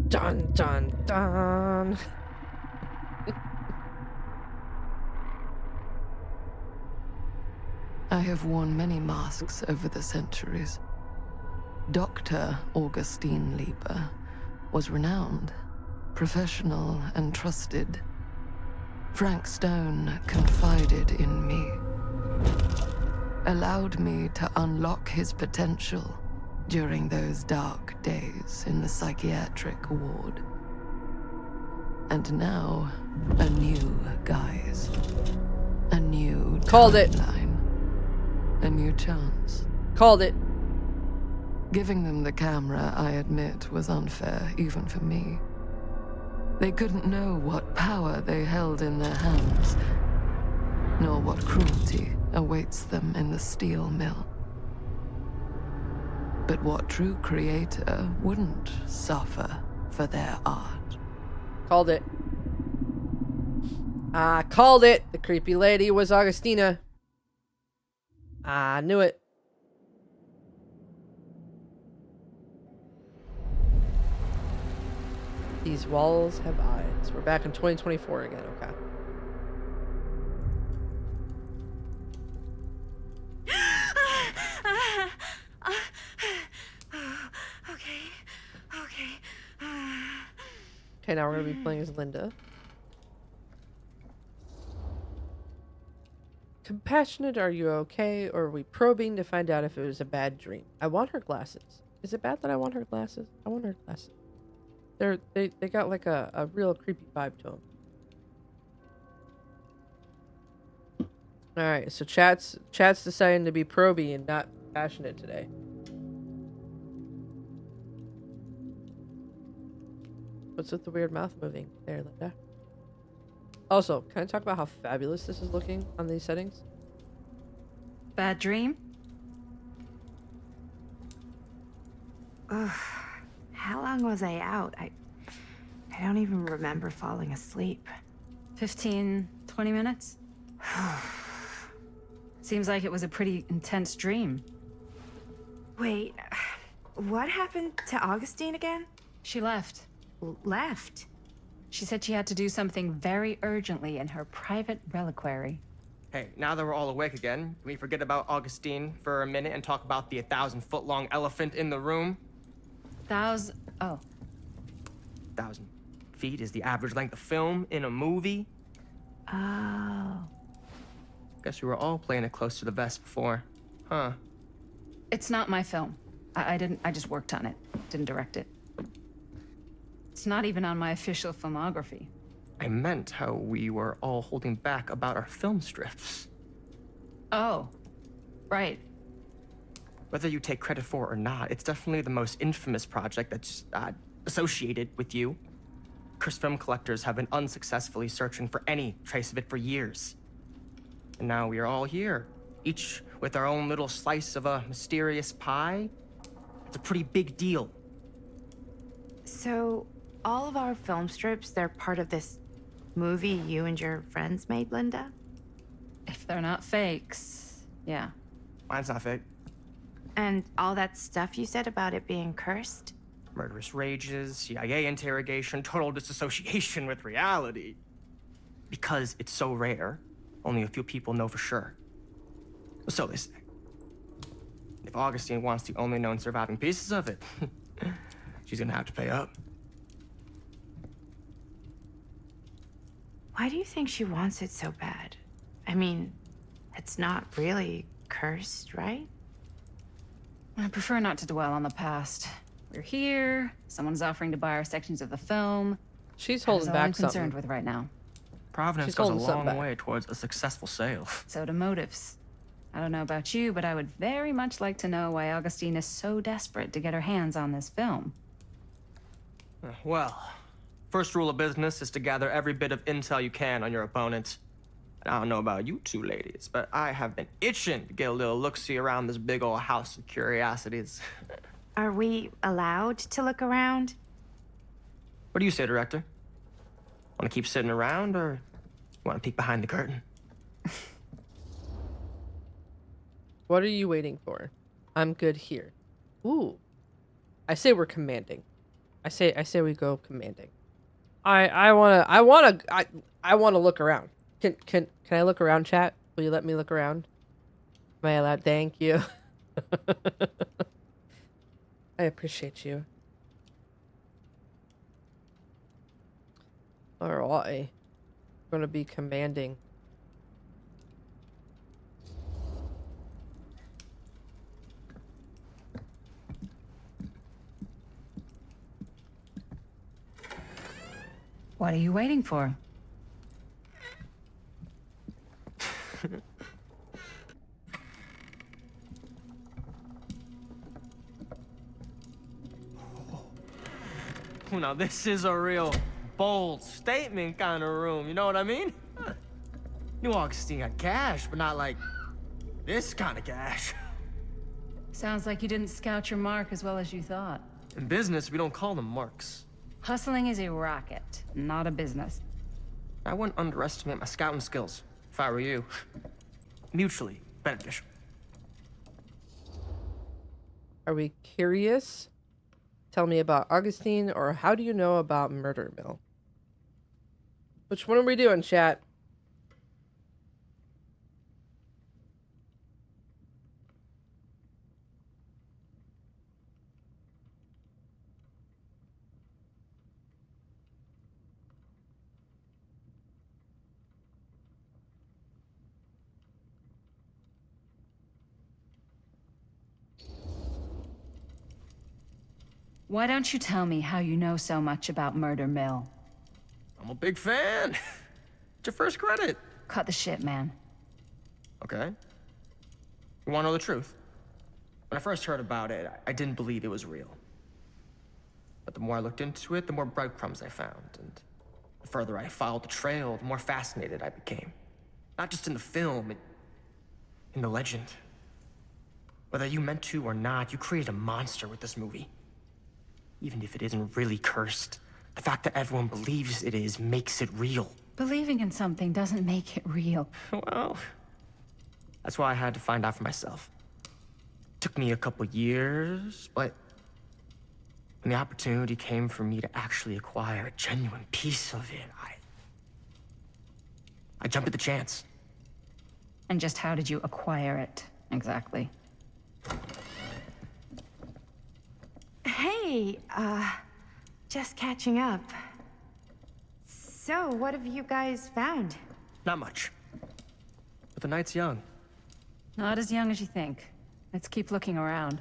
Dun, dun, dun. I have worn many masks over the centuries. Dr. Augustine Lieber was renowned, professional, and trusted. Frank Stone confided in me, allowed me to unlock his potential during those dark days in the psychiatric ward. And now, a new guise, a new Called it. timeline. a new chance. Called it. Giving them the camera, I admit, was unfair, even for me. They couldn't know what power they held in their hands, nor what cruelty awaits them in the steel mill. But what true creator wouldn't suffer for their art? Called it. I called it. The creepy lady was Augustina. I knew it. These walls have eyes. We're back in 2024 again. Okay. Okay, now we're gonna be playing as Linda. Compassionate, are you okay? Or are we probing to find out if it was a bad dream? I want her glasses. Is it bad that I want her glasses? I want her glasses. They got like a real creepy vibe to them. Alright, so chat's deciding to be proby and not passionate today. What's with the weird mouth moving there, Linda? Also, can I talk about how fabulous this is looking on these settings? Bad dream? Ugh. How long was I out? I don't even remember falling asleep. 15, 20 minutes? Seems like it was a pretty intense dream. Wait, what happened to Augustine again? She left. Left? She said she had to do something very urgently in her private reliquary. Hey, now that we're all awake again, can we forget about Augustine for a minute and talk about the 1,000-foot-long elephant in the room? Oh. 1,000 feet is the average length of film in a movie. Oh. Guess we were all playing it close to the vest before, huh? It's not my film. I just worked on it. Didn't direct it. It's not even on my official filmography. I meant how we were all holding back about our film strips. Oh, right. Whether you take credit for it or not, it's definitely the most infamous project that's associated with you. Cursed film collectors have been unsuccessfully searching for any trace of it for years. And now we are all here, each with our own little slice of a mysterious pie. It's a pretty big deal. So, all of our film strips, they're part of this movie you and your friends made, Linda? If they're not fakes, yeah. Mine's not fake. And all that stuff you said about it being cursed? Murderous rages, CIA interrogation, total disassociation with reality. Because it's so rare, only a few people know for sure. So they say. If Augustine wants the only known surviving pieces of it, she's gonna have to pay up. Why do you think she wants it so bad? I mean, it's not really cursed, right? I prefer not to dwell on the past. We're here. Someone's offering to buy our sections of the film. She's holding That's all I'm back something. concerned with right now. Providence She's goes a holding something long back. way towards a successful sale. So do motives. I don't know about you, but I would very much like to know why Augustine is so desperate to get her hands on this film. Well, first rule of business is to gather every bit of intel you can on your opponent. And I don't know about you two ladies, but I have been itching to get a little look-see around this big old house of curiosities. Are we allowed to look around? What do you say, director? Want to keep sitting around, or want to peek behind the curtain? What are you waiting for? I'm good here. Ooh. I say we're commanding. I say we go commanding. I wanna look around. Can I look around, chat? Will you let me look around? Am I allowed? Thank you. I appreciate you. Alright. Gonna be commanding. What are you waiting for? Now, this is a real bold statement kind of room, you know what I mean? New Augustine got cash, but not like this kind of cash. Sounds like you didn't scout your mark as well as you thought. In business, we don't call them marks. Hustling is a racket, not a business. I wouldn't underestimate my scouting skills, if I were you. Mutually beneficial. Are we curious? Tell me about Augustine, or how do you know about Murder Mill? Which one are we doing, chat? Why don't you tell me how you know so much about Murder Mill? I'm a big fan. It's your first credit. Cut the shit, man. Okay. You wanna know the truth? When I first heard about it, I didn't believe it was real. But the more I looked into it, the more breadcrumbs I found, and the further I followed the trail, the more fascinated I became. Not just in the film, in the legend. Whether you meant to or not, you created a monster with this movie. Even if it isn't really cursed, the fact that everyone believes it is makes it real. Believing in something doesn't make it real. Well, that's why I had to find out for myself. Took me a couple years, but when the opportunity came for me to actually acquire a genuine piece of it, I jumped at the chance. And just how did you acquire it, exactly? Hey, just catching up. So, what have you guys found? Not much. But the night's young. Not as young as you think. Let's keep looking around.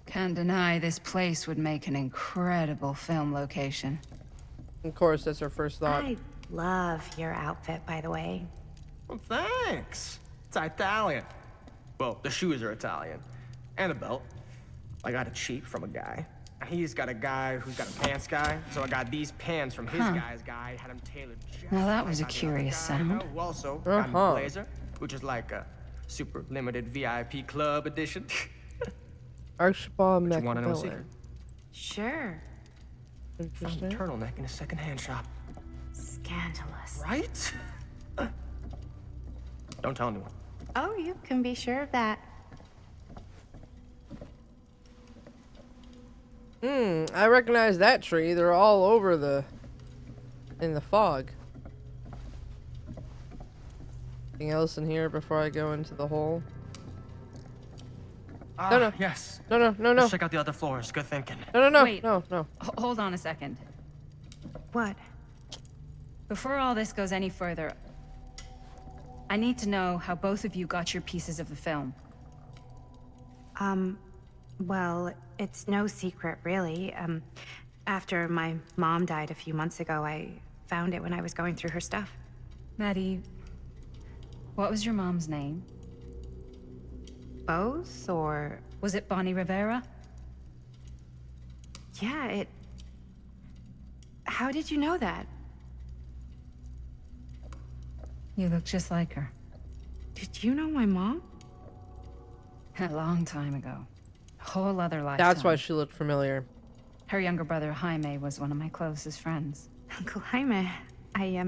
Can't deny this place would make an incredible film location. Of course, that's our first thought. I love your outfit, by the way. Well, thanks. It's Italian. Well, the shoes are Italian. And the belt. I got it cheap from a guy. He's got a guy who's got a pants guy, so I got these pants from his guy's guy, had him tailored just Well, that was a like the curious other guy, sound. Who also got me a blazer, which is like a super limited VIP club edition. Archibald You want to know a McMillan. secret? Sure. Found a turtleneck in a secondhand shop. Scandalous. Right? Don't tell anyone. Oh, you can be sure of that. I recognize that tree. They're all over in the fog. Anything else in here before I go into the hole? No. Yes. No. Let's check out the other floors. Good thinking. No. Wait. No. Hold on a second. What? Before all this goes any further, I need to know how both of you got your pieces of the film. Well, it's no secret, really. After my mom died a few months ago, I found it when I was going through her stuff. Maddie, what was your mom's name? Both, or... Was it Bonnie Rivera? Yeah, How did you know that? You look just like her. Did you know my mom? A long time ago. A whole other lifetime. That's why she looked familiar. Her younger brother, Jaime, was one of my closest friends. Uncle Jaime. I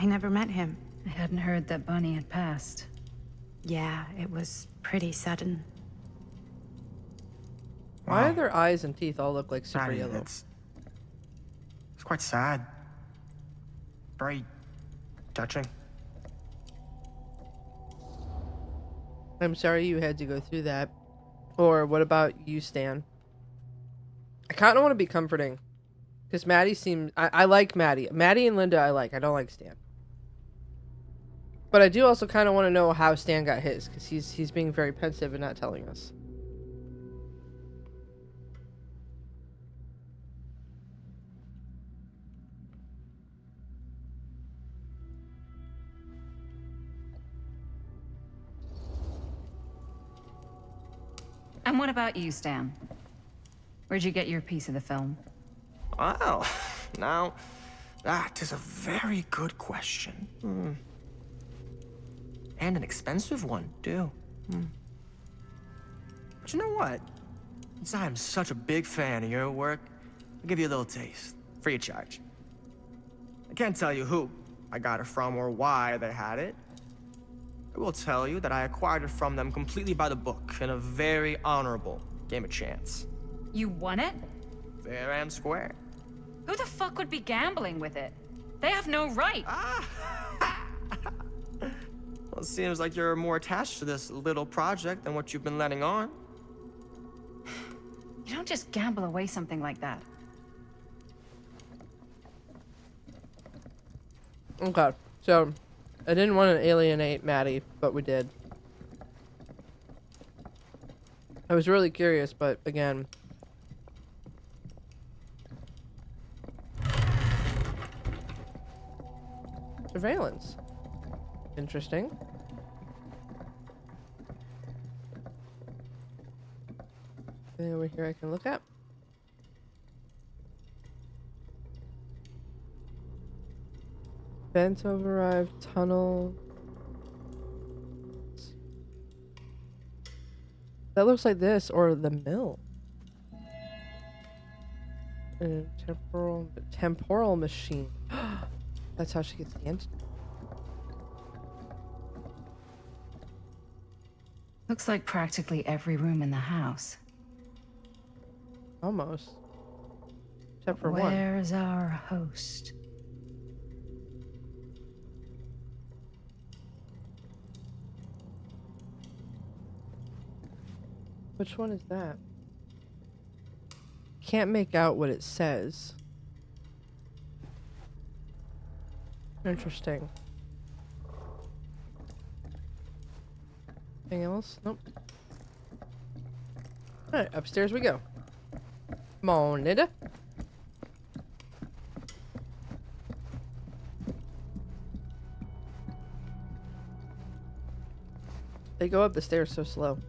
never met him. I hadn't heard that Bonnie had passed. Yeah, it was pretty sudden. Why do their eyes and teeth all look like super Maddie, yellow? It's quite sad. Very touching. I'm sorry you had to go through that. Or what about you, Stan? I kind of want to be comforting. Because Maddie seems... I like Maddie. Maddie and Linda I like. I don't like Stan. But I do also kind of want to know how Stan got his. Because he's being very pensive and not telling us. And what about you, Stan? Where'd you get your piece of the film? Well, now, that is a very good question. And an expensive one, too. But you know what? Since I'm such a big fan of your work, I'll give you a little taste, free of charge. I can't tell you who I got it from or why they had it. I will tell you that I acquired it from them completely by the book in a very honorable game of chance. You won it? Fair and square. Who the fuck would be gambling with it? They have no right. Well, it seems like you're more attached to this little project than what you've been letting on. You don't just gamble away something like that. Okay, so I didn't want to alienate Maddie, but we did. I was really curious, but again... Surveillance. Interesting. Anything over here I can look at? Vent override, tunnel. That looks like this, or the mill. Temporal machine. That's how she gets the antidote. Looks like practically every room in the house. Almost. Except for one. Where's our host? Which one is that? Can't make out what it says. Interesting. Anything else? Nope. Alright, upstairs we go. Come on, Nida. They go up the stairs so slow.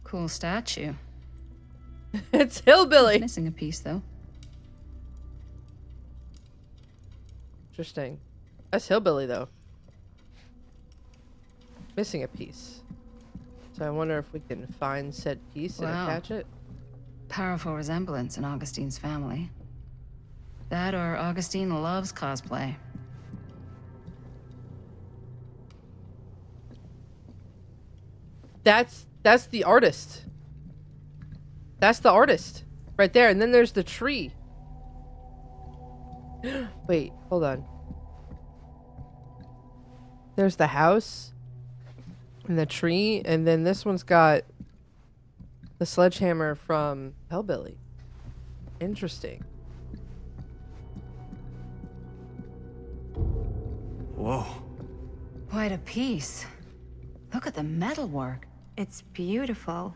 Cool statue. It's Hillbilly. Missing a piece, though. Interesting. That's Hillbilly, though. Missing a piece. So I wonder if we can find said piece and attach it. Powerful resemblance in Augustine's family. That or Augustine loves cosplay. That's the artist. That's the artist. Right there. And then there's the tree. Wait, hold on. There's the house. And the tree. And then this one's got the sledgehammer from Hellbilly. Interesting. Whoa. Quite a piece. Look at the metalwork. It's beautiful.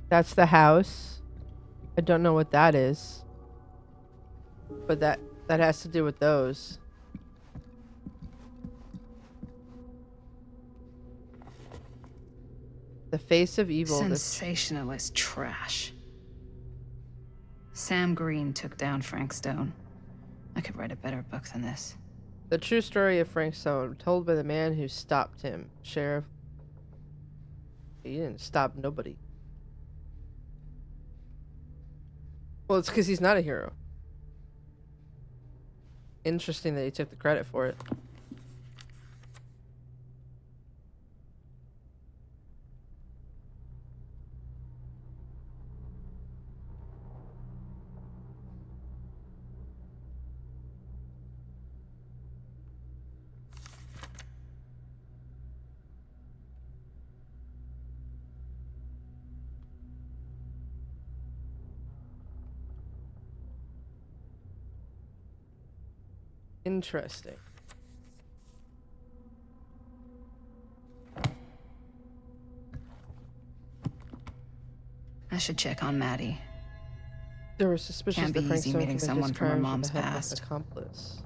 That's the house. I don't know what that is. But that has to do with those. The face of evil. Sensationalist trash. Sam Green took down Frank Stone. I could write a better book than this. The true story of Frank Stone, told by the man who stopped him. Sheriff. He didn't stop nobody. Well, it's because he's not a hero. Interesting that he took the credit for it. Interesting. I should check on Maddie. There was suspicion Can't that be Frank easy Stone meeting committed someone this from her crime mom's with the help of an past. accomplice.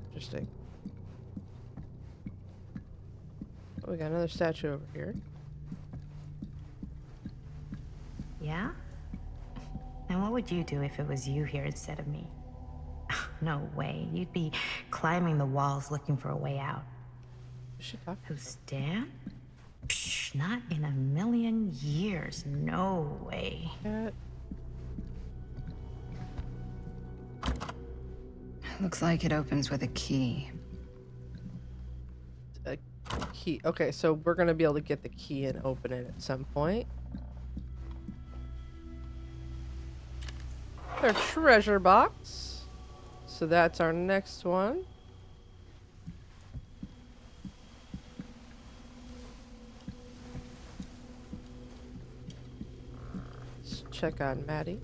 Interesting. Oh, we got another statue over here. Yeah? And what would you do if it was you here instead of me? No way. You'd be climbing the walls looking for a way out. Who's Dan? Psh, not in a million years. No way. Looks like it opens with a key. A key. Okay, so we're gonna be able to get the key and open it at some point. Our treasure box. So that's our next one. Let's check on Maddie.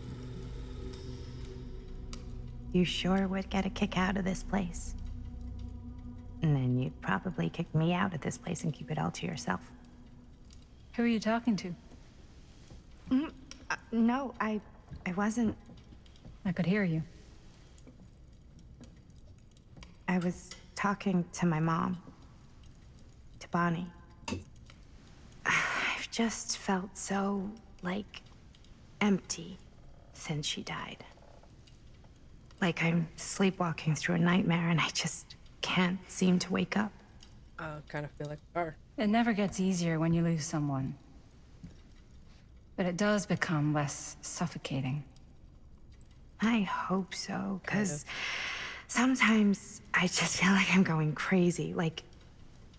You sure would get a kick out of this place. And then you'd probably kick me out of this place and keep it all to yourself. Who are you talking to? No, I wasn't. I could hear you. I was talking to my mom. To Bonnie. I've just felt so, like, empty since she died. Like I'm sleepwalking through a nightmare and I just can't seem to wake up. I kind of feel like we are. It never gets easier when you lose someone. But it does become less suffocating. I hope so, because sometimes I just feel like I'm going crazy. Like,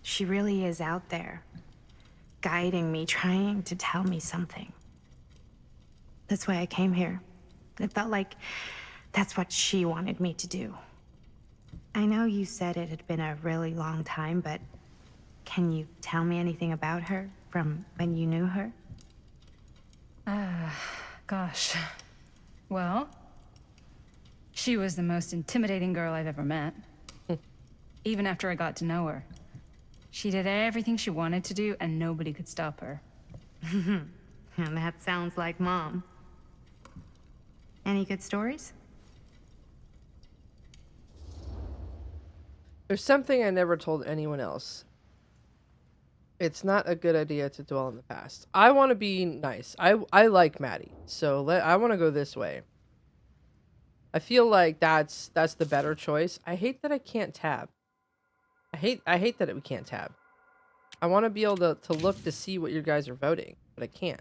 she really is out there, guiding me, trying to tell me something. That's why I came here. It felt like that's what she wanted me to do. I know you said it had been a really long time, but can you tell me anything about her from when you knew her? Gosh. Well, she was the most intimidating girl I've ever met. Even after I got to know her. She did everything she wanted to do, and nobody could stop her. And that sounds like Mom. Any good stories? There's something I never told anyone else. It's not a good idea to dwell in the past. I want to be nice. I like Maddie, so I want to go this way. I feel like that's the better choice. I hate that I can't tab. I hate that we can't tab. I want to be able to look to see what you guys are voting, but I can't.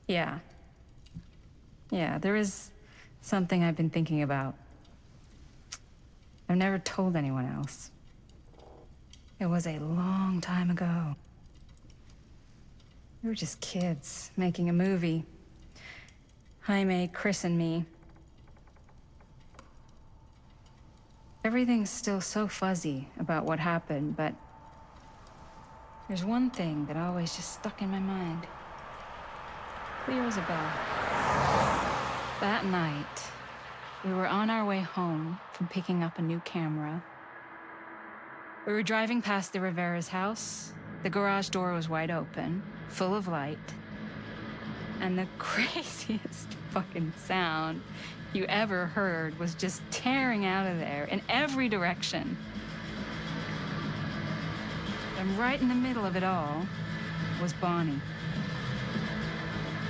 Yeah. Yeah, there is something I've been thinking about. I've never told anyone else. It was a long time ago. We were just kids making a movie. Jaime, Chris, and me. Everything's still so fuzzy about what happened, but there's one thing that always just stuck in my mind. Clear as a bell. That night, we were on our way home from picking up a new camera. We were driving past the Rivera's house. The garage door was wide open, full of light. And the craziest fucking sound you ever heard was just tearing out of there in every direction. And right in the middle of it all was Bonnie.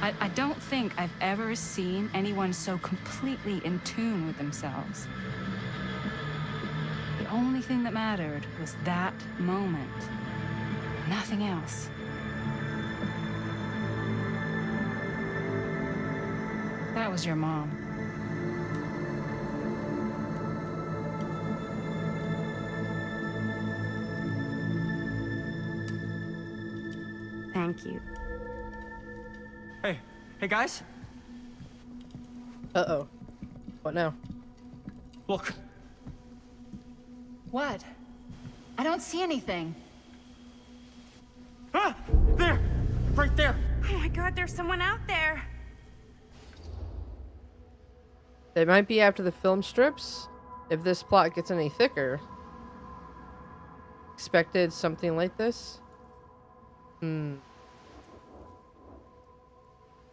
I don't think I've ever seen anyone so completely in tune with themselves. The only thing that mattered was that moment. Nothing else. That was your mom. Thank you. Hey guys. Uh-oh. What now? Look. What? I don't see anything. Ah! There! Right there! Oh my God, there's someone out there. They might be after the film strips. If this plot gets any thicker, expected something like this.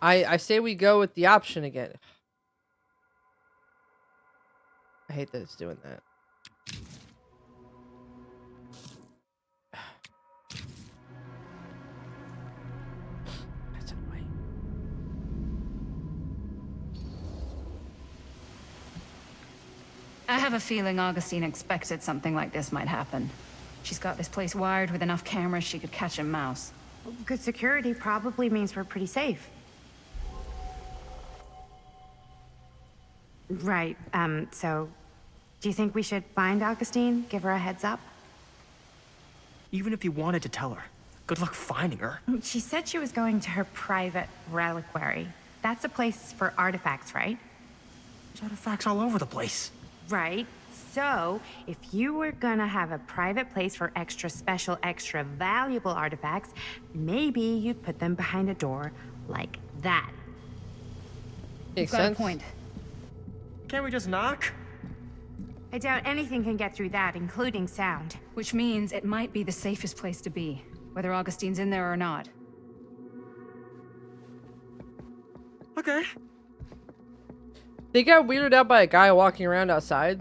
I say we go with the option again. I hate that it's doing that. That's annoying. I have a feeling Augustine expected something like this might happen. She's got this place wired with enough cameras she could catch a mouse. Good security probably means we're pretty safe. Right, so do you think we should find Augustine? Give her a heads up? Even if you wanted to tell her, good luck finding her. She said she was going to her private reliquary. That's a place for artifacts, right? There's artifacts all over the place. Right. So, if you were gonna have a private place for extra special, extra valuable artifacts, maybe you'd put them behind a door like that. Makes Got a sense. point. Can't we just knock? I doubt anything can get through that, including sound. Which means it might be the safest place to be, whether Augustine's in there or not. Okay. They got weirded out by a guy walking around outside.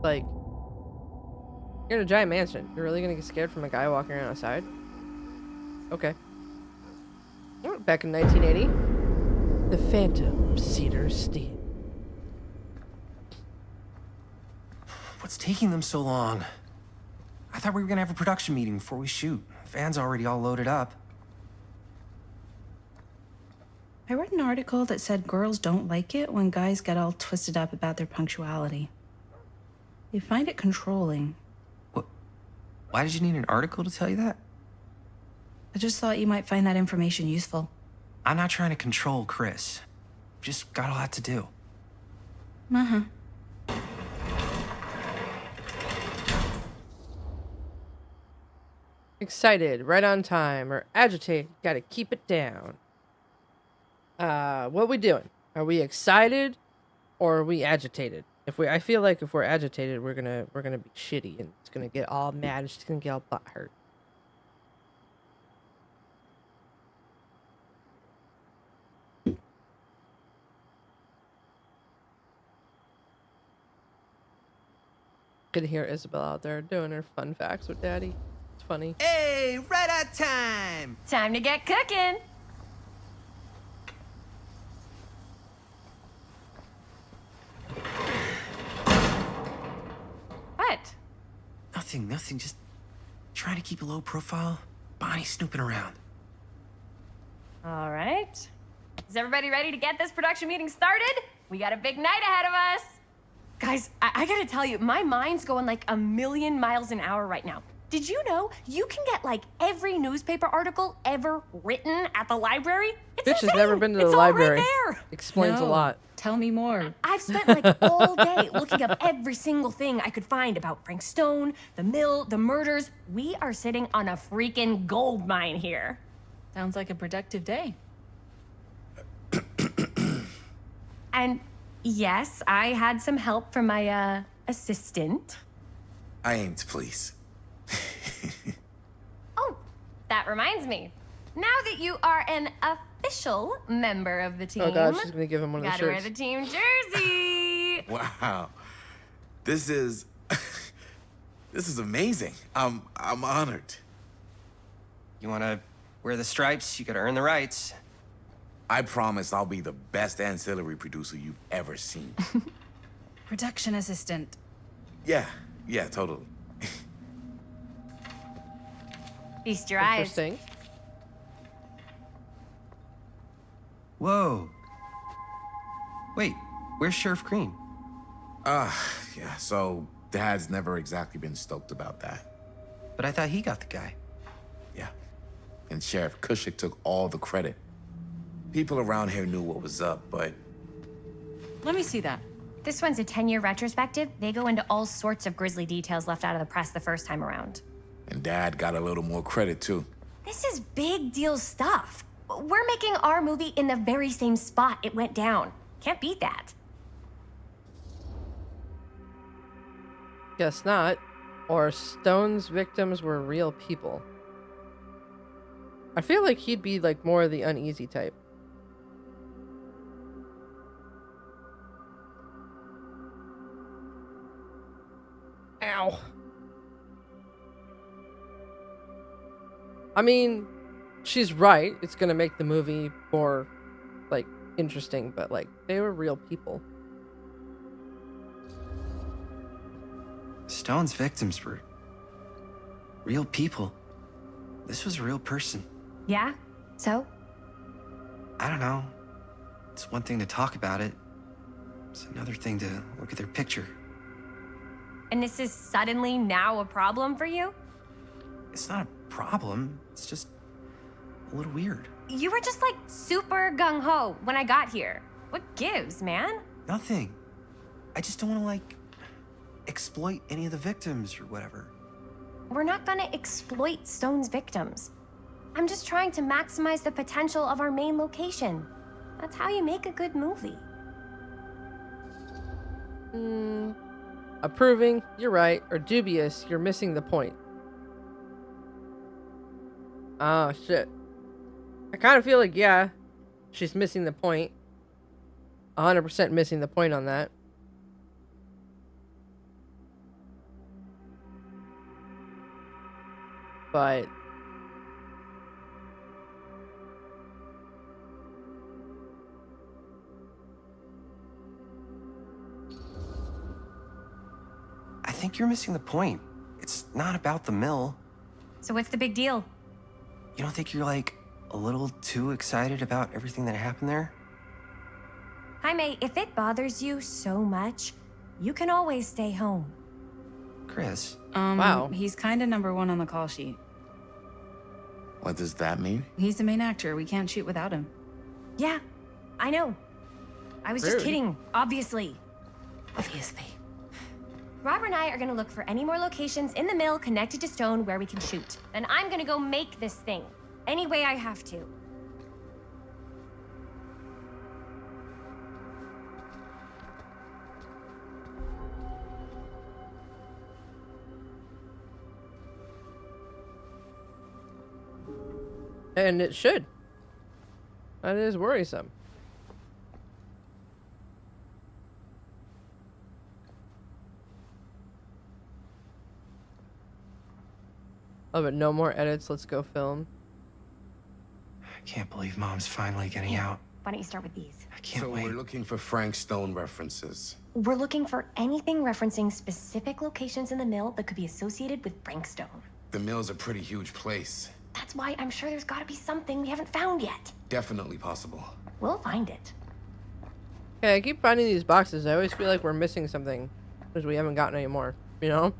Like, you're in a giant mansion. You're really gonna get scared from a guy walking around outside? Okay. Back in 1980, the Phantom Cedar Steam. What's taking them so long? I thought we were gonna have a production meeting before we shoot. The van's already all loaded up. I read an article that said girls don't like it when guys get all twisted up about their punctuality. They find it controlling. Why did you need an article to tell you that? I just thought you might find that information useful. I'm not trying to control Chris. Just got a lot to do. Uh-huh. Excited, right on time, or agitated, gotta keep it down. What we doing? Are we excited or are we agitated? I feel like if we're agitated, we're gonna be shitty and it's gonna get all mad, it's gonna get all butthurt. Could hear Isabel out there doing her fun facts with Daddy. It's funny. Hey, right on time! Time to get cooking. What? Nothing. Just trying to keep a low profile. Bonnie snooping around. All right. Is everybody ready to get this production meeting started? We got a big night ahead of us. Guys, I gotta tell you, my mind's going like a million miles an hour right now. Did you know you can get like every newspaper article ever written at the library? It's Bitch has insane. never been to the It's all library. right there. Explains a lot. Tell me more. I've spent like all day looking up every single thing I could find about Frank Stone, the mill, the murders. We are sitting on a freaking gold mine here. Sounds like a productive day. And yes, I had some help from my assistant. I aim to please. Oh, that reminds me. Now that you are an official member of the team, Oh god, she's gonna give him one of the gotta wear shirts. the team jersey. Wow. This is amazing. I'm honored. You wanna wear the stripes? You gotta earn the rights. I promise I'll be the best ancillary producer you've ever seen. Production assistant. Yeah, totally. Feast your eyes. Interesting. Whoa. Wait, where's Sheriff Green? Yeah, so Dad's never exactly been stoked about that. But I thought he got the guy. Yeah, and Sheriff Cushik took all the credit. People around here knew what was up, but... Let me see that. This one's a 10-year retrospective. They go into all sorts of grisly details left out of the press the first time around. And Dad got a little more credit, too. This is big deal stuff. We're making our movie in the very same spot it went down. Can't beat that. Guess not. Or Stone's victims were real people. I feel like he'd be like more of the uneasy type. Ow. I mean, she's right. It's gonna make the movie more, like, interesting, but, like, they were real people. Stone's victims were real people. This was a real person. Yeah? So? I don't know. It's one thing to talk about it. It's another thing to look at their picture. And this is suddenly now a problem for you? It's not a problem. It's just a little weird. You were just like super gung-ho when I got here. What gives, man? Nothing. I just don't want to, like, exploit any of the victims or whatever. We're not gonna exploit Stone's victims. I'm just trying to maximize the potential of our main location. That's how you make a good movie. Approving, you're right, or dubious, you're missing the point. Oh, shit. I kind of feel like, yeah, she's missing the point. 100% missing the point on that. But I think you're missing the point. It's not about the mill. So what's the big deal? You don't think you're, like, a little too excited about everything that happened there? Jaime, if it bothers you so much, you can always stay home. Chris. Wow. He's kind of number one on the call sheet. What does that mean? He's the main actor. We can't shoot without him. Yeah, I know. I was just Rude. kidding, obviously. Obviously. Robert and I are gonna look for any more locations in the mill connected to Stone where we can shoot. Then I'm gonna go make this thing. Any way I have to. And it should. That is worrisome. Oh, but no more edits. Let's go film. I can't believe Mom's finally getting out. Why don't you start with these? I can't So wait. we're looking for Frank Stone references. We're looking for anything referencing specific locations in the mill that could be associated with Frank Stone. The mill's a pretty huge place. That's why I'm sure there's gotta be something we haven't found yet. Definitely possible. We'll find it. Okay, I keep finding these boxes. I always feel like we're missing something because we haven't gotten any more, you know?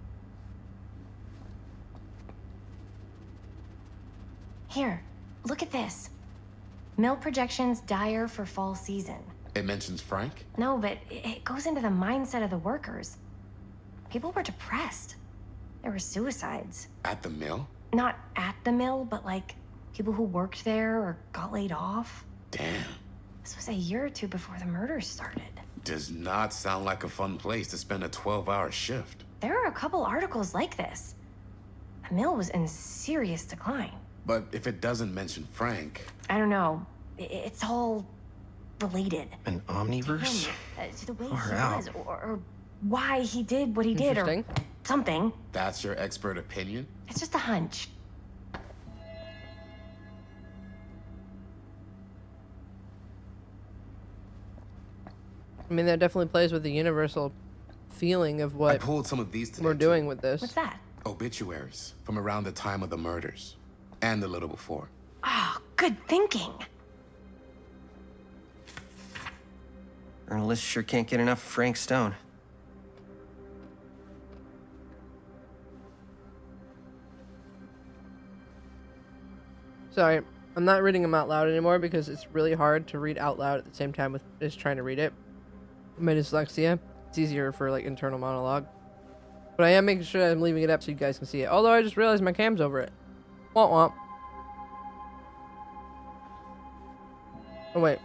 Here, look at this. Mill projections dire for fall season. It mentions Frank? No, but it goes into the mindset of the workers. People were depressed. There were suicides. At the mill? Not at the mill, but like people who worked there or got laid off. Damn. This was a year or two before the murders started. Does not sound like a fun place to spend a 12-hour shift. There are a couple articles like this. The mill was in serious decline. But if it doesn't mention Frank... I don't know. It's all related. An omniverse? To the way Far he out. was, or why he did what he did, or Interesting. something. That's your expert opinion? It's just a hunch. I mean, that definitely plays with the universal feeling of I what pulled some of these today, we're doing with this. What's that? Obituaries from around the time of the murders. And a little before. Oh, good thinking. Journalists sure can't get enough of Frank Stone. Sorry, I'm not reading them out loud anymore because it's really hard to read out loud at the same time with just trying to read it. My dyslexia. It's easier for like internal monologue. But I am making sure I'm leaving it up so you guys can see it. Although I just realized my cam's over it. Womp womp. Oh wait.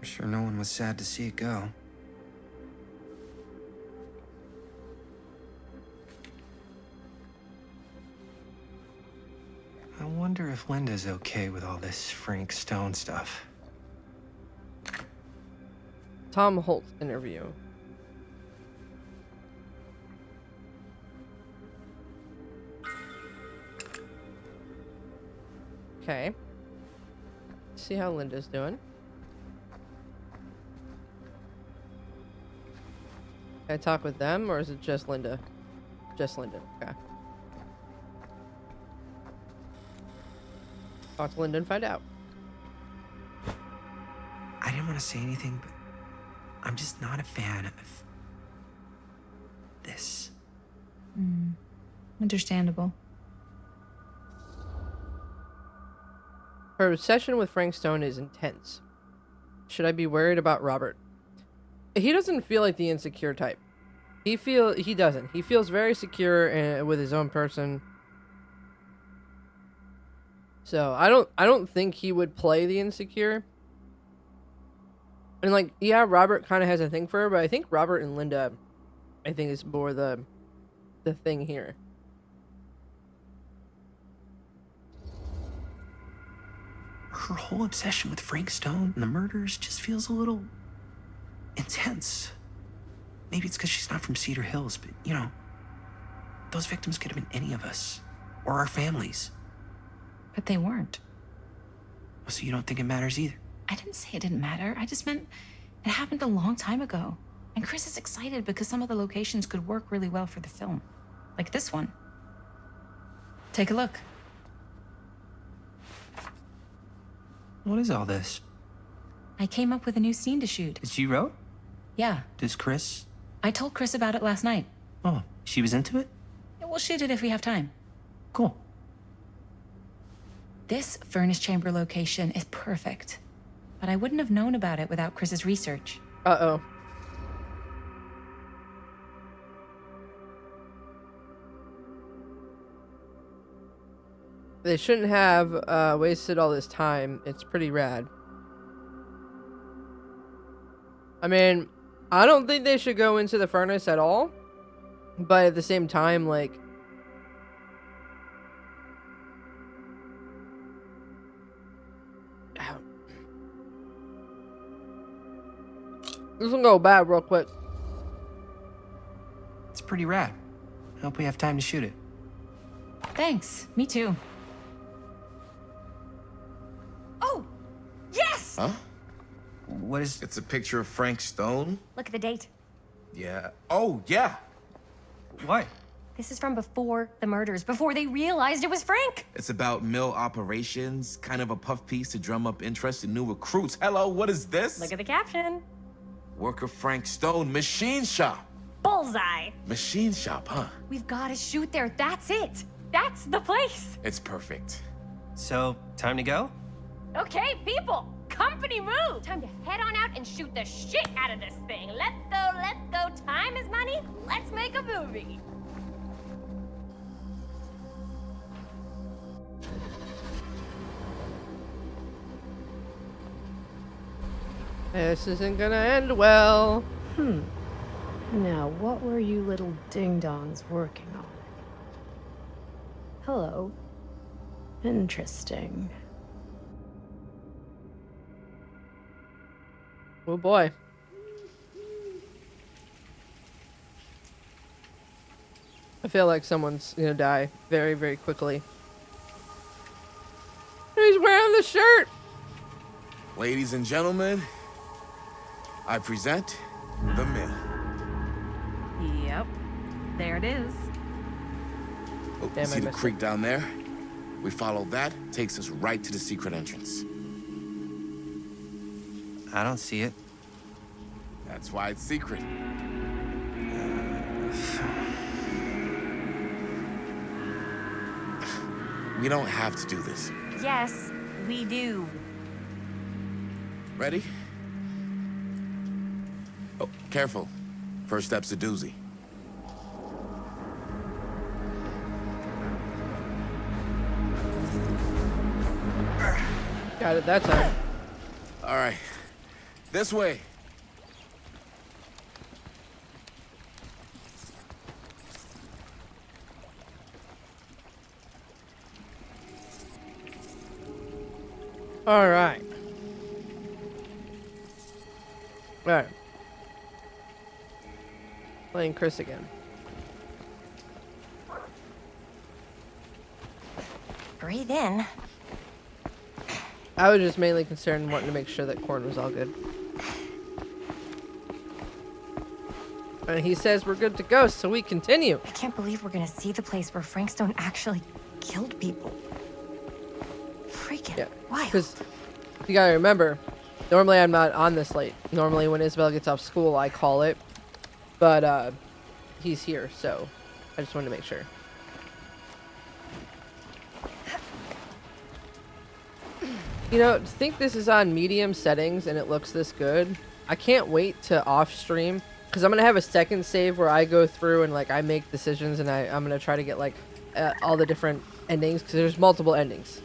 Sure no one was sad to see it go. I wonder if Linda's okay with all this Frank Stone stuff. Tom Holt interview. Okay. See how Linda's doing. Can I talk with them, or is it just Linda? Just Linda. Okay. Talk to Linda and find out. I didn't want to say anything, but I'm just not a fan of this. Understandable. Her obsession with Frank Stone is intense. Should I be worried about Robert? He doesn't feel like the insecure type. He doesn't. He feels very secure with his own person. So I don't think he would play the insecure. And like, yeah, Robert kind of has a thing for her, but I think Robert and Linda, I think, is more the thing here. Her whole obsession with Frank Stone and the murders just feels a little intense. Maybe it's because she's not from Cedar Hills, but you know, those victims could have been any of us or our families. But they weren't. So you don't think it matters either? I didn't say it didn't matter. I just meant it happened a long time ago. And Chris is excited because some of the locations could work really well for the film. Like this one. Take a look. What is all this? I came up with a new scene to shoot. That you wrote? Yeah. Does Chris? I told Chris about it last night. Oh, she was into it? Yeah, we'll shoot it if we have time. Cool. This furnace chamber location is perfect. But I wouldn't have known about it without Chris's research. Uh-oh. They shouldn't have wasted all this time. It's pretty rad. I mean, I don't think they should go into the furnace at all. But at the same time, like... This will go bad real quick. It's pretty rad. I hope we have time to shoot it. Thanks. Me too. Oh, yes! Huh? What is... It's a picture of Frank Stone? Look at the date. Yeah. Oh, yeah. What? This is from before the murders, before they realized it was Frank. It's about mill operations, kind of a puff piece to drum up interest in new recruits. Hello, what is this? Look at the caption. Worker Frank Stone, machine shop. Bullseye. Machine shop, huh? We've got to shoot there. That's it. That's the place. It's perfect. So, time to go? Okay, people. Company move. Time to head on out and shoot the shit out of this thing. Let's go, let's go. Time is money. Let's make a movie. This isn't gonna end well. Now, what were you little ding-dongs working on? Hello. Interesting. Oh boy. I feel like someone's gonna die very, very quickly. He's wearing the shirt! Ladies and gentlemen, I present the mill. Yep. There it is. Oh, Damn, you I see the missed creek down there? We follow that, takes us right to the secret entrance. I don't see it. That's why it's secret. We don't have to do this. Yes, we do. Ready? Oh, careful. First step's a doozy. Got it that time. All right. This way. All right. All right. Playing Chris again. Breathe in. I was just mainly concerned wanting to make sure that Corn was all good. And he says we're good to go, so we continue. I can't believe we're gonna see the place where Frank Stone actually killed people. Freaking wild. Because you gotta remember, normally I'm not on this late. Normally when Isabel gets off school, I call it. But he's here, so I just wanted to make sure. You know, to think this is on medium settings and it looks this good, I can't wait to off stream, because I'm gonna have a second save where I go through and like I make decisions, and I'm gonna try to get like all the different endings, because there's multiple endings.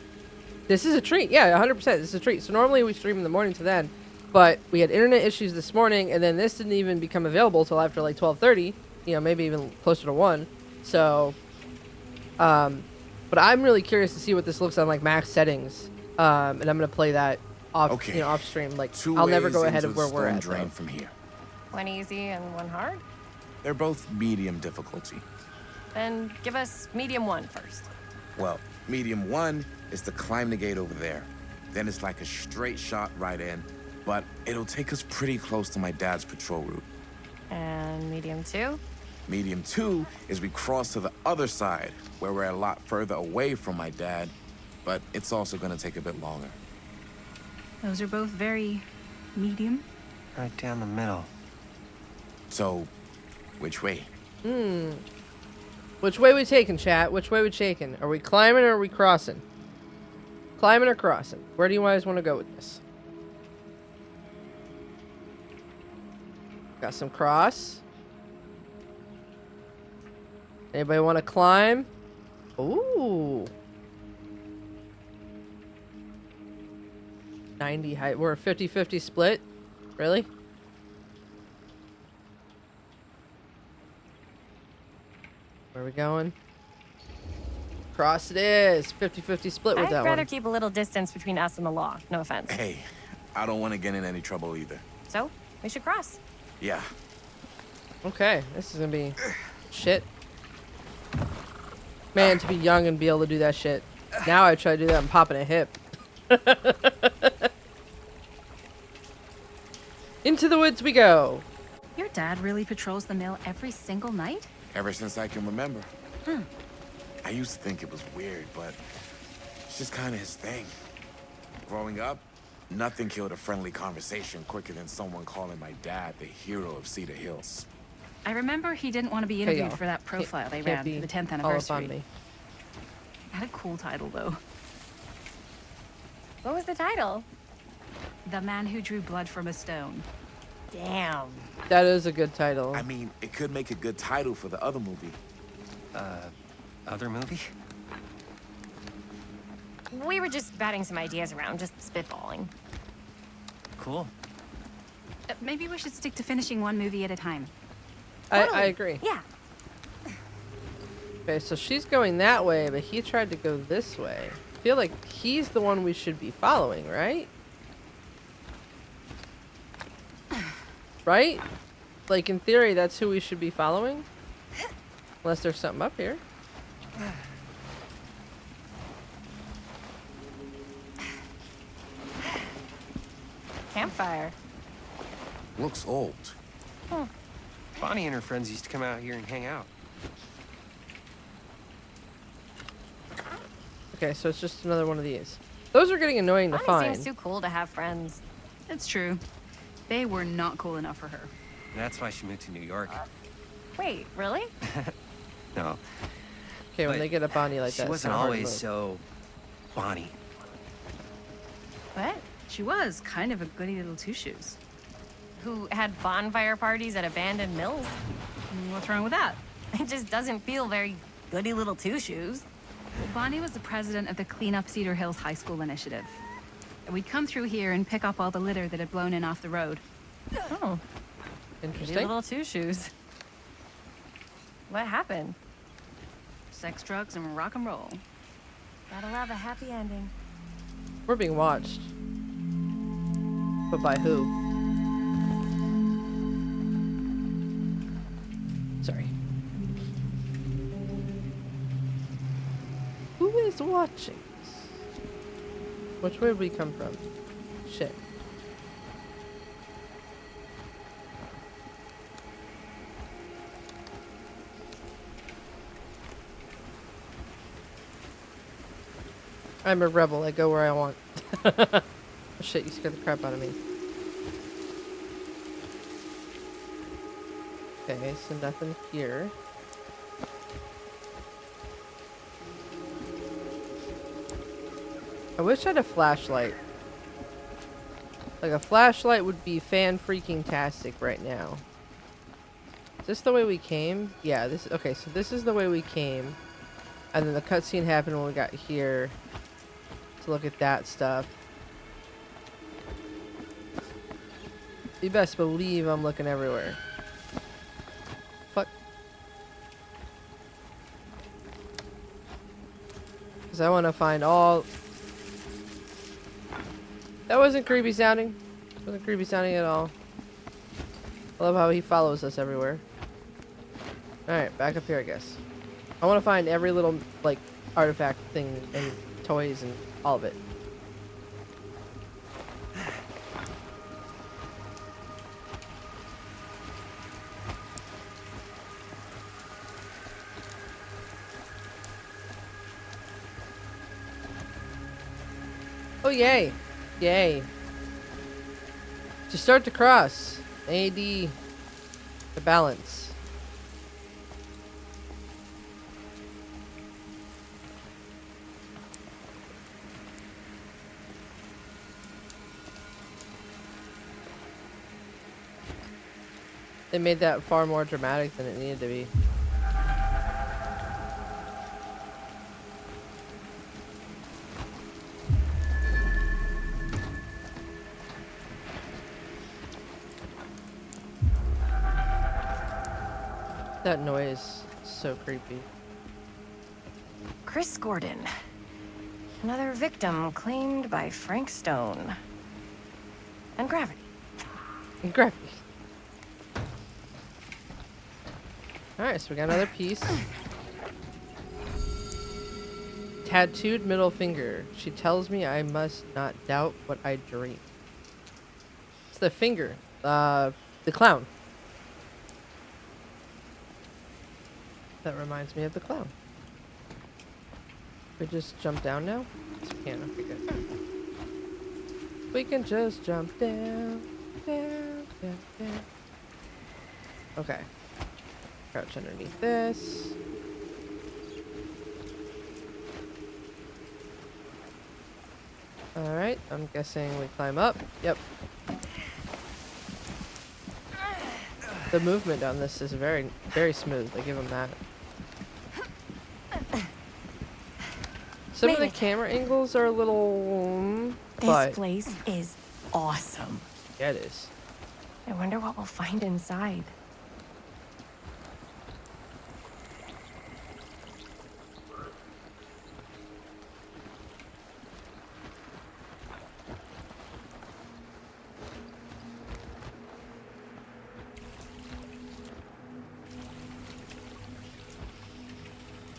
This is a treat. Yeah, 100%. This is a treat. So normally we stream in the morning to then, but we had internet issues this morning, and then this didn't even become available till after like 12:30. You know, maybe even closer to 1. So, but I'm really curious to see what this looks on like max settings. And I'm gonna play that off, you know, off stream. Like, I'll never go ahead of where we're at. Drain from here. One easy and one hard? They're both medium difficulty. Then give us medium 1 first. Well, medium 1 is to climb the gate over there. Then it's like a straight shot right in, but it'll take us pretty close to my dad's patrol route. And medium 2? Medium 2 is we cross to the other side, where we're a lot further away from my dad, but it's also gonna take a bit longer. Those are both very medium. Right down the middle. So, which way? Which way we taking, chat? Which way we taking? Are we climbing or are we crossing? Climbing or crossing? Where do you guys want to go with this? Got some cross. Anybody want to climb? Ooh. 90 height. We're a 50-50 split. Really? Where are we going? Cross it is. 50-50 split with that I'd rather one. keep a little distance between us and the law. No offense. Hey, I don't want to get in any trouble either. So, we should cross. Yeah. Okay, this is gonna be shit. Man, to be young and be able to do that shit. Now I try to do that, I'm popping a hip. Into the woods we go. Your dad really patrols the mill every single night? Ever since I can remember. I used to think it was weird, but it's just kind of his thing. Growing up, nothing killed a friendly conversation quicker than someone calling my dad the hero of Cedar Hills. I remember he didn't want to be Hey, interviewed y'all. for that profile they Can't ran be for the 10th all up on anniversary. me. Had a cool title though. What was the title? The Man Who Drew Blood from a Stone. Damn. That is a good title. I mean, it could make a good title for the other movie. Other movie? We were just batting some ideas around, just spitballing. Cool. Maybe we should stick to finishing one movie at a time. I agree. Yeah. Okay, so she's going that way, but he tried to go this way. I feel like he's the one we should be following, right? Right? Like, in theory, that's who we should be following? Unless there's something up here. Campfire. Looks old. Bonnie and her friends used to come out here and hang out. Okay, so it's just another one of these. Those are getting annoying to Bonnie find. seems too cool to have friends. It's true. They were not cool enough for her. That's why she moved to New York. Wait, really? No. Okay, when But they get a Bonnie like she that, it's wasn't not hard to always move. so Bonnie. What? She was kind of a goody little two-shoes. Who had bonfire parties at abandoned mills? What's wrong with that? It just doesn't feel very goody little two-shoes. Well, Bonnie was the president of the Clean Up Cedar Hills High School initiative. We'd come through here and pick up all the litter that had blown in off the road. Oh. Interesting. Little two shoes. What happened? Sex, drugs, and rock and roll. Gotta love a happy ending. We're being watched. But by who? Sorry. Who is watching? Which way did we come from? Shit. I'm a rebel. I go where I want. Oh, shit, you scared the crap out of me. Okay, so nothing here. I wish I had a flashlight. Like, a flashlight would be fan-freaking-tastic right now. Is this the way we came? Yeah, this... Okay, so this is the way we came. And then the cutscene happened when we got here to look at that stuff. You best believe I'm looking everywhere. Fuck. Because I want to find all... That wasn't creepy sounding. Wasn't creepy sounding at all. I love how he follows us everywhere. Alright, back up here, I guess. I want to find every little, like, artifact thing and toys and all of it. Oh, yay. Yay. To start to cross. AD. The balance. They made that far more dramatic than it needed to be. That noise is so creepy. Chris Gordon. Another victim claimed by Frank Stone. And gravity. And gravity. Alright, so we got another piece. Tattooed middle finger. She tells me I must not doubt what I dream. It's the finger. The clown. That reminds me of the clown. We just jump down now? Yes, we can. Okay, good. We can just jump down, down, down, down. Okay. Crouch underneath this. Alright, I'm guessing we climb up. Yep. The movement on this is very, very smooth. I give them that. Some of the camera angles are a little... This place is awesome. Yeah, it is. I wonder what we'll find inside.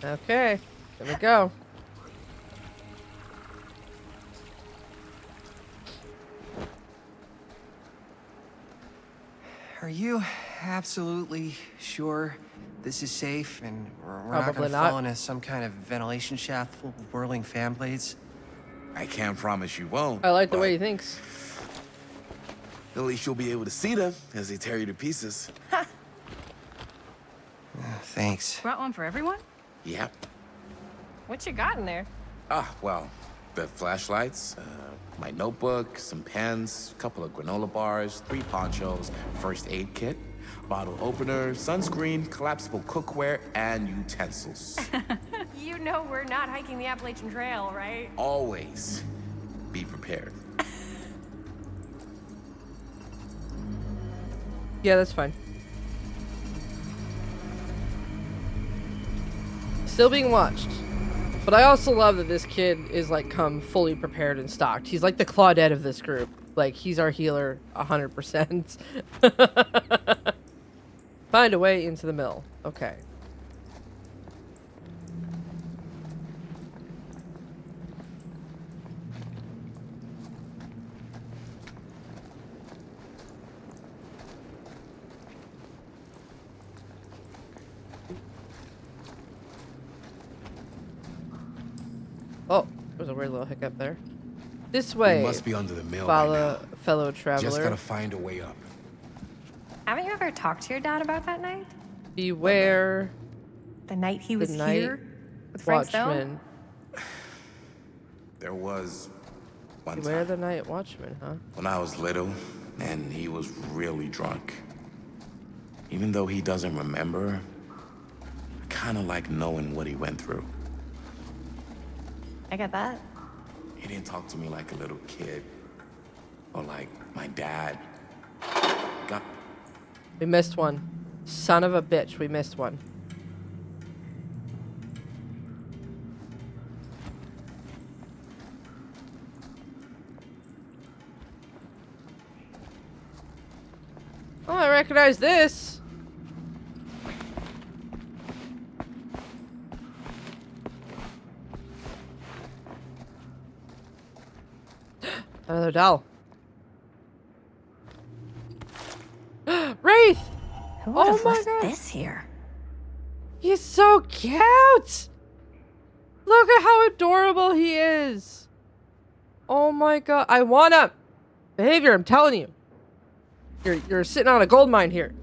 Okay, here we go. Are you absolutely sure this is safe and we're not Probably gonna not. fall into some kind of ventilation shaft full of whirling fan blades? I can't promise you won't. I like the way he thinks. At least you'll be able to see them as they tear you to pieces. Thanks. Brought one for everyone? Yep. What you got in there? Well, the flashlights, my notebook, some pens, a couple of granola bars, 3 ponchos, first aid kit, bottle opener, sunscreen, collapsible cookware, and utensils. You know we're not hiking the Appalachian Trail, right? Always be prepared. Yeah, that's fine. Still being watched. But I also love that this kid is like come fully prepared and stocked. He's like the Claudette of this group. Like he's our healer 100%. Find a way into the mill. Okay. Oh, there's a weird little hiccup there. This way. We must be under the mill fellow traveler. Just gotta find a way up. Haven't you ever talked to your dad about that night? Beware. The night he was night here with Frank Stone? Watchman. There was one Beware time the night watchman, huh? when I was little, and he was really drunk. Even though he doesn't remember, I kind of like knowing what he went through. I get that. He didn't talk to me like a little kid, or like my dad. God. We missed one. Son of a bitch, we missed one. Oh, I recognize this. Another doll. Wraith! Who would have left God. this here? He's so cute! Look at how adorable he is. Oh my god. I wanna... Behavior, I'm telling you. You're sitting on a gold mine here.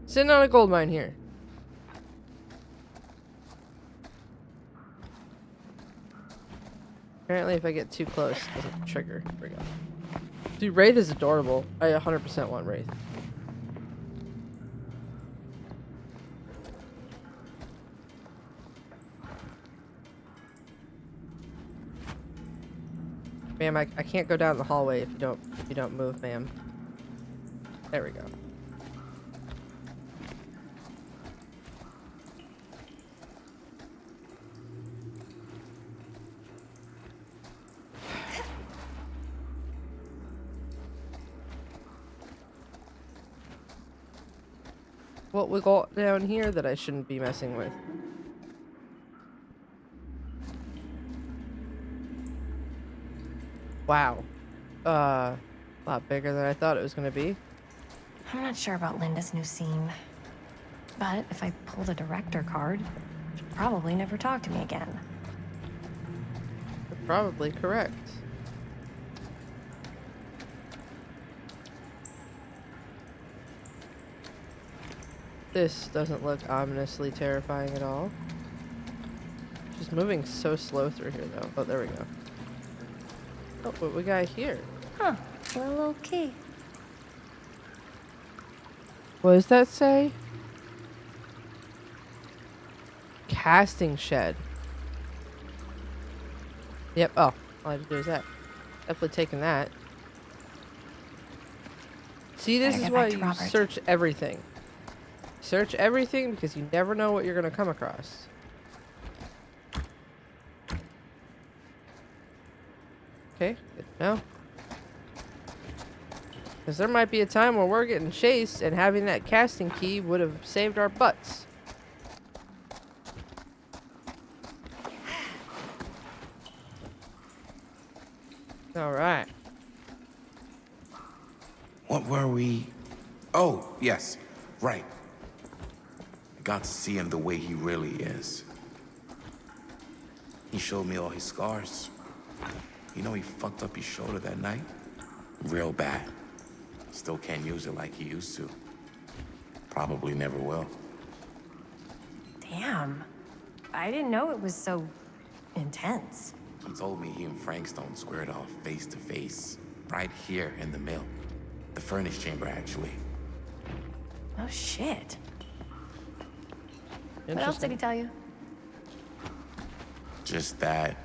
Sitting on a gold mine here. Apparently if I get too close, it doesn't trigger. There we go. Dude, Wraith is adorable. I 100% want Wraith. Ma'am, I can't go down the hallway if you don't move, ma'am. There we go. What we got down here that I shouldn't be messing with? Wow. A lot bigger than I thought it was gonna be. I'm not sure about Linda's new scene. But if I pull the director card, she'll probably never talk to me again. You're probably correct. This doesn't look ominously terrifying at all. She's moving so slow through here, though. Oh, there we go. Oh, what we got here? Huh. A little key. What does that say? Casting shed. Yep. Oh, all I had to do is that. Definitely taking that. See, this is why you search everything. Search everything because you never know what you're going to come across. Okay, good to know. Because there might be a time where we're getting chased and having that casting key would have saved our butts. Alright. What were we? Oh, yes. Right. I got to see him the way he really is. He showed me all his scars. You know he fucked up his shoulder that night? Real bad. Still can't use it like he used to. Probably never will. Damn. I didn't know it was so intense. He told me he and Frank Stone squared off face to face. Right here in the mill. The furnace chamber, actually. Oh, shit. What else did he tell you? Just that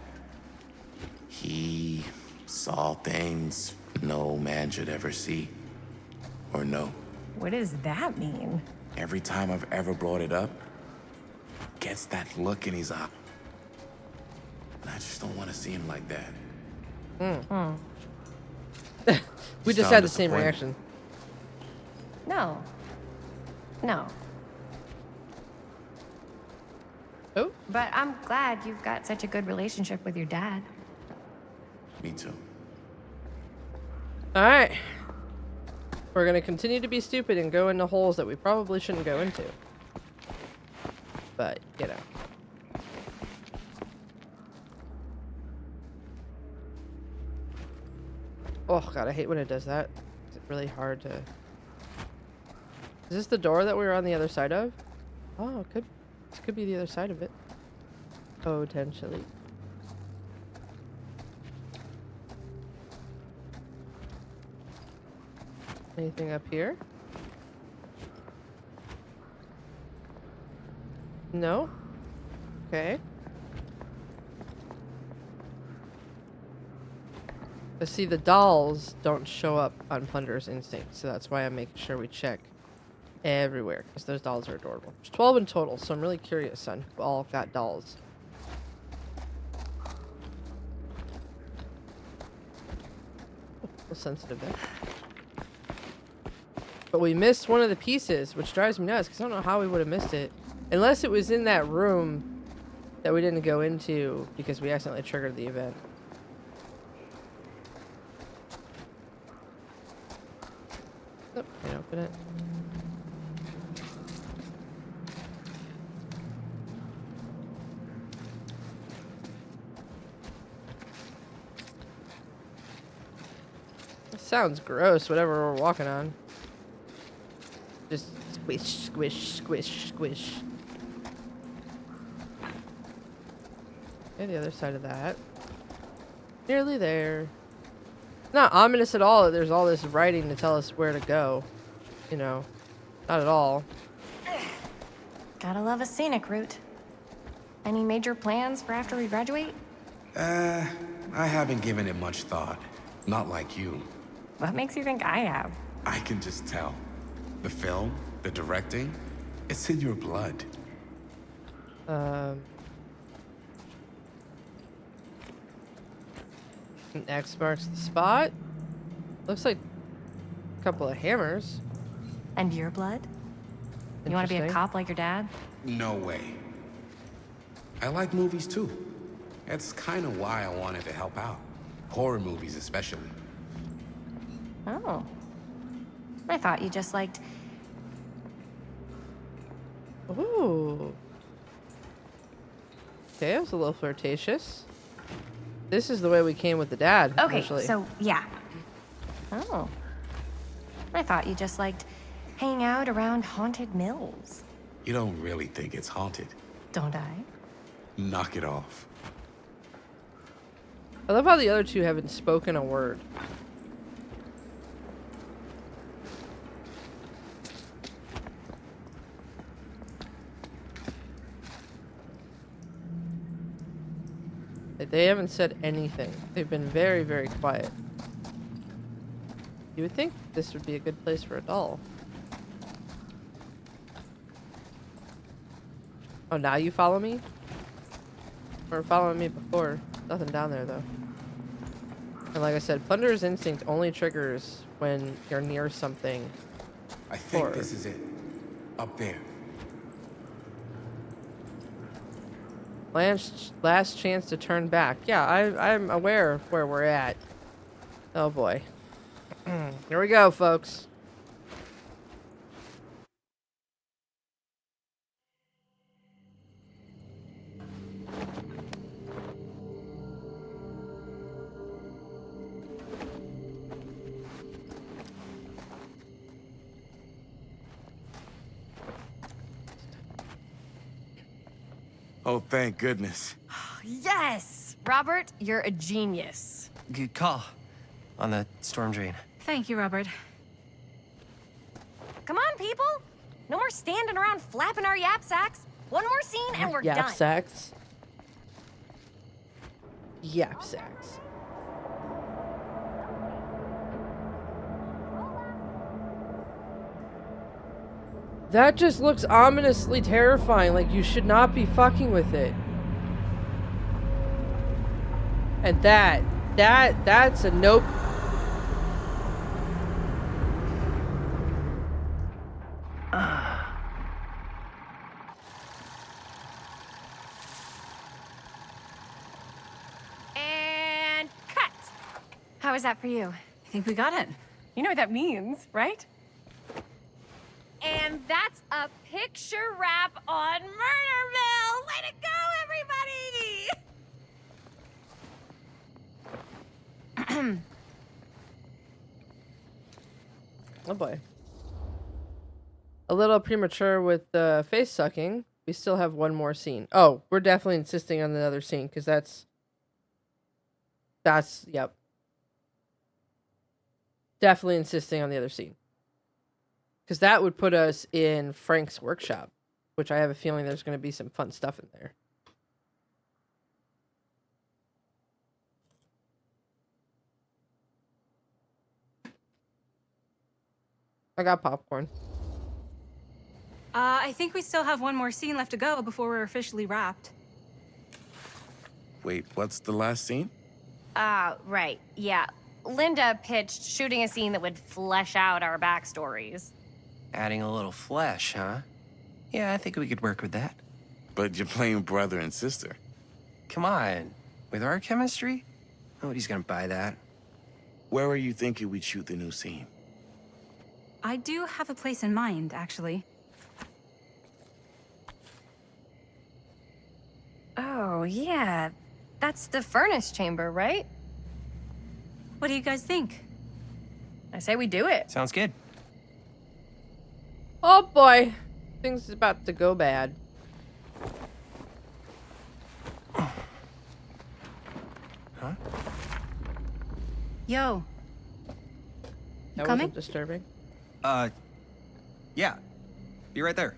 he saw things no man should ever see. or no. What does that mean? Every time I've ever brought it up, gets that look in his eye. And I just don't want to see him like that. We just had the same reaction. No. No. Oh. But I'm glad you've got such a good relationship with your dad. Me too. All right. We're going to continue to be stupid and go into holes that we probably shouldn't go into. But, you know. Oh, God, I hate when it does that. It's really hard to... Is this the door that we were on the other side of? Oh, this could be the other side of it. Potentially. Anything up here? No? Okay. But see, the dolls don't show up on Plunder's Instinct, so that's why I'm making sure we check everywhere, because those dolls are adorable. There's 12 in total, so I'm really curious on who all got dolls. Oh, a little sensitive there. But we missed one of the pieces, which drives me nuts, because I don't know how we would have missed it. Unless it was in that room that we didn't go into because we accidentally triggered the event. Nope, can't open it. It sounds gross, whatever we're walking on. Just squish, squish, squish, squish. Okay, the other side of that. Nearly there. Not ominous at all that there's all this writing to tell us where to go. You know, not at all. Gotta love a scenic route. Any major plans for after we graduate? I haven't given it much thought. Not like you. What makes you think I have? I can just tell. The film, the directing, it's in your blood. An X marks the spot. Looks like a couple of hammers. And your blood? You want to be a cop like your dad? No way. I like movies too. That's kind of why I wanted to help out. Horror movies especially. Oh. I thought you just liked... Ooh. Okay, it was a little flirtatious. This is the way we came with the dad. Okay, initially. so, yeah. Oh. I thought you just liked hanging out around haunted mills. You don't really think it's haunted. Don't I? Knock it off. I love how the other two haven't spoken a word. They haven't said anything. They've been very, very quiet. You would think this would be a good place for a doll. Oh, now you follow me? Or following me before? Nothing down there, though. And like I said, Plunder's Instinct only triggers when you're near something. I think this is it. Up there. Last chance to turn back. Yeah, I'm aware of where we're at. Oh boy. Here we go, folks. Oh, thank goodness. Yes! Robert, you're a genius. Good call on the storm drain. Thank you, Robert. Come on, people! No more standing around flapping our yap sacks. One more scene and we're Yap done. sacks. Yap sacks. That just looks ominously terrifying. Like, you should not be fucking with it. And that's a nope. And cut. How was that for you? I think we got it. You know what that means, right? And that's a picture wrap on Murder Mill! Way to go, everybody! Oh boy. A little premature with the face sucking. We still have one more scene. Oh, we're definitely insisting on the other scene because that's yep. Definitely insisting on the other scene. Because that would put us in Frank's workshop, which I have a feeling there's going to be some fun stuff in there. I got popcorn. I think we still have one more scene left to go before we're officially wrapped. Wait, what's the last scene? Right. Yeah. Linda pitched shooting a scene that would flesh out our backstories. Adding a little flesh, huh? Yeah, I think we could work with that. But you're playing brother and sister. Come on. With our chemistry? Nobody's gonna buy that. Where are you thinking we'd shoot the new scene? I do have a place in mind, actually. Oh, yeah. That's the furnace chamber, right? What do you guys think? I say we do it. Sounds good. Oh boy. Things is about to go bad. Huh? Yo. That coming? wasn't disturbing. Yeah. Be right there.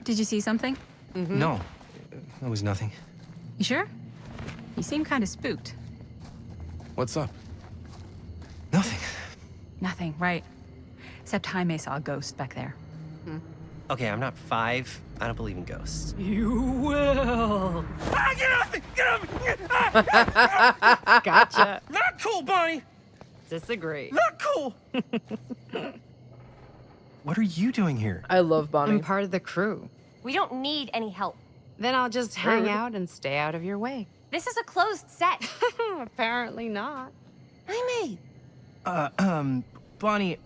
Did you see something? Mm-hmm. No, that was nothing. You sure? You seem kind of spooked. What's up? Nothing. Nothing, right. Except Jaime saw a ghost back there. Okay, I'm not 5. I don't believe in ghosts. You will. Ah, get off me! Get off me! Gotcha. Not cool, Bonnie! Disagree. Not cool! What are you doing here? I love Bonnie. I'm part of the crew. We don't need any help. Then I'll just hang Rude. out and stay out of your way. This is a closed set. Apparently not. Jaime. Bonnie,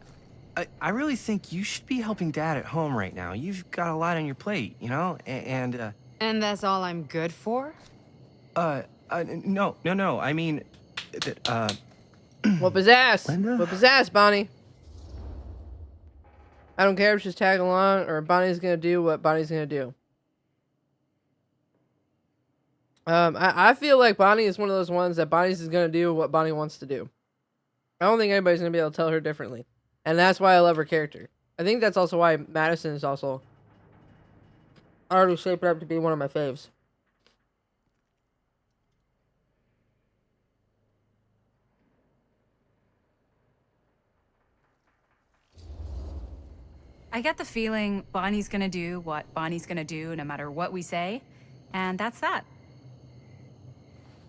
I really think you should be helping Dad at home right now. You've got a lot on your plate, you know? And that's all I'm good for? no. I mean, Whoop his ass. Linda? Whoop his ass, Bonnie. I don't care if she's tagging along or Bonnie's gonna do what Bonnie's gonna do. I feel like Bonnie is one of those ones that Bonnie's is gonna do what Bonnie wants to do. I don't think anybody's gonna be able to tell her differently. And that's why I love her character. I think that's also why Madison is also already shaped up to be one of my faves. I get the feeling Bonnie's gonna do what Bonnie's gonna do no matter what we say. And that's that.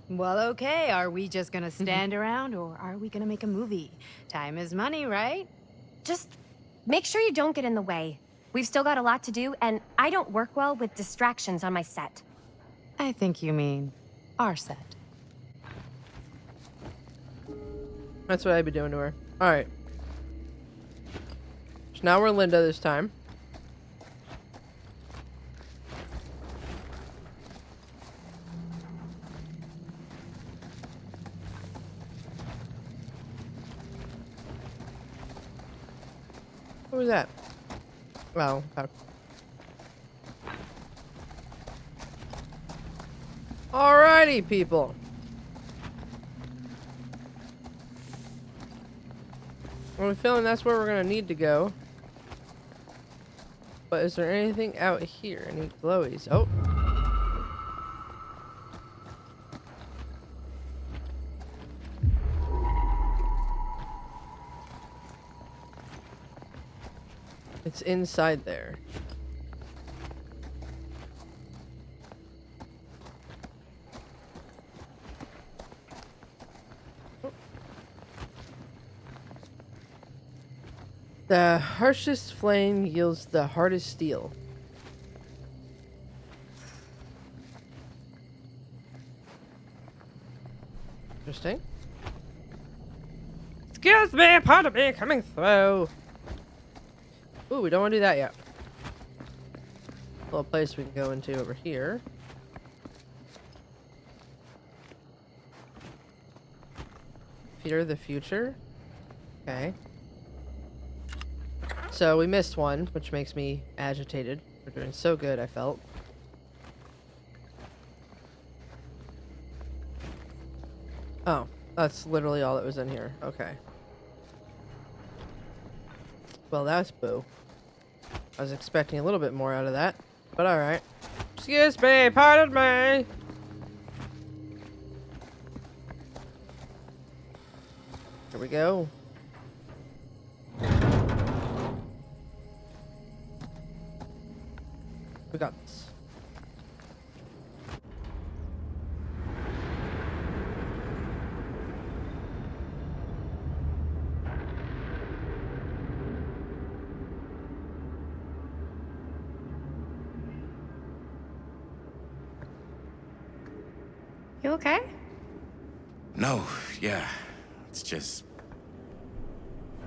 Well, okay. Are we just gonna stand around or are we gonna make a movie? Time is money, right? Just make sure you don't get in the way. We've still got a lot to do, and I don't work well with distractions on my set. I think you mean our set. That's what I'd be doing to her. Alright. So now we're Linda this time. What was that? Wow. Alrighty, people. I'm feeling that's where we're gonna need to go. But is there anything out here? Any glowies? Oh. It's inside there. The harshest flame yields the hardest steel. Interesting. Excuse me, pardon me, coming through. Ooh, we don't want to do that yet. Little place we can go into over here. Fear the future. Okay. So we missed one, which makes me agitated. We're doing so good, I felt. Oh, that's literally all that was in here. Okay. Well, that's boo. I was expecting a little bit more out of that, but alright. Excuse me, pardon me! Here we go. We got this. You okay? No, yeah. It's just...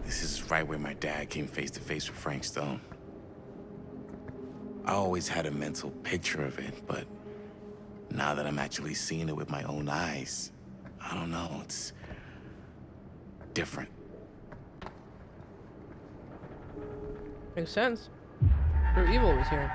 This is right where my dad came face to face with Frank Stone. I always had a mental picture of it, but now that I'm actually seeing it with my own eyes, I don't know, it's different. Makes sense. True evil was here.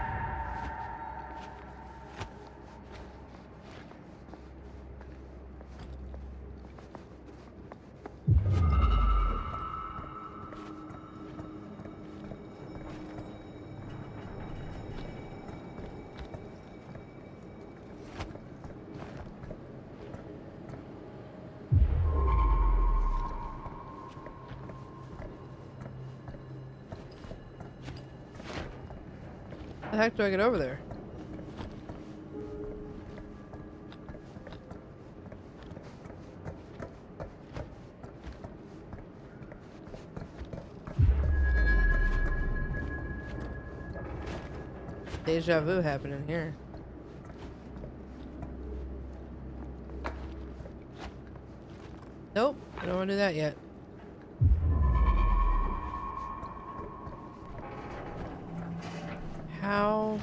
How the heck do I get over there? Deja vu happening here. Nope, I don't want to do that yet. How?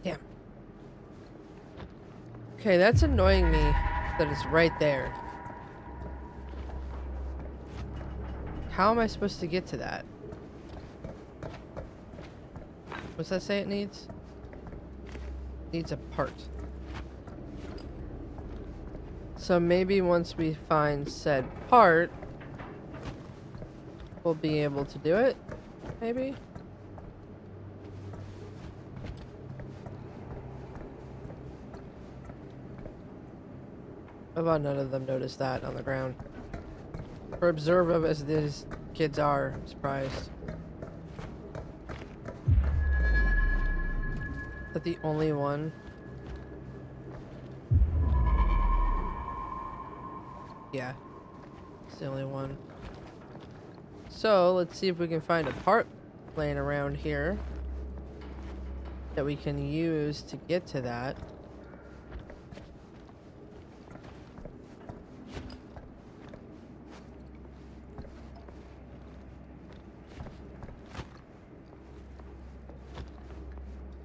Damn. Okay, that's annoying me that it's right there. How am I supposed to get to that? What's that say it needs? Needs a part. So maybe once we find said part, we'll be able to do it? Maybe? How about none of them noticed that on the ground? For observant as these kids are, I'm surprised. Is that the only one? Yeah, it's the only one. So let's see if we can find a part laying around here that we can use to get to that.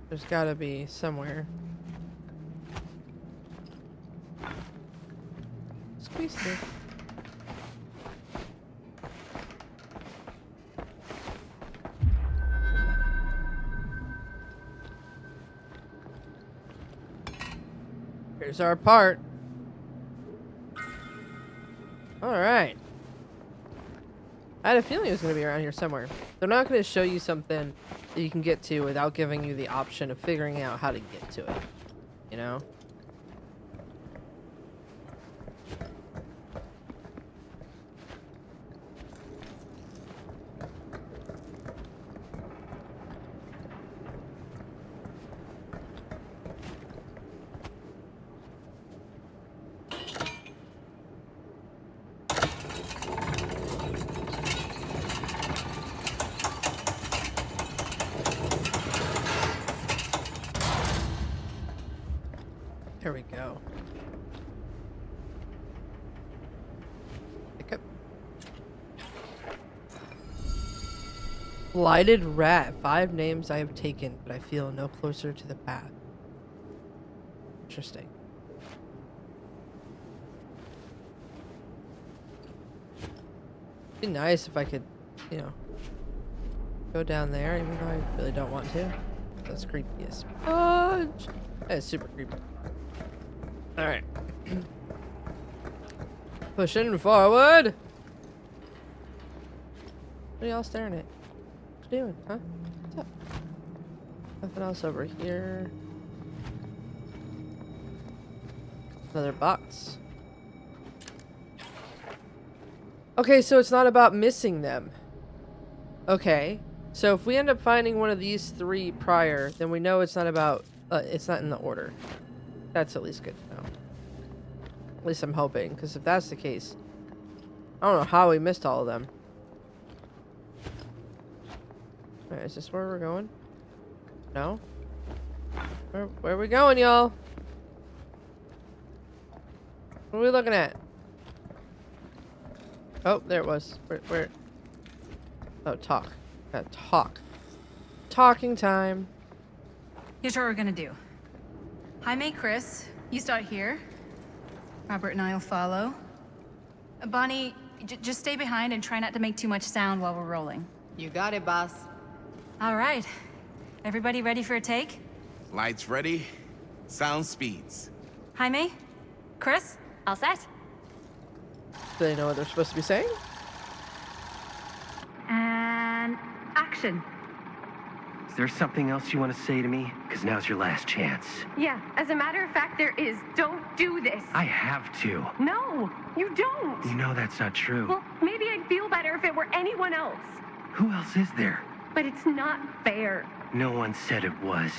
There's gotta be somewhere. Squeeze it. Here's our part. Alright. I had a feeling it was going to be around here somewhere. They're not going to show you something that you can get to without giving you the option of figuring out how to get to it. You know? There we go. Pick up. Blighted rat. 5 names I have taken, but I feel no closer to the path. Interesting. It'd be nice if I could, you know, go down there, even though I really don't want to. That's creepy as fudge. That is super creepy. Alright. Pushing forward. What are y'all staring at? What you doing, huh? What's up? Nothing else over here. Another box. Okay, so it's not about missing them. Okay. So if we end up finding one of these 3 prior, then we know it's not about, it's not in the order. That's at least good to know. At least I'm hoping, because if that's the case, I don't know how we missed all of them. Alright, is this where we're going? No? Where are we going, y'all? What are we looking at? Oh, there it was. Where? Oh, talk. Gotta talk. Talking time. Here's what we're gonna do. Jaime, Chris, you start here. Robert and I'll follow. Bonnie, just stay behind and try not to make too much sound while we're rolling. You got it, boss. All right. Everybody ready for a take? Lights ready. Sound speeds. Jaime? Chris? All set? Do they know what they're supposed to be saying? And action. Is there something else you want to say to me? Because now's your last chance. Yeah, as a matter of fact, there is. Don't do this. I have to. No, you don't. You know that's not true. Well, maybe I'd feel better if it were anyone else. Who else is there? But it's not fair. No one said it was.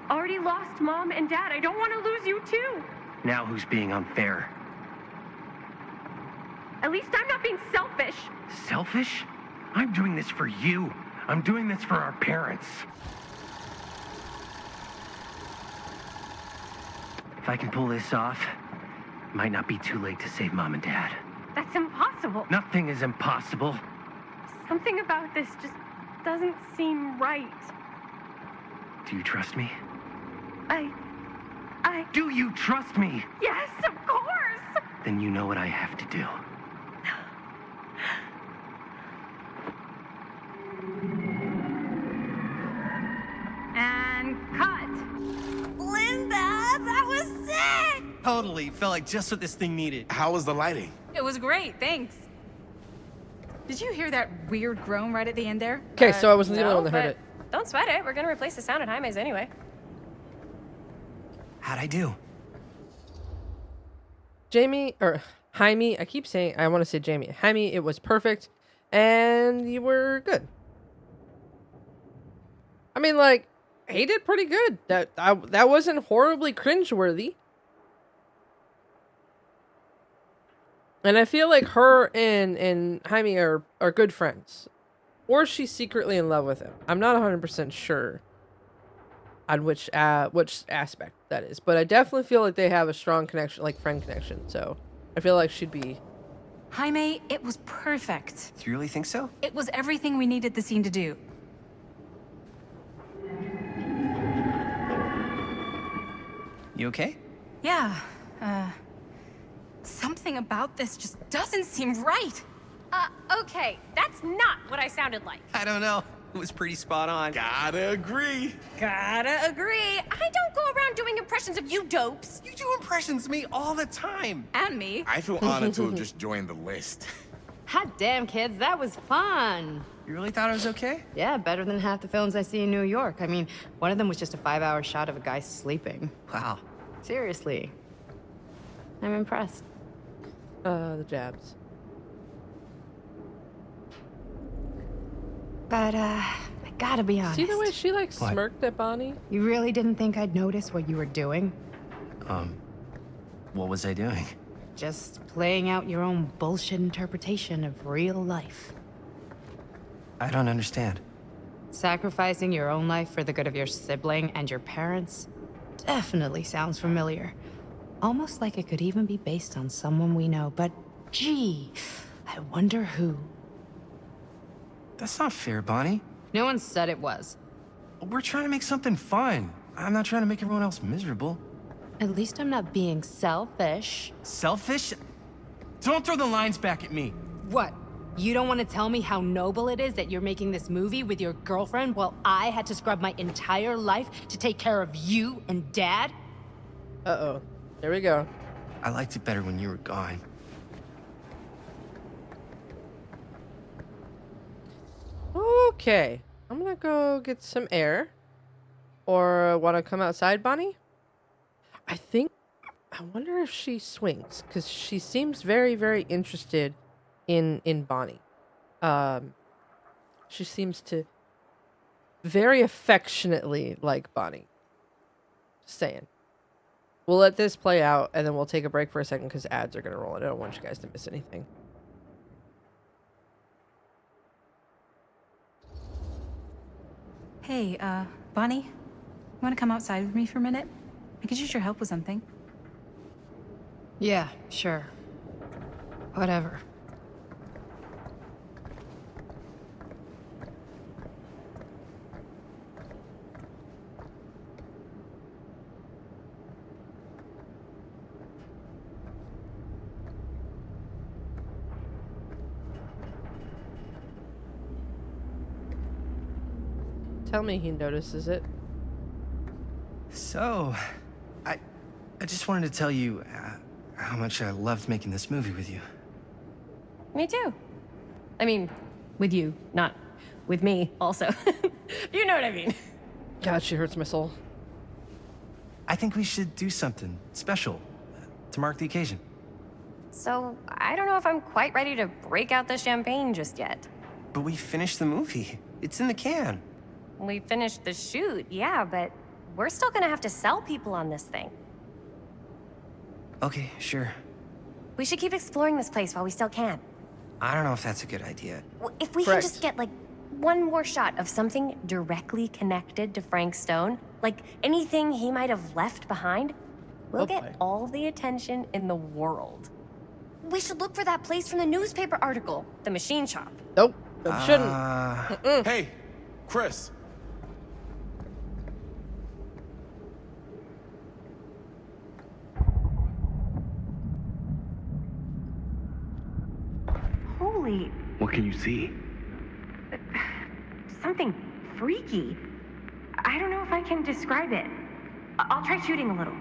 Already lost Mom and Dad. I don't want to lose you too. Now who's being unfair? At least I'm not being selfish. Selfish? I'm doing this for you. I'm doing this for our parents. If I can pull this off, it might not be too late to save Mom and Dad. That's impossible. Nothing is impossible. Something about this just doesn't seem right. Do you trust me? I... Do you trust me? Yes, of course! Then you know what I have to do. And cut. Linda, that was sick! Totally. Felt like just what this thing needed. How was the lighting? It was great, thanks. Did you hear that weird groan right at the end there? Okay, so I wasn't the only one that heard it. Don't sweat it. We're gonna replace the sound at Jaime's anyway. How'd I do? Jamie, or Jaime, I keep saying, I want to say Jamie. Jaime, it was perfect, and you were good. I mean, like, he did pretty good. That wasn't horribly cringeworthy. And I feel like her and Jaime are good friends. Or she's secretly in love with him. I'm not 100% sure on which aspect that is. But I definitely feel like they have a strong connection, like friend connection. So I feel like she'd be... Jaime, it was perfect. Do you really think so? It was everything we needed the scene to do. You okay? Yeah, something about this just doesn't seem right. Okay, that's not what I sounded like. I don't know. It was pretty spot on. Gotta agree. Gotta agree. I don't go around doing impressions of you dopes. You do impressions of me all the time. And me. I feel honored to have just joined the list. Hot damn, kids, that was fun. You really thought it was okay? Yeah, better than half the films I see in New York. I mean, one of them was just a 5-hour shot of a guy sleeping. Wow. Seriously. I'm impressed. The jabs. But, I gotta be honest. See the way she, like, What? smirked at Bonnie? You really didn't think I'd notice what you were doing? What was I doing? Just playing out your own bullshit interpretation of real life. I don't understand. Sacrificing your own life for the good of your sibling and your parents definitely sounds familiar. Almost like it could even be based on someone we know, but gee, I wonder who. That's not fair, Bonnie. No one said it was. We're trying to make something fun. I'm not trying to make everyone else miserable. At least I'm not being selfish. Selfish? Don't throw the lines back at me. What? You don't want to tell me how noble it is that you're making this movie with your girlfriend while I had to scrub my entire life to take care of you and Dad? Uh-oh. There we go. I liked it better when you were gone. Okay. I'm gonna go get some air. Or want to come outside, Bonnie? I wonder if she swings, because she seems very, very interested in Bonnie. She seems to very affectionately like Bonnie. Just saying. We'll let this play out, and then we'll take a break for a second, because ads are going to roll. I don't want you guys to miss anything. Hey, Bonnie, you want to come outside with me for a minute? I could use your help with something. Yeah, sure. Whatever. Tell me he notices it. So, I just wanted to tell you how much I loved making this movie with you. Me too. I mean, with you, not with me, also. You know what I mean. God, she hurts my soul. I think we should do something special to mark the occasion. So, I don't know if I'm quite ready to break out the champagne just yet. But we finished the movie. It's in the can. We finished the shoot, yeah, but we're still gonna have to sell people on this thing. Okay, sure. We should keep exploring this place while we still can. I don't know if that's a good idea. If we can just get, like, one more shot of something directly connected to Frank Stone, like anything he might have left behind, we'll get all the attention in the world. We should look for that place from the newspaper article, the machine shop. Nope, we shouldn't. Hey, Chris. Holy, What can you see? Something freaky. I don't know if I can describe it. I'll try shooting a little.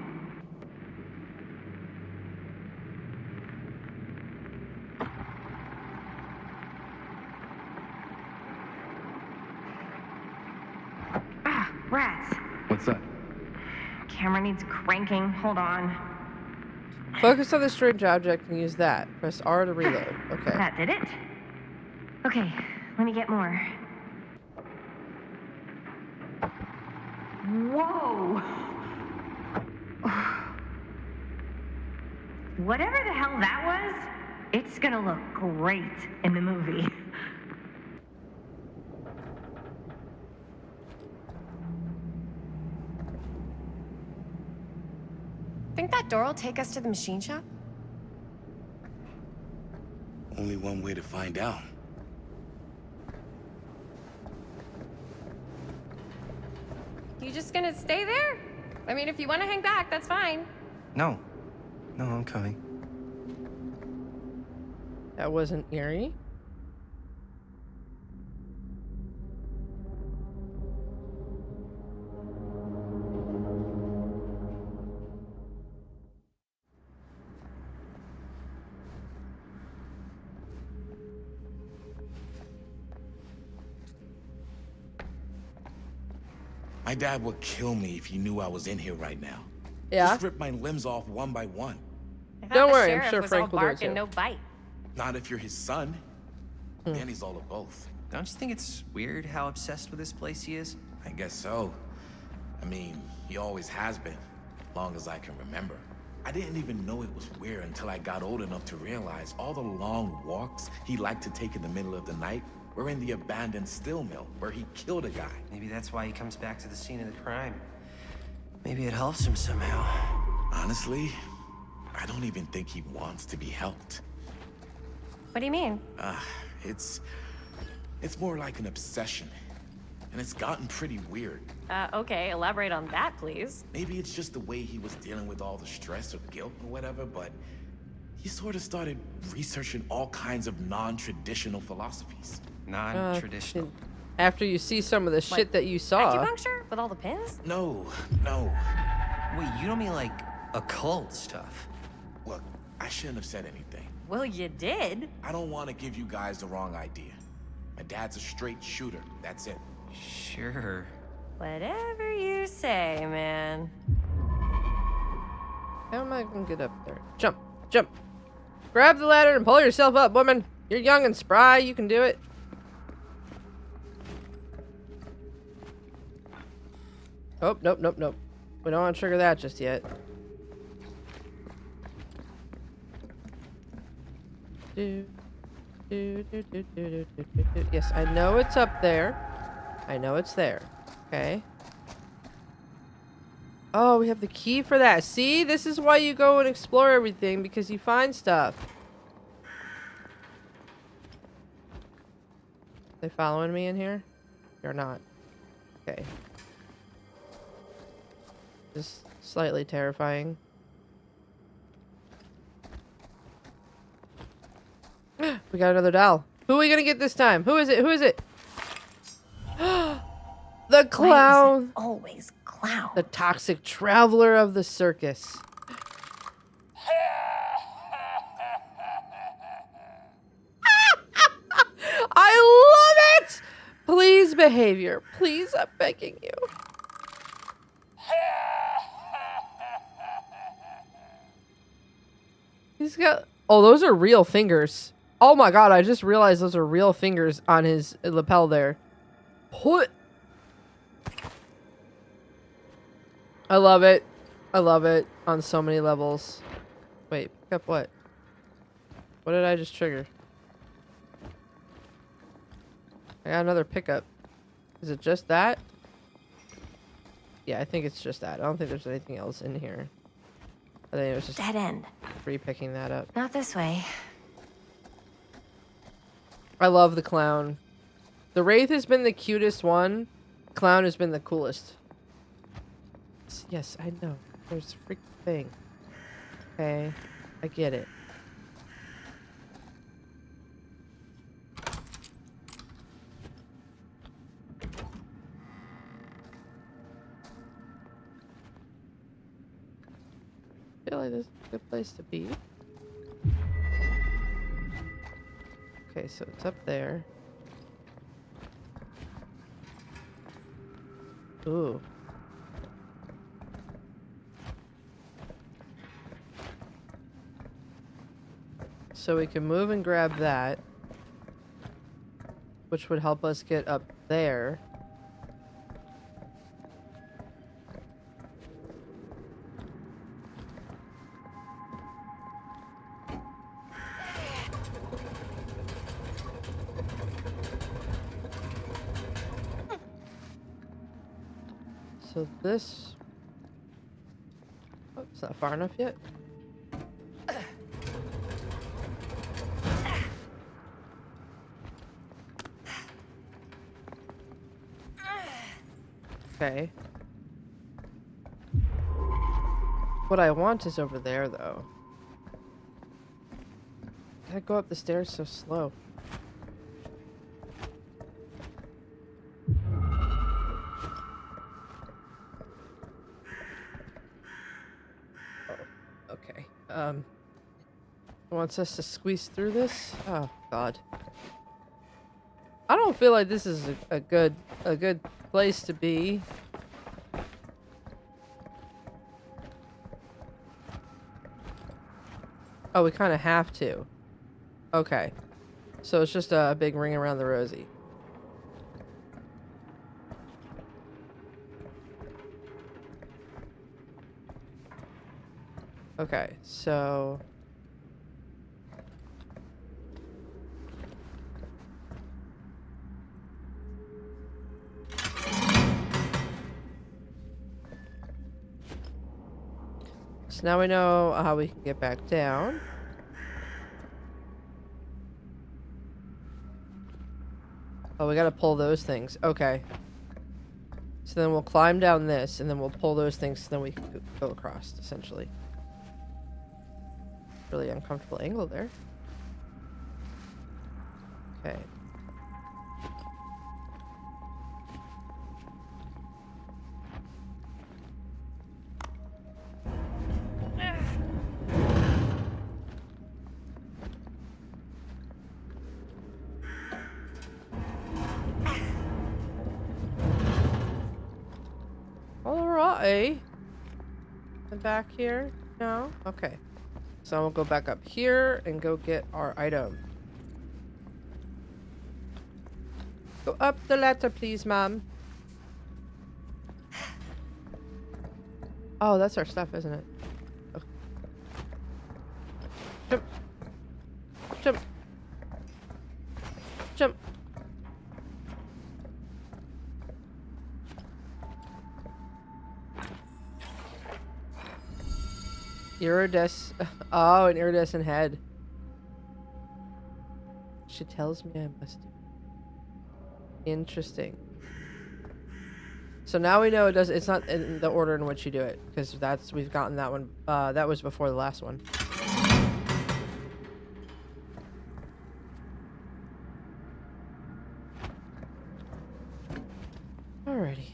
Ah, rats. What's that? Camera needs cranking. Hold on. Focus on the strange object and use that. Press R to reload. Okay. That did it. Okay, let me get more. Whoa! Whatever the hell that was, it's gonna look great in the movie. Think that door will take us to the machine shop? Only one way to find out. You just gonna stay there? I mean, if you want to hang back, that's fine. No. No, I'm coming. That wasn't eerie. My dad would kill me if he knew I was in here right now. Yeah? Just rip my limbs off one by one. I thought Don't the worry, I'm sheriff sure was Frank all will do it bark and too. no bite. Not if you're his son. Then he's all of both. Don't you think it's weird how obsessed with this place he is? I guess so. I mean, he always has been, long as I can remember. I didn't even know it was weird until I got old enough to realize all the long walks he liked to take in the middle of the night were in the abandoned steel mill where he killed a guy. Maybe that's why he comes back to the scene of the crime. Maybe it helps him somehow. Honestly, I don't even think he wants to be helped. What do you mean? It's more like an obsession. And it's gotten pretty weird. Okay, elaborate on that, please. Maybe it's just the way he was dealing with all the stress or guilt or whatever, but he sort of started researching all kinds of non-traditional philosophies. Non-traditional? After you see some of the shit that you saw. Acupuncture? With all the pins? No. Wait, you don't mean like occult stuff? Look, I shouldn't have said anything. Well, you did. I don't want to give you guys the wrong idea. My dad's a straight shooter, that's it. Sure. Whatever you say, man. How am I gonna get up there? Jump, jump. Grab the ladder and pull yourself up, woman. You're young and spry, you can do it. Oh, nope. We don't want to trigger that just yet. Yes, I know it's up there. I know it's there. Okay. Oh, we have the key for that. See? This is why you go and explore everything, because you find stuff. They following me in here? You're not. Okay. Just slightly terrifying. We got another doll. Who are we gonna get this time? Who is it? Who is it? The clown. Always clown. The toxic traveler of the circus. I love it! Please, behavior. Please, I'm begging you. He's got... Oh, those are real fingers. Oh my god, I just realized those are real fingers on his lapel there. What? I love it. I love it on so many levels. Wait, pick up what? What did I just trigger? I got another pickup. Is it just that? Yeah, I think it's just that. I don't think there's anything else in here. I think it was just dead end. Re-picking that up. Not this way. I love the clown. The Wraith has been the cutest one. Clown has been the coolest. Yes, I know. There's a freaking thing. Okay, I get it. I feel like this is a good place to be. Okay, so it's up there. Ooh. So we can move and grab that, which would help us get up there. So this... Oh, it's not far enough yet. Okay. What I want is over there, though. Gotta go up the stairs so slow. Okay. Wants us to squeeze through this? Oh god. I don't feel like this is a good place to be. Oh, we kind of have to. Okay. So it's just a big ring around the rosy. Okay, so... So now we know how we can get back down. Oh, we gotta pull those things. Okay. So then we'll climb down this, and then we'll pull those things, so then we can go across, essentially. Really uncomfortable angle there. Okay. Alright. And back here? No? Okay. So we'll go back up here and go get our item. Go up the ladder, please, ma'am. Oh, that's our stuff, isn't it? Okay. Jump. Jump. Jump. Oh, an iridescent head. She tells me I must do. Interesting. So now we know it's not in the order in which you do it, because we've gotten that one. That was before the last one. Alrighty.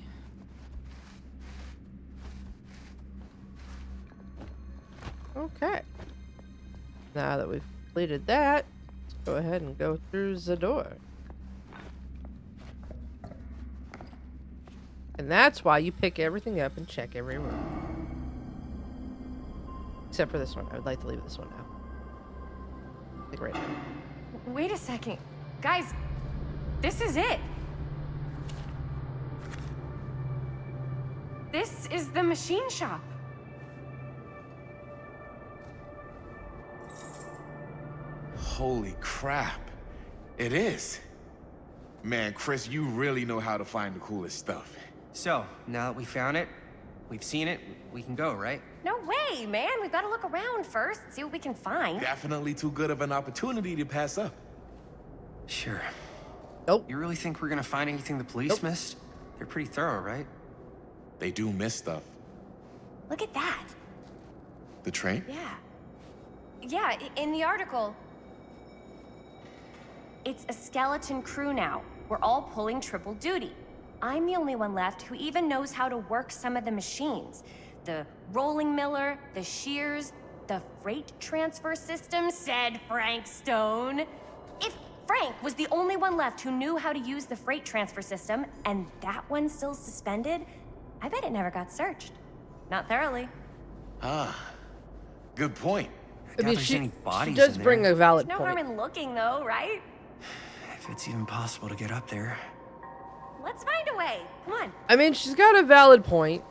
Okay. Now that we've completed that, let's go ahead and go through the door. And that's why you pick everything up and check every room. Except for this one. I would like to leave this one now. Like right now. Wait a second. Guys, this is it. This is the machine shop. Holy crap. It is. Man, Chris, you really know how to find the coolest stuff. So, now that we found it, we've seen it, we can go, right? No way, man. We've got to look around first, see what we can find. Definitely too good of an opportunity to pass up. Sure. Nope. You really think we're gonna find anything the police missed? They're pretty thorough, right? They do miss stuff. Look at that. The train? Yeah. Yeah, in the article. It's a skeleton crew now. We're all pulling triple duty. I'm the only one left who even knows how to work some of the machines. The rolling miller, the shears, the freight transfer system, said Frank Stone. If Frank was the only one left who knew how to use the freight transfer system, and that one's still suspended, I bet it never got searched. Not thoroughly. Ah, good point. I mean, there's any bodies she does in bring there. a valid No point. harm in looking, though, right? If it's even possible to get up there. Let's find a way. Come on. I mean, she's got a valid point.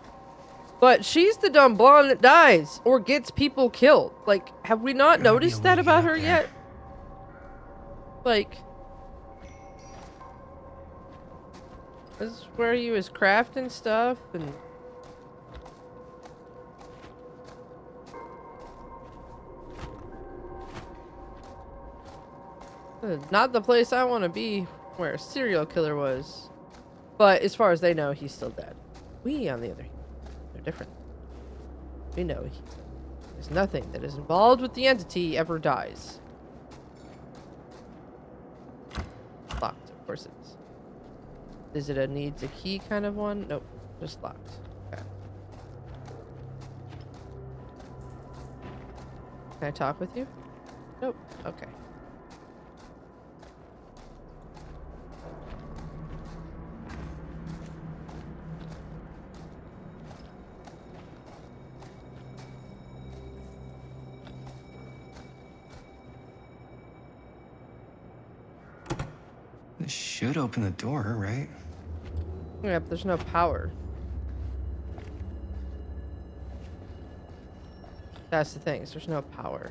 But she's the dumb blonde that dies or gets people killed. Like, have we not noticed that about her yet? Like, this is where he was crafting stuff and... Not the place I want to be where a serial killer was. But as far as they know, he's still dead. We, on the other hand, are different. We know there's nothing that is involved with the entity ever dies. Locked, of course it is. Is it a needs a key kind of one? Nope, just locked. Okay. Can I talk with you? Nope, okay. This should open the door, right? Yeah, but there's no power. That's the thing, is there's no power.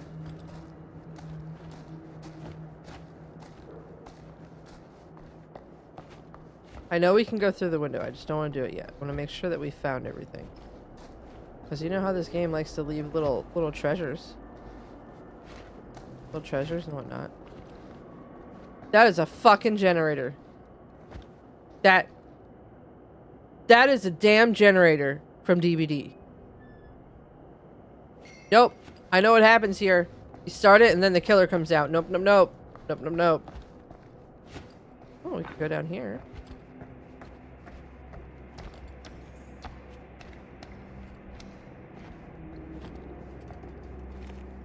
I know we can go through the window, I just don't want to do it yet. I want to make sure that we found everything. Because you know how this game likes to leave little treasures. Little treasures and whatnot. That is a fucking generator. That is a damn generator from DVD. Nope. I know what happens here. You start it and then the killer comes out. Nope, nope, nope. Nope, nope, nope. Oh, we can go down here.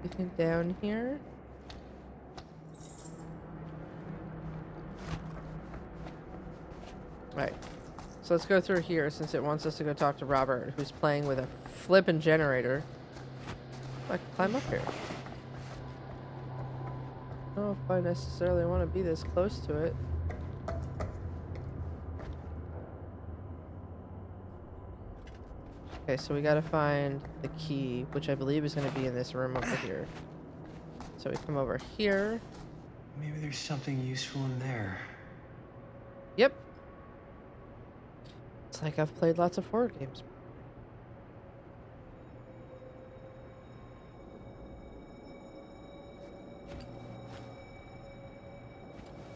Anything down here? Right. So let's go through here since it wants us to go talk to Robert, who's playing with a flippin' generator. I can climb up here. I don't know if I necessarily want to be this close to it. Okay, so we gotta find the key, which I believe is gonna be in this room over here. So we come over here. Maybe there's something useful in there. Yep. It's like I've played lots of horror games.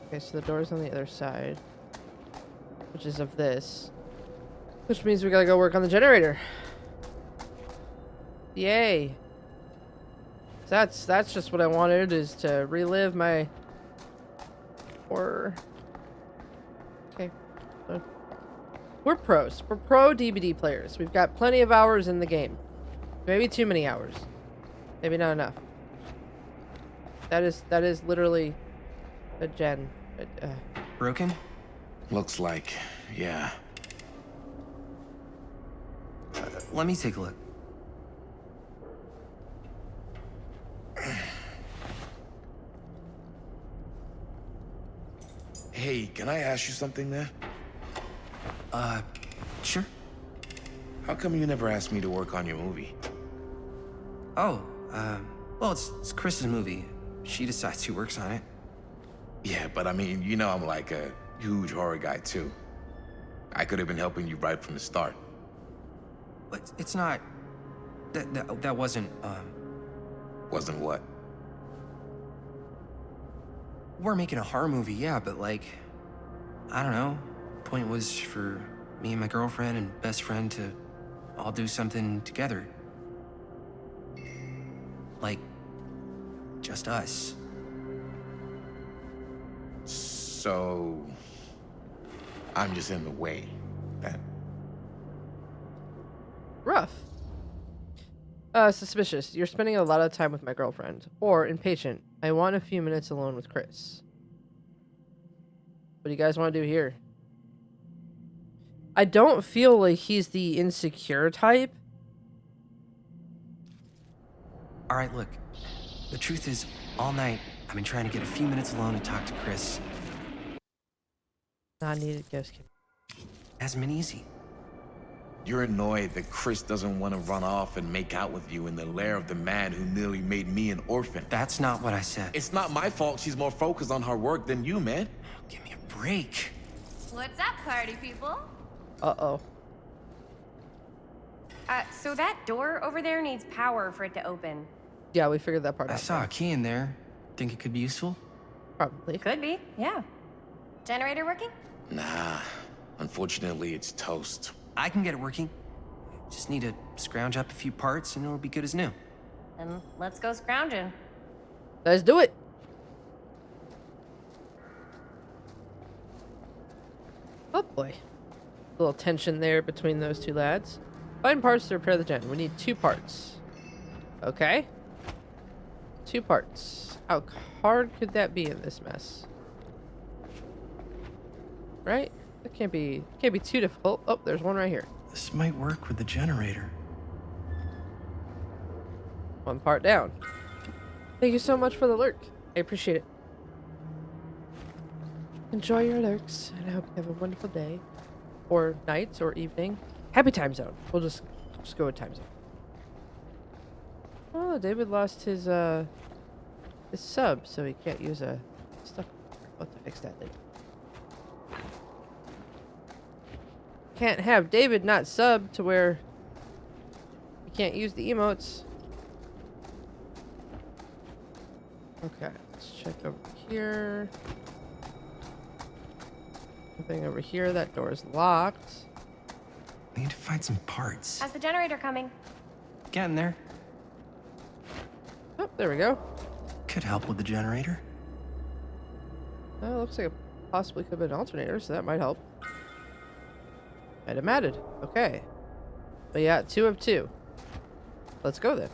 Okay, so the door's on the other side, which is of this, which means we gotta go work on the generator. Yay! That's just what I wanted, is to relive my horror. Okay, so we're pros. We're pro DVD players. We've got plenty of hours in the game. Maybe too many hours. Maybe not enough. That is literally a gen. Broken? Looks like, yeah. Let me take a look. Hey, can I ask you something there? Sure. How come you never asked me to work on your movie? Oh, well, it's Chris's movie. She decides who works on it. Yeah, but I mean, you know I'm like a huge horror guy too. I could have been helping you right from the start. But it's not... That wasn't, Wasn't what? We're making a horror movie, yeah, but like... I don't know. Point was for me and my girlfriend and best friend to all do something together. Like... just us. So... I'm just in the way, then. Rough. Suspicious. You're spending a lot of time with my girlfriend. Or impatient. I want a few minutes alone with Chris. What do you guys want to do here? I don't feel like he's the insecure type. Alright, look. The truth is, all night, I've been trying to get a few minutes alone to talk to Chris. Not needed, ghost kid. Hasn't been easy. You're annoyed that Chris doesn't want to run off and make out with you in the lair of the man who nearly made me an orphan. That's not what I said. It's not my fault she's more focused on her work than you, man. Give me a break. What's up, party people? Uh-oh. So that door over there needs power for it to open. Yeah, we figured that part out. I saw a key in there. Think it could be useful? Probably. Could be, yeah. Generator working? Nah. Unfortunately, it's toast. I can get it working. Just need to scrounge up a few parts and it'll be good as new. Then let's go scrounging. Let's do it. Oh boy. A little tension there between those two lads. Find parts to repair the gen. We need 2 parts. Okay. 2 parts. How hard could that be in this mess? Right? It can't be too difficult. Oh, there's one right here. This might work with the generator. 1 part down. Thank you so much for the lurk. I appreciate it. Enjoy your lurks, and I hope you have a wonderful day, or night, or evening. Happy time zone. We'll just go with time zone. Oh, David lost his sub, so he can't use stuff. We'll have to fix that later. Can't have David not sub to where he can't use the emotes. Okay, let's check over here. Nothing over here. That door is locked. I need to find some parts. How's the generator coming? Getting there. Oh, there we go. Could help with the generator. Oh, looks like it possibly could have been an alternator, so that might help. Item added. Okay. But yeah, 2 of 2. Let's go then.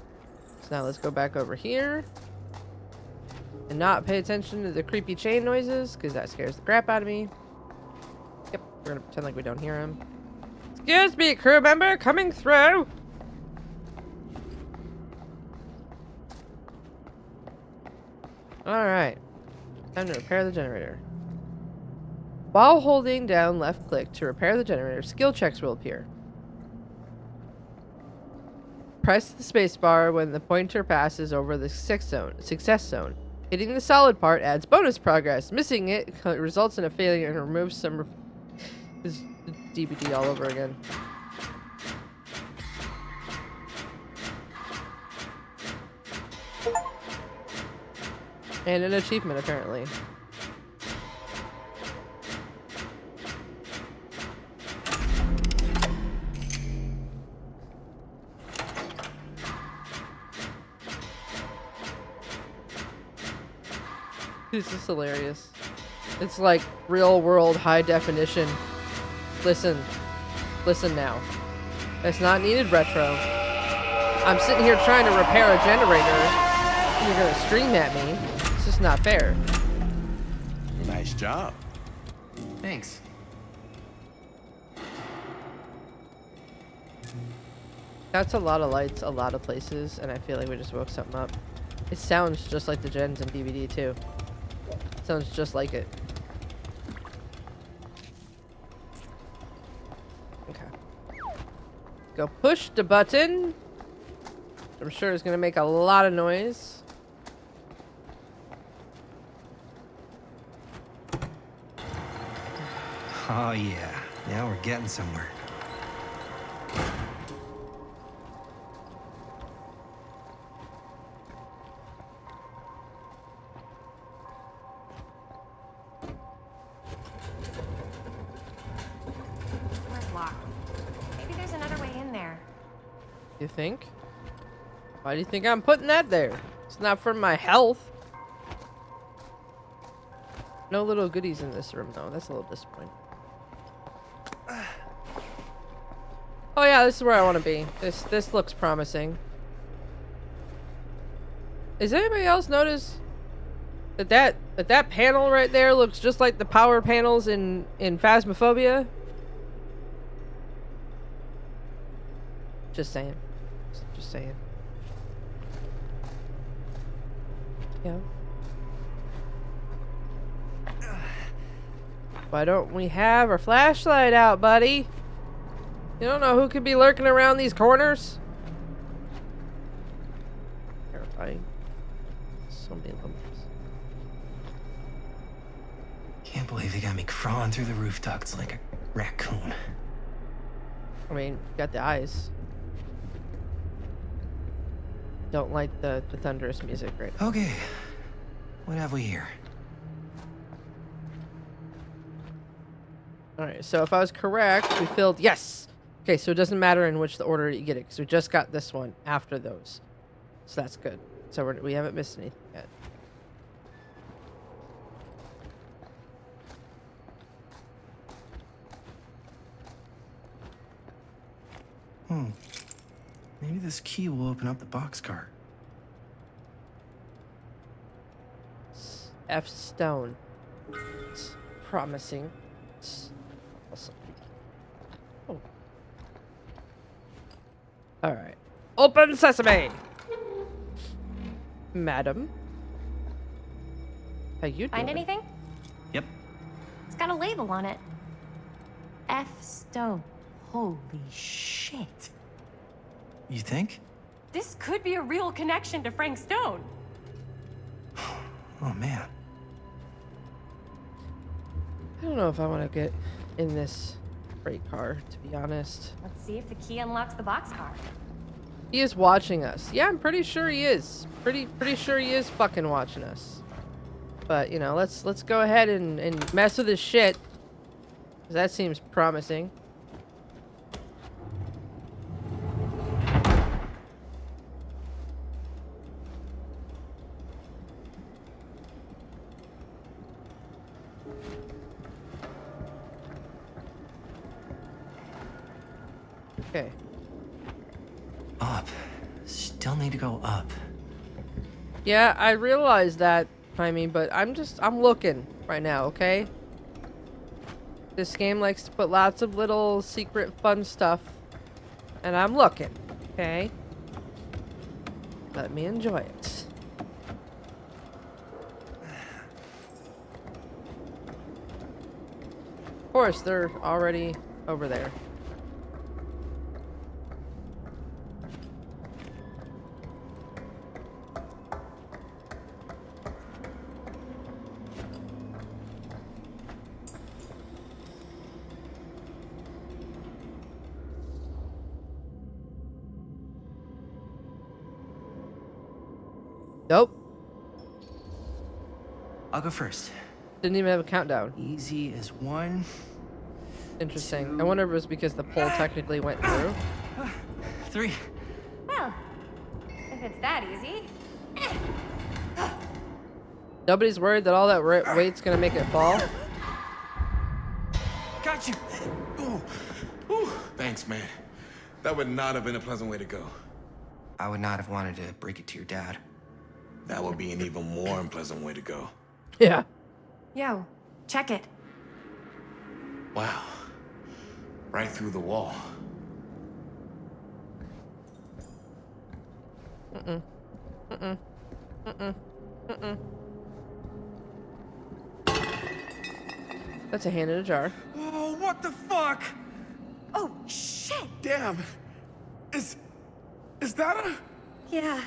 So now let's go back over here. And not pay attention to the creepy chain noises, because that scares the crap out of me. Yep, we're gonna pretend like we don't hear him. Excuse me, crew member, coming through! Alright. Time to repair the generator. While holding down left click to repair the generator, skill checks will appear. Press the spacebar when the pointer passes over the success zone. Hitting the solid part adds bonus progress. Missing it results in a failure and removes some... This DVD all over again. And an achievement, apparently. This is hilarious. It's like real world high definition. Listen now. It's not needed retro. I'm sitting here trying to repair a generator. And you're gonna scream at me. It's just not fair. Nice job. Thanks. That's a lot of lights, a lot of places, and I feel like we just woke something up. It sounds just like the gens in DVD too. Sounds just like it. Okay. Go push the button. I'm sure it's gonna make a lot of noise. Oh yeah, now we're getting somewhere. Door's locked. Maybe there's another way in there. You think? Why do you think I'm putting that there? It's not for my health. No little goodies in this room though. That's a little disappointing. Oh yeah, this is where I want to be. This looks promising. Does anybody else notice that panel right there looks just like the power panels in Phasmophobia? Just saying. Just saying. Yeah. Why don't we have our flashlight out, buddy? You don't know who could be lurking around these corners? Terrifying. So many limits. Can't believe they got me crawling through the roof ducts like a raccoon. I mean, you got the eyes. Don't like the thunderous music right now. Okay, what have we here? Alright, so if I was correct, we filled... Yes! Okay, so it doesn't matter in which the order you get it, because we just got this one after those. So that's good. So we haven't missed anything yet. Maybe this key will open up the boxcar. F stone. It's promising. It's awesome. Oh. Alright. Open sesame! Madam. How you doing? Find anything? Yep. got a label on it. F. Stone. Holy shit. You think? This could be a real connection to Frank Stone. Oh, man. I don't know if I want to get in this freight car, to be honest. Let's see if the key unlocks the boxcar. He is watching us. Yeah, I'm pretty sure he is. Pretty sure he is fucking watching us. But, you know, let's go ahead and mess with his shit. 'Cause that seems promising. Okay. Up. Still need to go up. Yeah, I realize that, Jaime, but I'm looking right now, okay? This game likes to put lots of little secret fun stuff, and I'm looking, okay? Let me enjoy it. Of course, they're already over there. Nope. I'll go first. Didn't even have a countdown. Easy as 1. Interesting. I wonder if it was because the poll technically went through. 3. Well, if it's that easy. Nobody's worried that all that weight's gonna make it fall. Got you. Ooh. Ooh. Thanks, man. That would not have been a pleasant way to go. I would not have wanted to break it to your dad. That would be an even more unpleasant way to go. Yeah. Yo, check it. Wow. Right through the wall. Mm-mm. Mm-mm. Mm-mm. Mm-mm. That's a hand in a jar. Oh, what the fuck? Oh, shit! Damn. Is that a... Yeah.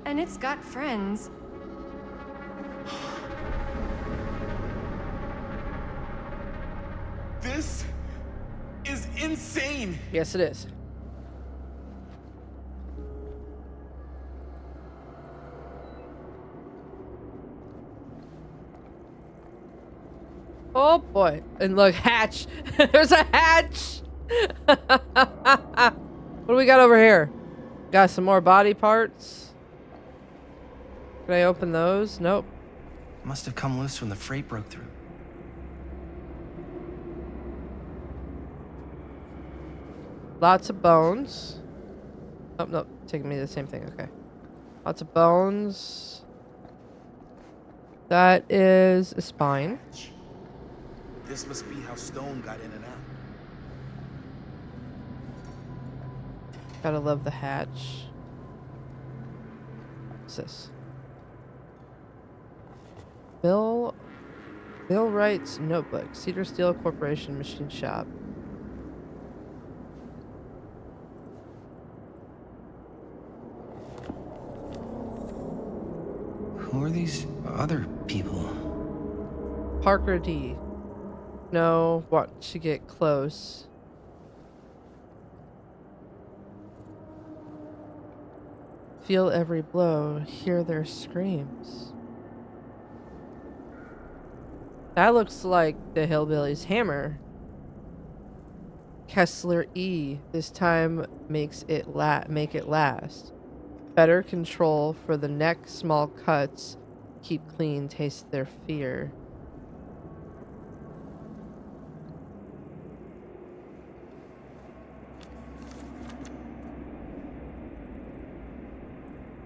And it's got friends. This is insane. Yes, it is. Oh boy. And look, hatch. There's a hatch. What do we got over here? Got some more body parts. Can I open those? Nope. Must have come loose when the freight broke through. Lots of bones. Oh, nope. Taking me to the same thing. Okay. Lots of bones. That is a spine. This must be how Stone got in and out. Gotta love the hatch. What's this? Bill Wright's notebook. Cedar Steel Corporation Machine Shop. Who are these other people? Parker D. No, want to get close. Feel every blow, hear their screams. That looks like the hillbilly's hammer. Kessler E. This time make it last. Better control for the neck, small cuts. Keep clean, taste their fear.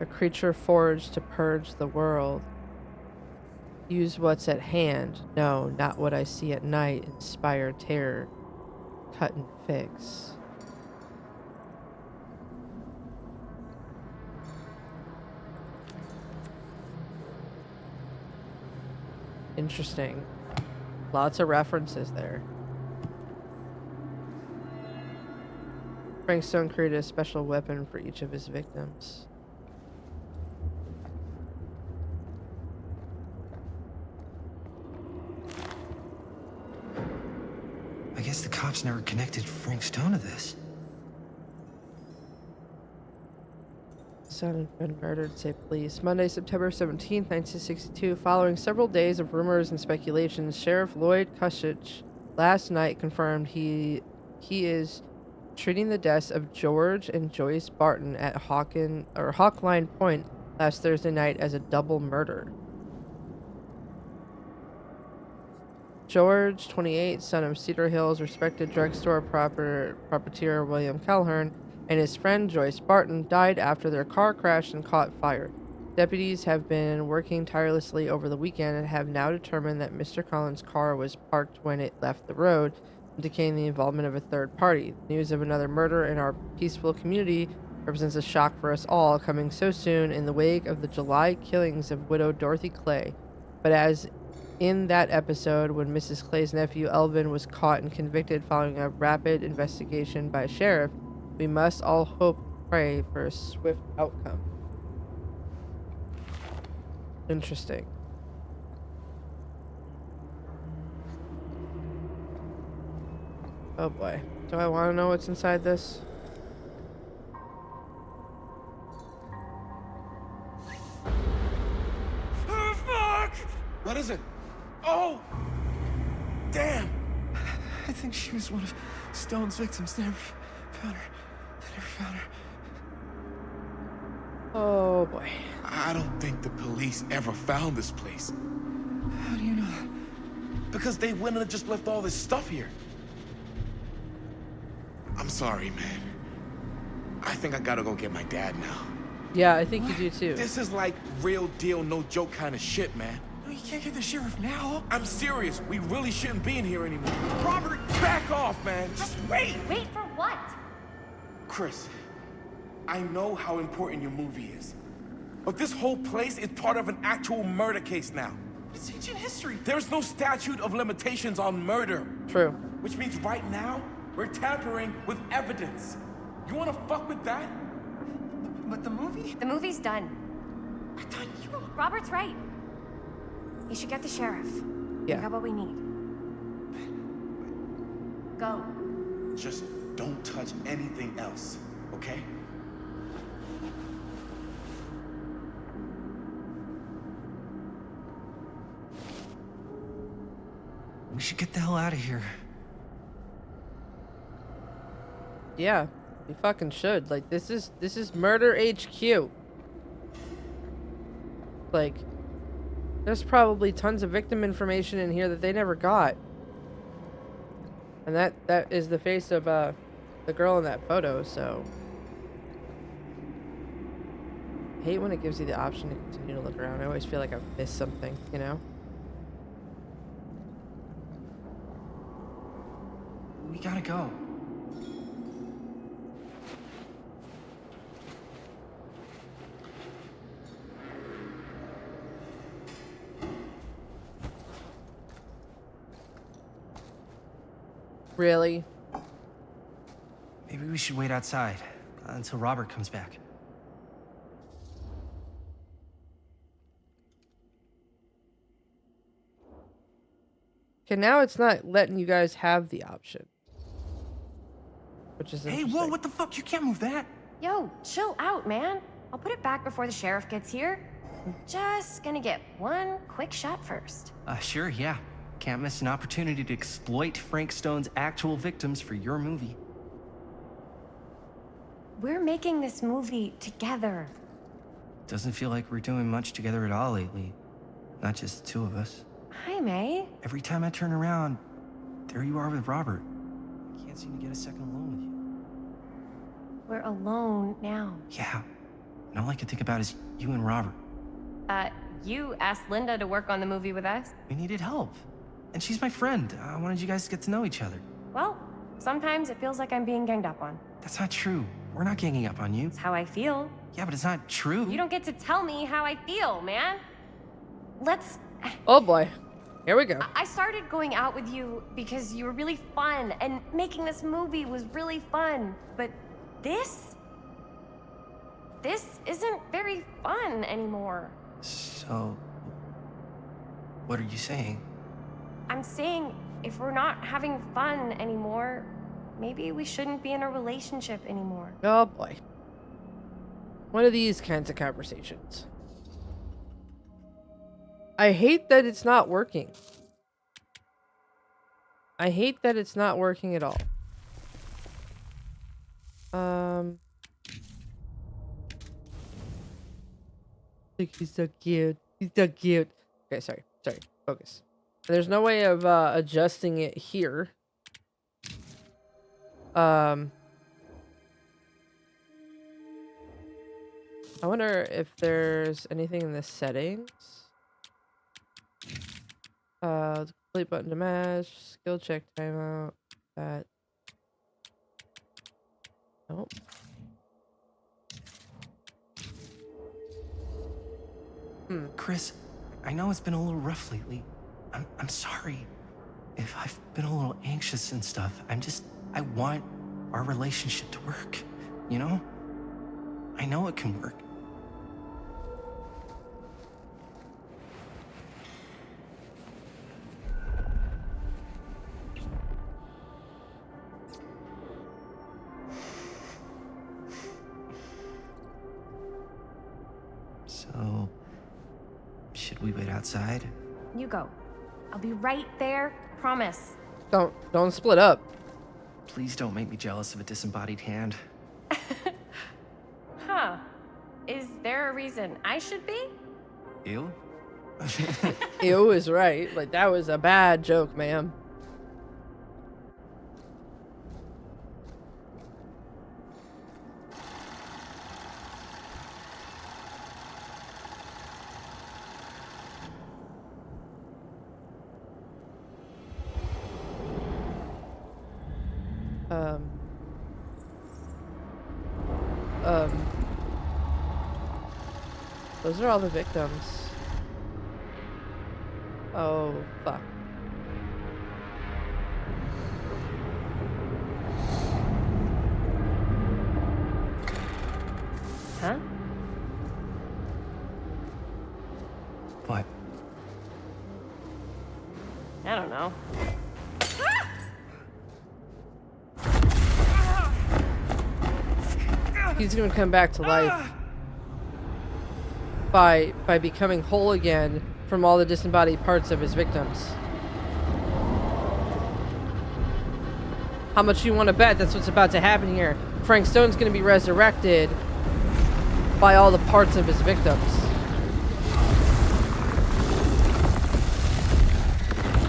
A creature forged to purge the world. Use what's at hand. No, not what I see at night. Inspire terror. Cut and fix. Interesting. Lots of references there. Frank Stone created a special weapon for each of his victims. I guess the cops never connected Frank Stone to this. Son and friend murdered, say police. Monday, September 17th, 1962. Following several days of rumors and speculations, Sheriff Lloyd Cushich last night confirmed he is treating the deaths of George and Joyce Barton at Hawkline Point last Thursday night as a double murder. George, 28, son of Cedar Hills respected drugstore proprietor William Calhoun, and his friend Joyce Barton died after their car crashed and caught fire. Deputies have been working tirelessly over the weekend and have now determined that Mr. Collins' car was parked when it left the road, indicating the involvement of a third party. News of another murder in our peaceful community represents a shock for us all, coming so soon in the wake of the July killings of widow Dorothy Clay. But as in that episode when Mrs. Clay's nephew Elvin was caught and convicted following a rapid investigation by a sheriff, we must all hope and pray for a swift outcome. Interesting. Oh boy. Do I want to know what's inside this? Oh, fuck! What is it? Oh! Damn! I think she was one of Stone's victims. They never found her. They never found her. Oh boy. I don't think the police ever found this place. How do you know? Because they wouldn't have just left all this stuff here. I'm sorry, man. I think I gotta go get my dad now. Yeah, I think you do too. This is like real deal, no joke kind of shit, man. No, you can't get the sheriff now. I'm serious. We really shouldn't be in here anymore. Robert, back off, man. Just wait. Wait for what? Chris, I know how important your movie is. But this whole place is part of an actual murder case now. It's ancient history. There's no statute of limitations on murder. True. Which means right now, we're tampering with evidence. You wanna fuck with that? But the movie? The movie's done. I thought you... Robert's right. You should get the sheriff. Yeah. We got what we need. Go. Just don't touch anything else, okay? We should get the hell out of here. Yeah, we fucking should. Like, this is Murder HQ. Like, there's probably tons of victim information in here that they never got. And that is the face of the girl in that photo, so I hate when it gives you the option to continue to look around. I always feel like I've missed something, you know? We gotta go. Really? Maybe we should wait outside until Robert comes back. Okay, now it's not letting you guys have the option. Which is Hey, whoa, what the fuck? You can't move that. Yo, chill out, man. I'll put it back before the sheriff gets here. Just gonna get one quick shot first. Sure, yeah. Can't miss an opportunity to exploit Frank Stone's actual victims for your movie. We're making this movie together. Doesn't feel like we're doing much together at all lately. Not just the two of us. Hi, May. Every time I turn around, there you are with Robert. I can't seem to get a second alone with you. We're alone now. Yeah. And all I can think about is you and Robert. You asked Linda to work on the movie with us? We needed help. And she's my friend. I wanted you guys to get to know each other. Well, sometimes it feels like I'm being ganged up on. That's not true. We're not ganging up on you. It's how I feel. Yeah, but it's not true. You don't get to tell me how I feel, man. Let's... Oh boy. Here we go. I started going out with you because you were really fun and making this movie was really fun. But this isn't very fun anymore. So, what are you saying? I'm saying if we're not having fun anymore, maybe we shouldn't be in a relationship anymore. Oh boy. One of these kinds of conversations. I hate that it's not working. I hate that it's not working at all. He's so cute. He's so cute. Okay, sorry. Focus. There's no way of adjusting it here. I wonder if there's anything in the settings. Complete button to match, skill check timeout, that. Nope. Chris, I know it's been a little rough lately. I'm sorry if I've been a little anxious and stuff. I want our relationship to work, you know? I know it can work. So, should we wait outside? You go. I'll be right there, promise. Don't split up. Please don't make me jealous of a disembodied hand. Huh. Is there a reason I should be? You? Ew is right. Like, that was a bad joke, ma'am. Those are all the victims. Oh, fuck. Huh? What? I don't know. He's gonna come back to life by becoming whole again from all the disembodied parts of his victims. How much you want to bet that's what's about to happen here? Frank Stone's gonna be resurrected by all the parts of his victims.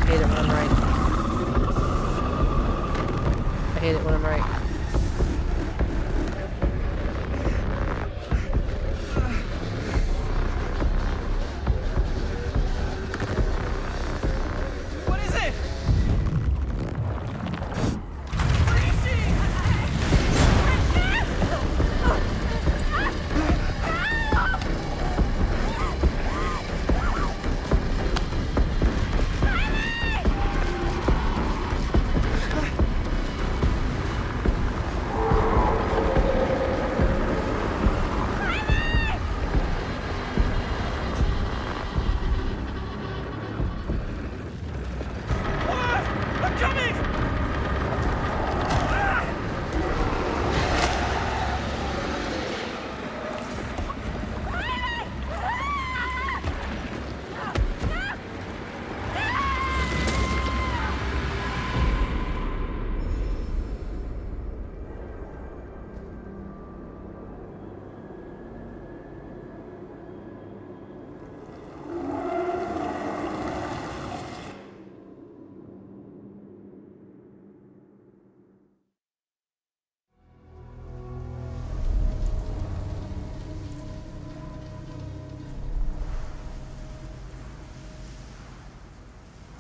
I hate it when I'm right. I hate it when I'm right.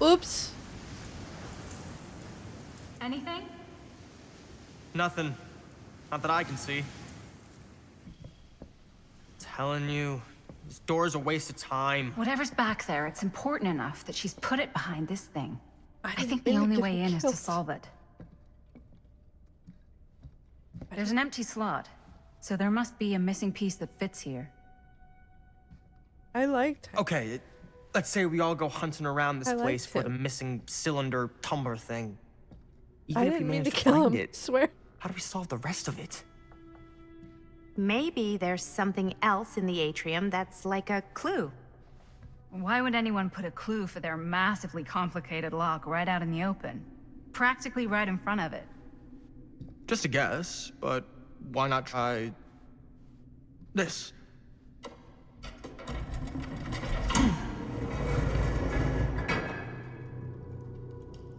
Oops. Anything? Nothing. Not that I can see. Telling you, This door's a waste of time. Whatever's back there, it's important enough that she's put it behind this thing. I think the think only it way in is to killed. solve it. There's an empty slot, so there must be a missing piece that fits here. I liked him. Okay, let's say we all go hunting around this I place liked for the him. missing cylinder tumbler thing. Even I if we didn't mean manage to to kill find him. it, Swear. how do we solve the rest of it? Maybe there's something else in the atrium that's like a clue. Why would anyone put a clue for their massively complicated lock right out in the open? Practically right in front of it. Just a guess, but why not try this?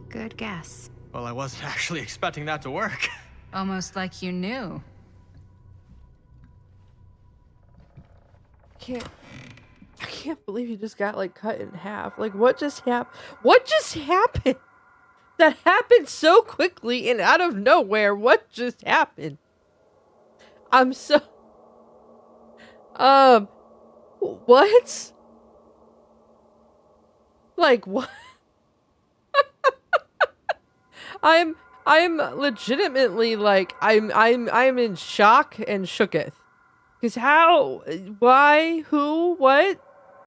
Good guess. Well, I wasn't actually expecting that to work. Almost like you knew. I can't believe he just got like cut in half. Like what just happened? What just happened? That happened so quickly and out of nowhere. What just happened? I'm so what? Like what? I'm legitimately like I'm in shock and shooketh. Cause how, why, who, what?